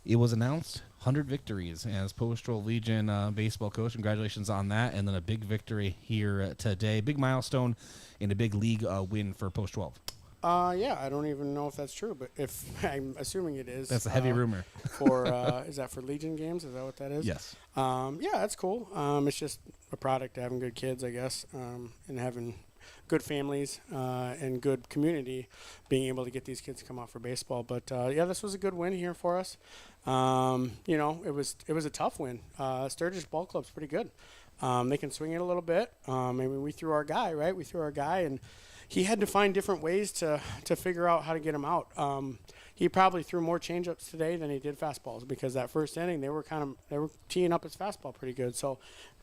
it was announced 100 victories as Postal Legion baseball coach. Congratulations on that. And then a big victory here today. Big milestone and a big league win for Post 12. Yeah, I don't even know if that's true, but if I'm assuming it is. That's a heavy rumor. Is that for Legion games? Is that what that is? Yes. Yeah, that's cool. It's just a product of having good kids, I guess, and having good families and good community, being able to get these kids to come out for baseball. But yeah, this was a good win here for us. You know, it was a tough win. Sturgis Ball Club's pretty good. They can swing it a little bit. I mean, we threw our guy, right? We threw our guy, and he had to find different ways to figure out how to get him out. He probably threw more changeups today than he did fastballs, because that first inning they were teeing up his fastball pretty good. So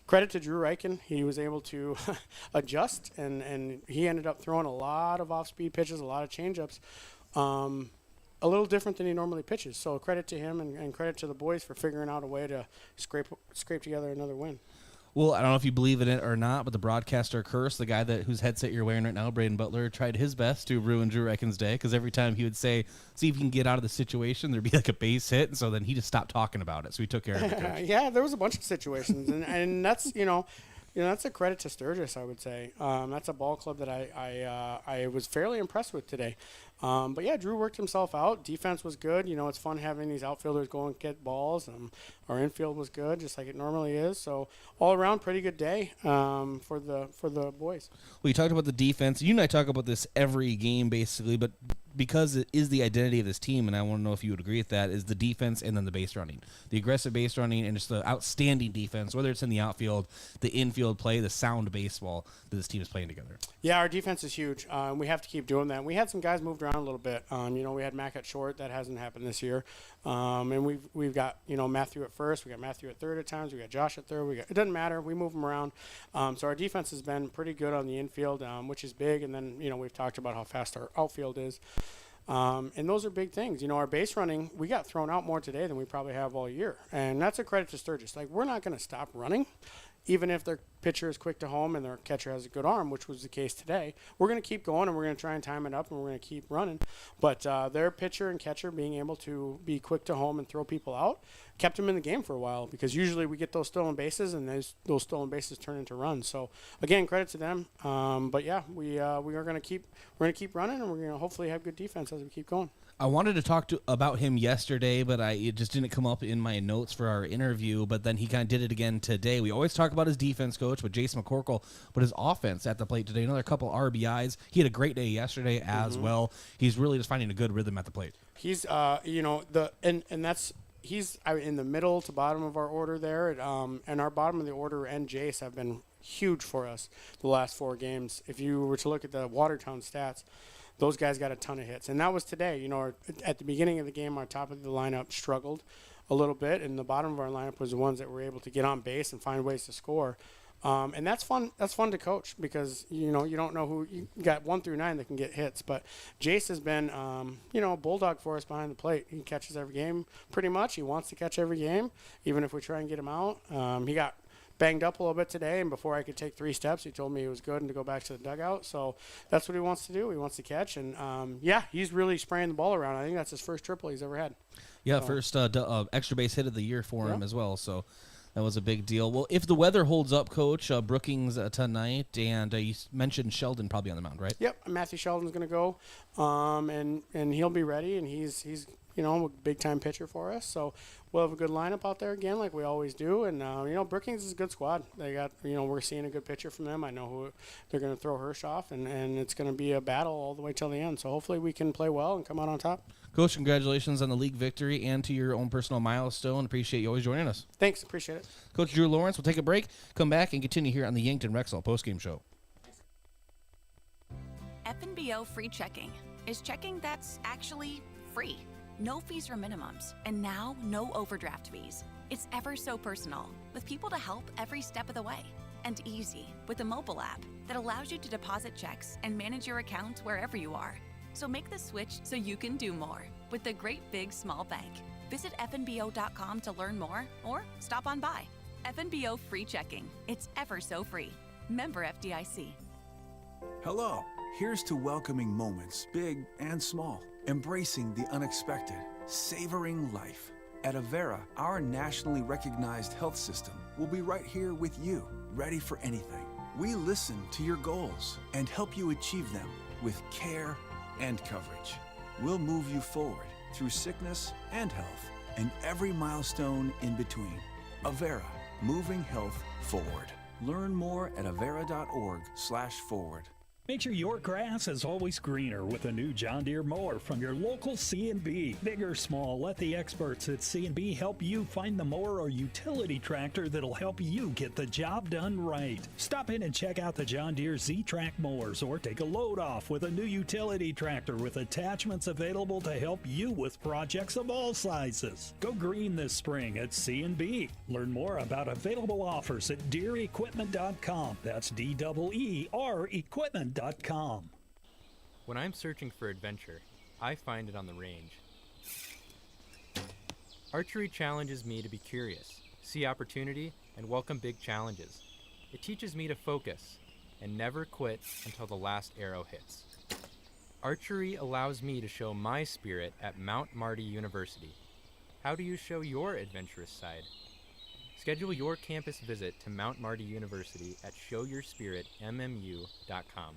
credit to Drew Reichen. He was able to adjust, and he ended up throwing a lot of off-speed pitches, a lot of changeups, a little different than he normally pitches. So credit to him, and credit to the boys for figuring out a way to scrape together another win. Well, I don't know if you believe in it or not, but the broadcaster curse, the guy whose headset you're wearing right now, Brayden Butler, tried his best to ruin Drew Reichen's day, because every time he would say, see if you can get out of the situation, there'd be like a base hit, and so then he just stopped talking about it. So he took care of it. Yeah, there was a bunch of situations, and that's, you know, that's a credit to Sturgis, I would say. That's a ball club that I was fairly impressed with today. But yeah, Drew worked himself out. Defense was good. You know, it's fun having these outfielders go and get balls. Our infield was good, just like it normally is. So all around, pretty good day for the boys. Well, you talked about the defense. You and I talk about this every game, basically, but because it is the identity of this team, and I want to know if you would agree with that, is the defense and then the base running. The aggressive base running and just the outstanding defense, whether it's in the outfield, the infield play, the sound baseball that this team is playing together. Yeah, our defense is huge. We have to keep doing that. We had some guys moved around a little bit. You know, we had Mac at short. That hasn't happened this year. And we've got, you know, Matthew at first. We got Matthew at third at times. We got Josh at third. It doesn't matter. We move them around. So our defense has been pretty good on the infield, which is big. And then, you know, we've talked about how fast our outfield is. And those are big things. You know, our base running, we got thrown out more today than we probably have all year. And that's a credit to Sturgis. Like, we're not going to stop running, even if their pitcher is quick to home and their catcher has a good arm, which was the case today. We're going to keep going, and we're going to try and time it up, and we're going to keep running. But their pitcher and catcher being able to be quick to home and throw people out kept them in the game for a while, because usually we get those stolen bases, and those stolen bases turn into runs. So again, credit to them. But yeah, we are going to keep running, and we're going to hopefully have good defense as we keep going. I wanted to talk about him yesterday, but it just didn't come up in my notes for our interview. But then he kind of did it again today. We always talk about his defense coach, but Jason McCorkle, but his offense at the plate today, another couple RBIs. He had a great day yesterday as well. He's really just finding a good rhythm at the plate. He's, you know, and that's he's in the middle to bottom of our order there. And our bottom of the order and Jace have been huge for us the last 4 games. If you were to look at the Watertown stats, those guys got a ton of hits. And that was today. At the beginning of the game, our top of the lineup struggled a little bit, and the bottom of our lineup was the ones that were able to get on base and find ways to score. And that's fun. That's fun to coach because, you don't know who you got 1 through 9 that can get hits. But Jace has been, a bulldog for us behind the plate. He catches every game pretty much. He wants to catch every game, even if we try and get him out. He got banged up a little bit today, and before I could take 3 steps, he told me it was good and to go back to the dugout. So that's what he wants to do. He wants to catch, and he's really spraying the ball around. I think that's his first triple he's ever had. Yeah, first extra base hit of the year for him as well. So that was a big deal. Well, if the weather holds up, Coach, Brookings tonight, and you mentioned Sheldon probably on the mound, right? Yep, Matthew Sheldon's going to go, and he'll be ready, and he's a big-time pitcher for us. So we'll have a good lineup out there again like we always do. And, Brookings is a good squad. They got, we're seeing a good pitcher from them. I know who they're going to throw Hirsch off, and it's going to be a battle all the way till the end. So hopefully we can play well and come out on top. Coach, congratulations on the league victory and to your own personal milestone. Appreciate you always joining us. Thanks. Appreciate it. Coach Drew Lawrence, we'll take a break, come back, and continue here on the Yankton Rexall postgame show. FNBO free checking is checking that's actually free. No fees or minimums, and now no overdraft fees. It's ever so personal, with people to help every step of the way. And easy, with a mobile app that allows you to deposit checks and manage your account wherever you are. So make the switch so you can do more with the Great Big Small Bank. Visit fnbo.com to learn more or stop on by. FNBO free checking. It's ever so free. Member FDIC. Hello. Here's to welcoming moments, big and small. Embracing the unexpected, savoring life. At Avera, our nationally recognized health system will be right here with you, ready for anything. We listen to your goals and help you achieve them with care and coverage. We'll move you forward through sickness and health and every milestone in between. Avera, moving health forward. Learn more at avera.org/forward. Make sure your grass is always greener with a new John Deere mower from your local C&B. Big or small, let the experts at C&B help you find the mower or utility tractor that'll help you get the job done right. Stop in and check out the John Deere Z-Track mowers or take a load off with a new utility tractor with attachments available to help you with projects of all sizes. Go green this spring at C&B. Learn more about available offers at DeereEquipment.com. That's DEER Equipment.com. When I'm searching for adventure, I find it on the range. Archery challenges me to be curious, see opportunity, and welcome big challenges. It teaches me to focus and never quit until the last arrow hits. Archery allows me to show my spirit at Mount Marty University. How do you show your adventurous side? Schedule your campus visit to Mount Marty University at showyourspiritmmu.com.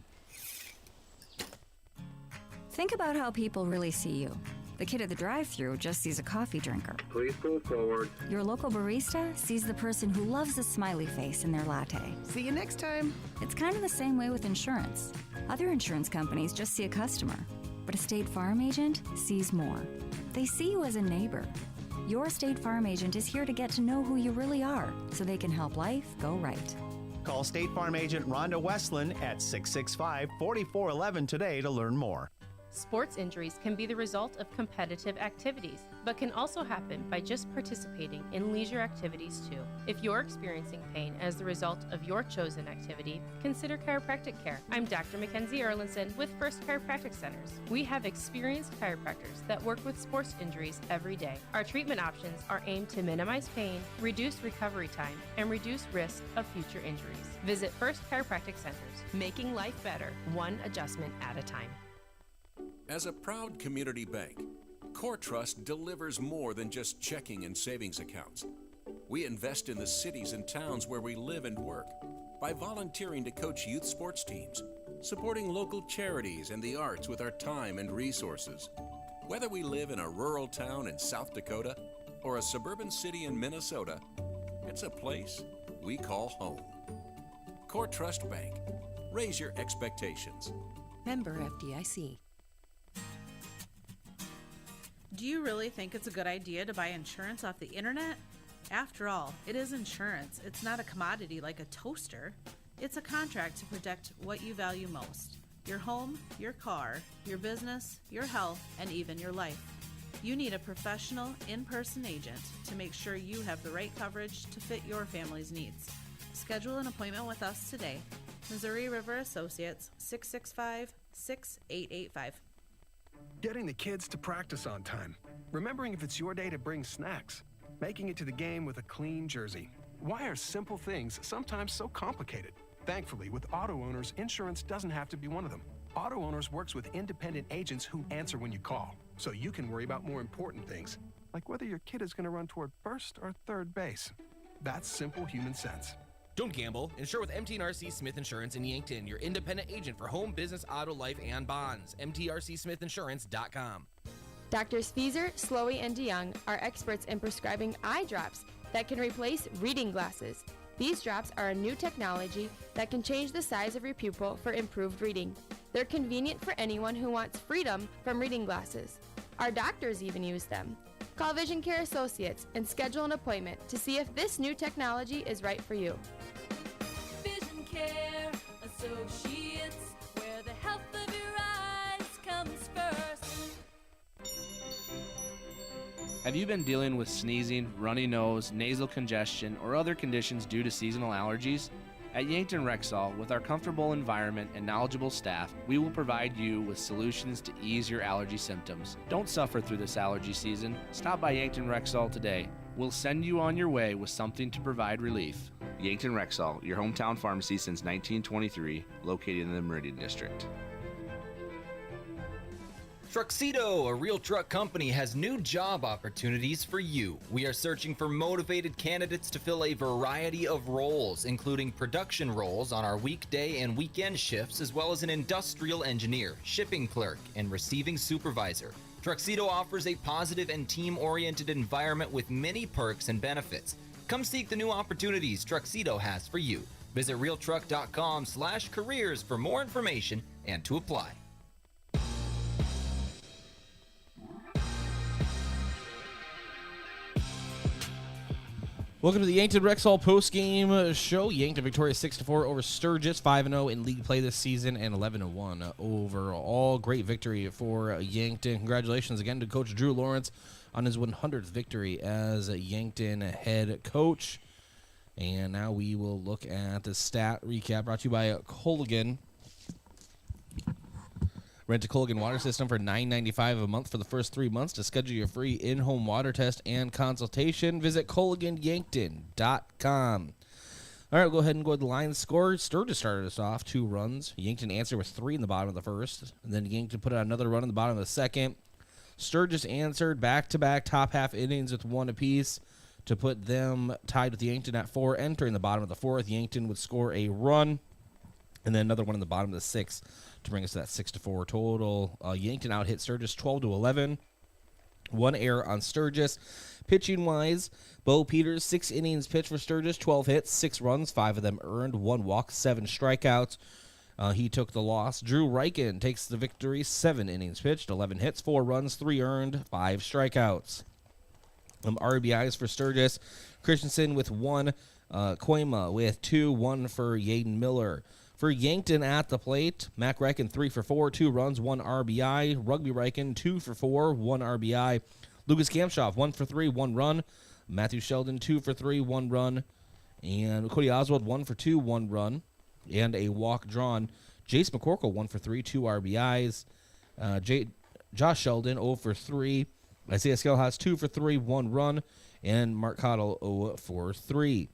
Think about how people really see you. The kid at the drive-thru just sees a coffee drinker. Please go forward. Your local barista sees the person who loves a smiley face in their latte. See you next time. It's kind of the same way with insurance. Other insurance companies just see a customer, but a State Farm agent sees more. They see you as a neighbor. Your State Farm agent is here to get to know who you really are, so they can help life go right. Call State Farm agent Rhonda Westland at 665-4411 today to learn more. Sports injuries can be the result of competitive activities, but can also happen by just participating in leisure activities too. If you're experiencing pain as the result of your chosen activity, consider chiropractic care. I'm Dr. Mackenzie Erlinson with First Chiropractic Centers. We have experienced chiropractors that work with sports injuries every day. Our treatment options are aimed to minimize pain, reduce recovery time, and reduce risk of future injuries. Visit First Chiropractic Centers, making life better, one adjustment at a time. As a proud community bank, Core Trust delivers more than just checking and savings accounts. We invest in the cities and towns where we live and work by volunteering to coach youth sports teams, supporting local charities and the arts with our time and resources. Whether we live in a rural town in South Dakota or a suburban city in Minnesota, it's a place we call home. Core Trust Bank. Raise your expectations. Member FDIC. Do you really think it's a good idea to buy insurance off the internet? After all, it is insurance. It's not a commodity like a toaster. It's a contract to protect what you value most: your home, your car, your business, your health, and even your life. You need a professional, in-person agent to make sure you have the right coverage to fit your family's needs. Schedule an appointment with us today. Missouri River Associates, 665-6885. Getting the kids to practice on time. Remembering if it's your day to bring snacks. Making it to the game with a clean jersey. Why are simple things sometimes so complicated? Thankfully, with auto owners, insurance doesn't have to be one of them. Auto Owners works with independent agents who answer when you call, so you can worry about more important things, like whether your kid is going to run toward first or third base. That's simple human sense. Don't gamble. Insure with MTRC Smith Insurance in Yankton, your independent agent for home, business, auto, life, and bonds. MTRCSmithInsurance.com. Doctors Feeser, Slowey, and DeYoung are experts in prescribing eye drops that can replace reading glasses. These drops are a new technology that can change the size of your pupil for improved reading. They're convenient for anyone who wants freedom from reading glasses. Our doctors even use them. Call Vision Care Associates and schedule an appointment to see if this new technology is right for you. Vision Care Associates, where the health of your eyes comes first. Have you been dealing with sneezing, runny nose, nasal congestion, or other conditions due to seasonal allergies? At Yankton Rexall, with our comfortable environment and knowledgeable staff, we will provide you with solutions to ease your allergy symptoms. Don't suffer through this allergy season. Stop by Yankton Rexall today. We'll send you on your way with something to provide relief. Yankton Rexall, your hometown pharmacy since 1923, located in the Meridian District. Truxedo, a real truck company, has new job opportunities for you. We are searching for motivated candidates to fill a variety of roles, including production roles on our weekday and weekend shifts, as well as an industrial engineer, shipping clerk, and receiving supervisor. Truxedo offers a positive and team-oriented environment with many perks and benefits. Come seek the new opportunities Truxedo has for you. Visit realtruck.com/careers for more information and to apply. Welcome to the Yankton Rexall postgame show. Yankton victorious 6-4 over Sturgis, 5-0 in league play this season, and 11-1 overall. Great victory for Yankton. Congratulations again to Coach Drew Lawrence on his 100th victory as a Yankton head coach. And now we will look at the stat recap brought to you by Colligan. Rent a Colligan water system for $9.95 a month for the first 3 months. To schedule your free in-home water test and consultation, visit ColliganYankton.com. All right, we'll go ahead and go with the line score. Sturgis started us off, 2 runs. Yankton answered with 3 in the bottom of the first. And then Yankton put out another run in the bottom of the second. Sturgis answered back-to-back top half innings with 1 apiece to put them tied with Yankton at 4. Entering the bottom of the fourth, Yankton would score a run. And then another one in the bottom of the sixth to bring us to that 6-4 total. Yankton out hit Sturgis 12-11. 1 error on Sturgis. Pitching-wise, Bo Peters, 6 innings pitched for Sturgis, 12 hits, 6 runs, 5 of them earned, 1 walk, 7 strikeouts. He took the loss. Drew Reichen takes the victory, 7 innings pitched, 11 hits, 4 runs, 3 earned, 5 strikeouts. RBIs for Sturgis, Christensen with 1, Koima with 2, 1 for Yaden Miller. For Yankton at the plate, Mac Reichen 3 for 4, 2 runs, 1 RBI. Rugby Reichen 2 for 4, 1 RBI. Lucas Kamshoff 1 for 3, 1 run. Matthew Sheldon 2 for 3, 1 run. And Cody Oswald 1 for 2, 1 run. And a walk drawn. Jace McCorkle 1 for 3, 2 RBIs. Josh Sheldon 0 for 3. Isaiah Skelhaus 2 for 3, 1 run. And Mark Cottle 0 for 3.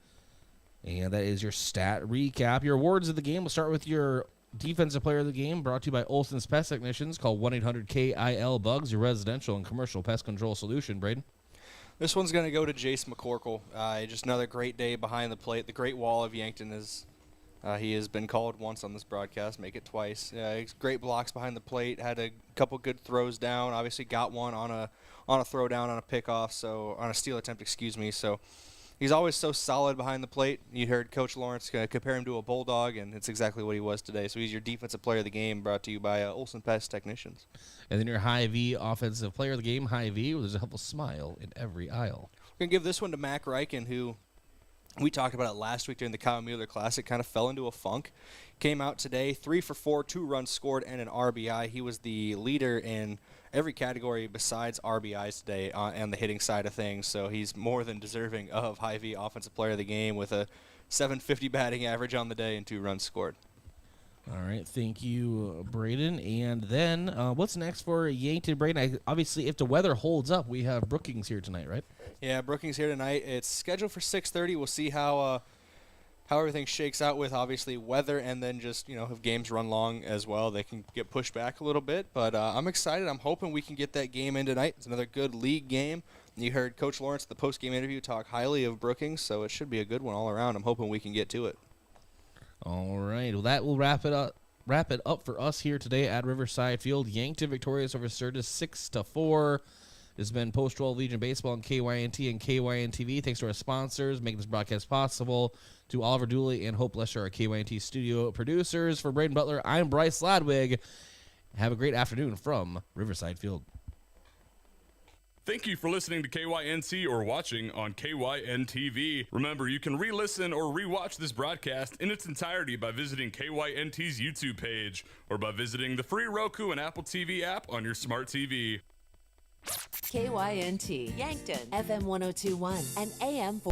And that is your stat recap. Your awards of the game. We'll start with your defensive player of the game, brought to you by Olson's Pest Technicians. Call 1-800-KIL-BUGS, your residential and commercial pest control solution. Brayden? This one's going to go to Jace McCorkle. Just another great day behind the plate. The Great Wall of Yankton is he has been called once on this broadcast, make it twice. Great blocks behind the plate, had a couple good throws down, obviously got one on a throw down on a pickoff, so on a steal attempt, excuse me. So he's always so solid behind the plate. You heard Coach Lawrence compare him to a bulldog, and it's exactly what he was today. So he's your defensive player of the game, brought to you by Olson Pest Technicians. And then your Hy-Vee offensive player of the game, Hy-Vee, there's a helpful smile in every aisle. We're going to give this one to Mac Reichen, who we talked about it last week during the Kyle Mueller Classic, kind of fell into a funk. Came out today, 3 for 4, 2 runs scored, and an RBI. He was the leader in every category besides RBIs today on the hitting side of things, so he's more than deserving of Hy-Vee Offensive Player of the Game with a 750 batting average on the day and 2 runs scored. All right, thank you, Brayden. And then what's next for Yankton, Brayden? Obviously, if the weather holds up, we have Brookings here tonight, right? Yeah, Brookings here tonight. It's scheduled for 6:30. We'll see how everything shakes out with, obviously, weather, and then just, if games run long as well, they can get pushed back a little bit. But I'm excited. I'm hoping we can get that game in tonight. It's another good league game. You heard Coach Lawrence at the postgame interview talk highly of Brookings, so it should be a good one all around. I'm hoping we can get to it. All right. Well, that will wrap it up for us here today at Riverside Field. Yankton victorious over Sturgis 6-4. This has been Post 12 Legion Baseball on KYNT and KYNTV. Thanks to our sponsors making this broadcast possible. To Oliver Dooley and Hope Lesher, our KYNT studio producers. For Brayden Butler, I'm Bryce Ladwig. Have a great afternoon from Riverside Field. Thank you for listening to KYNT or watching on KYNTV. Remember, you can re-listen or re-watch this broadcast in its entirety by visiting KYNT's YouTube page or by visiting the free Roku and Apple TV app on your smart TV. KYNT, Yankton, FM 102.1 and AM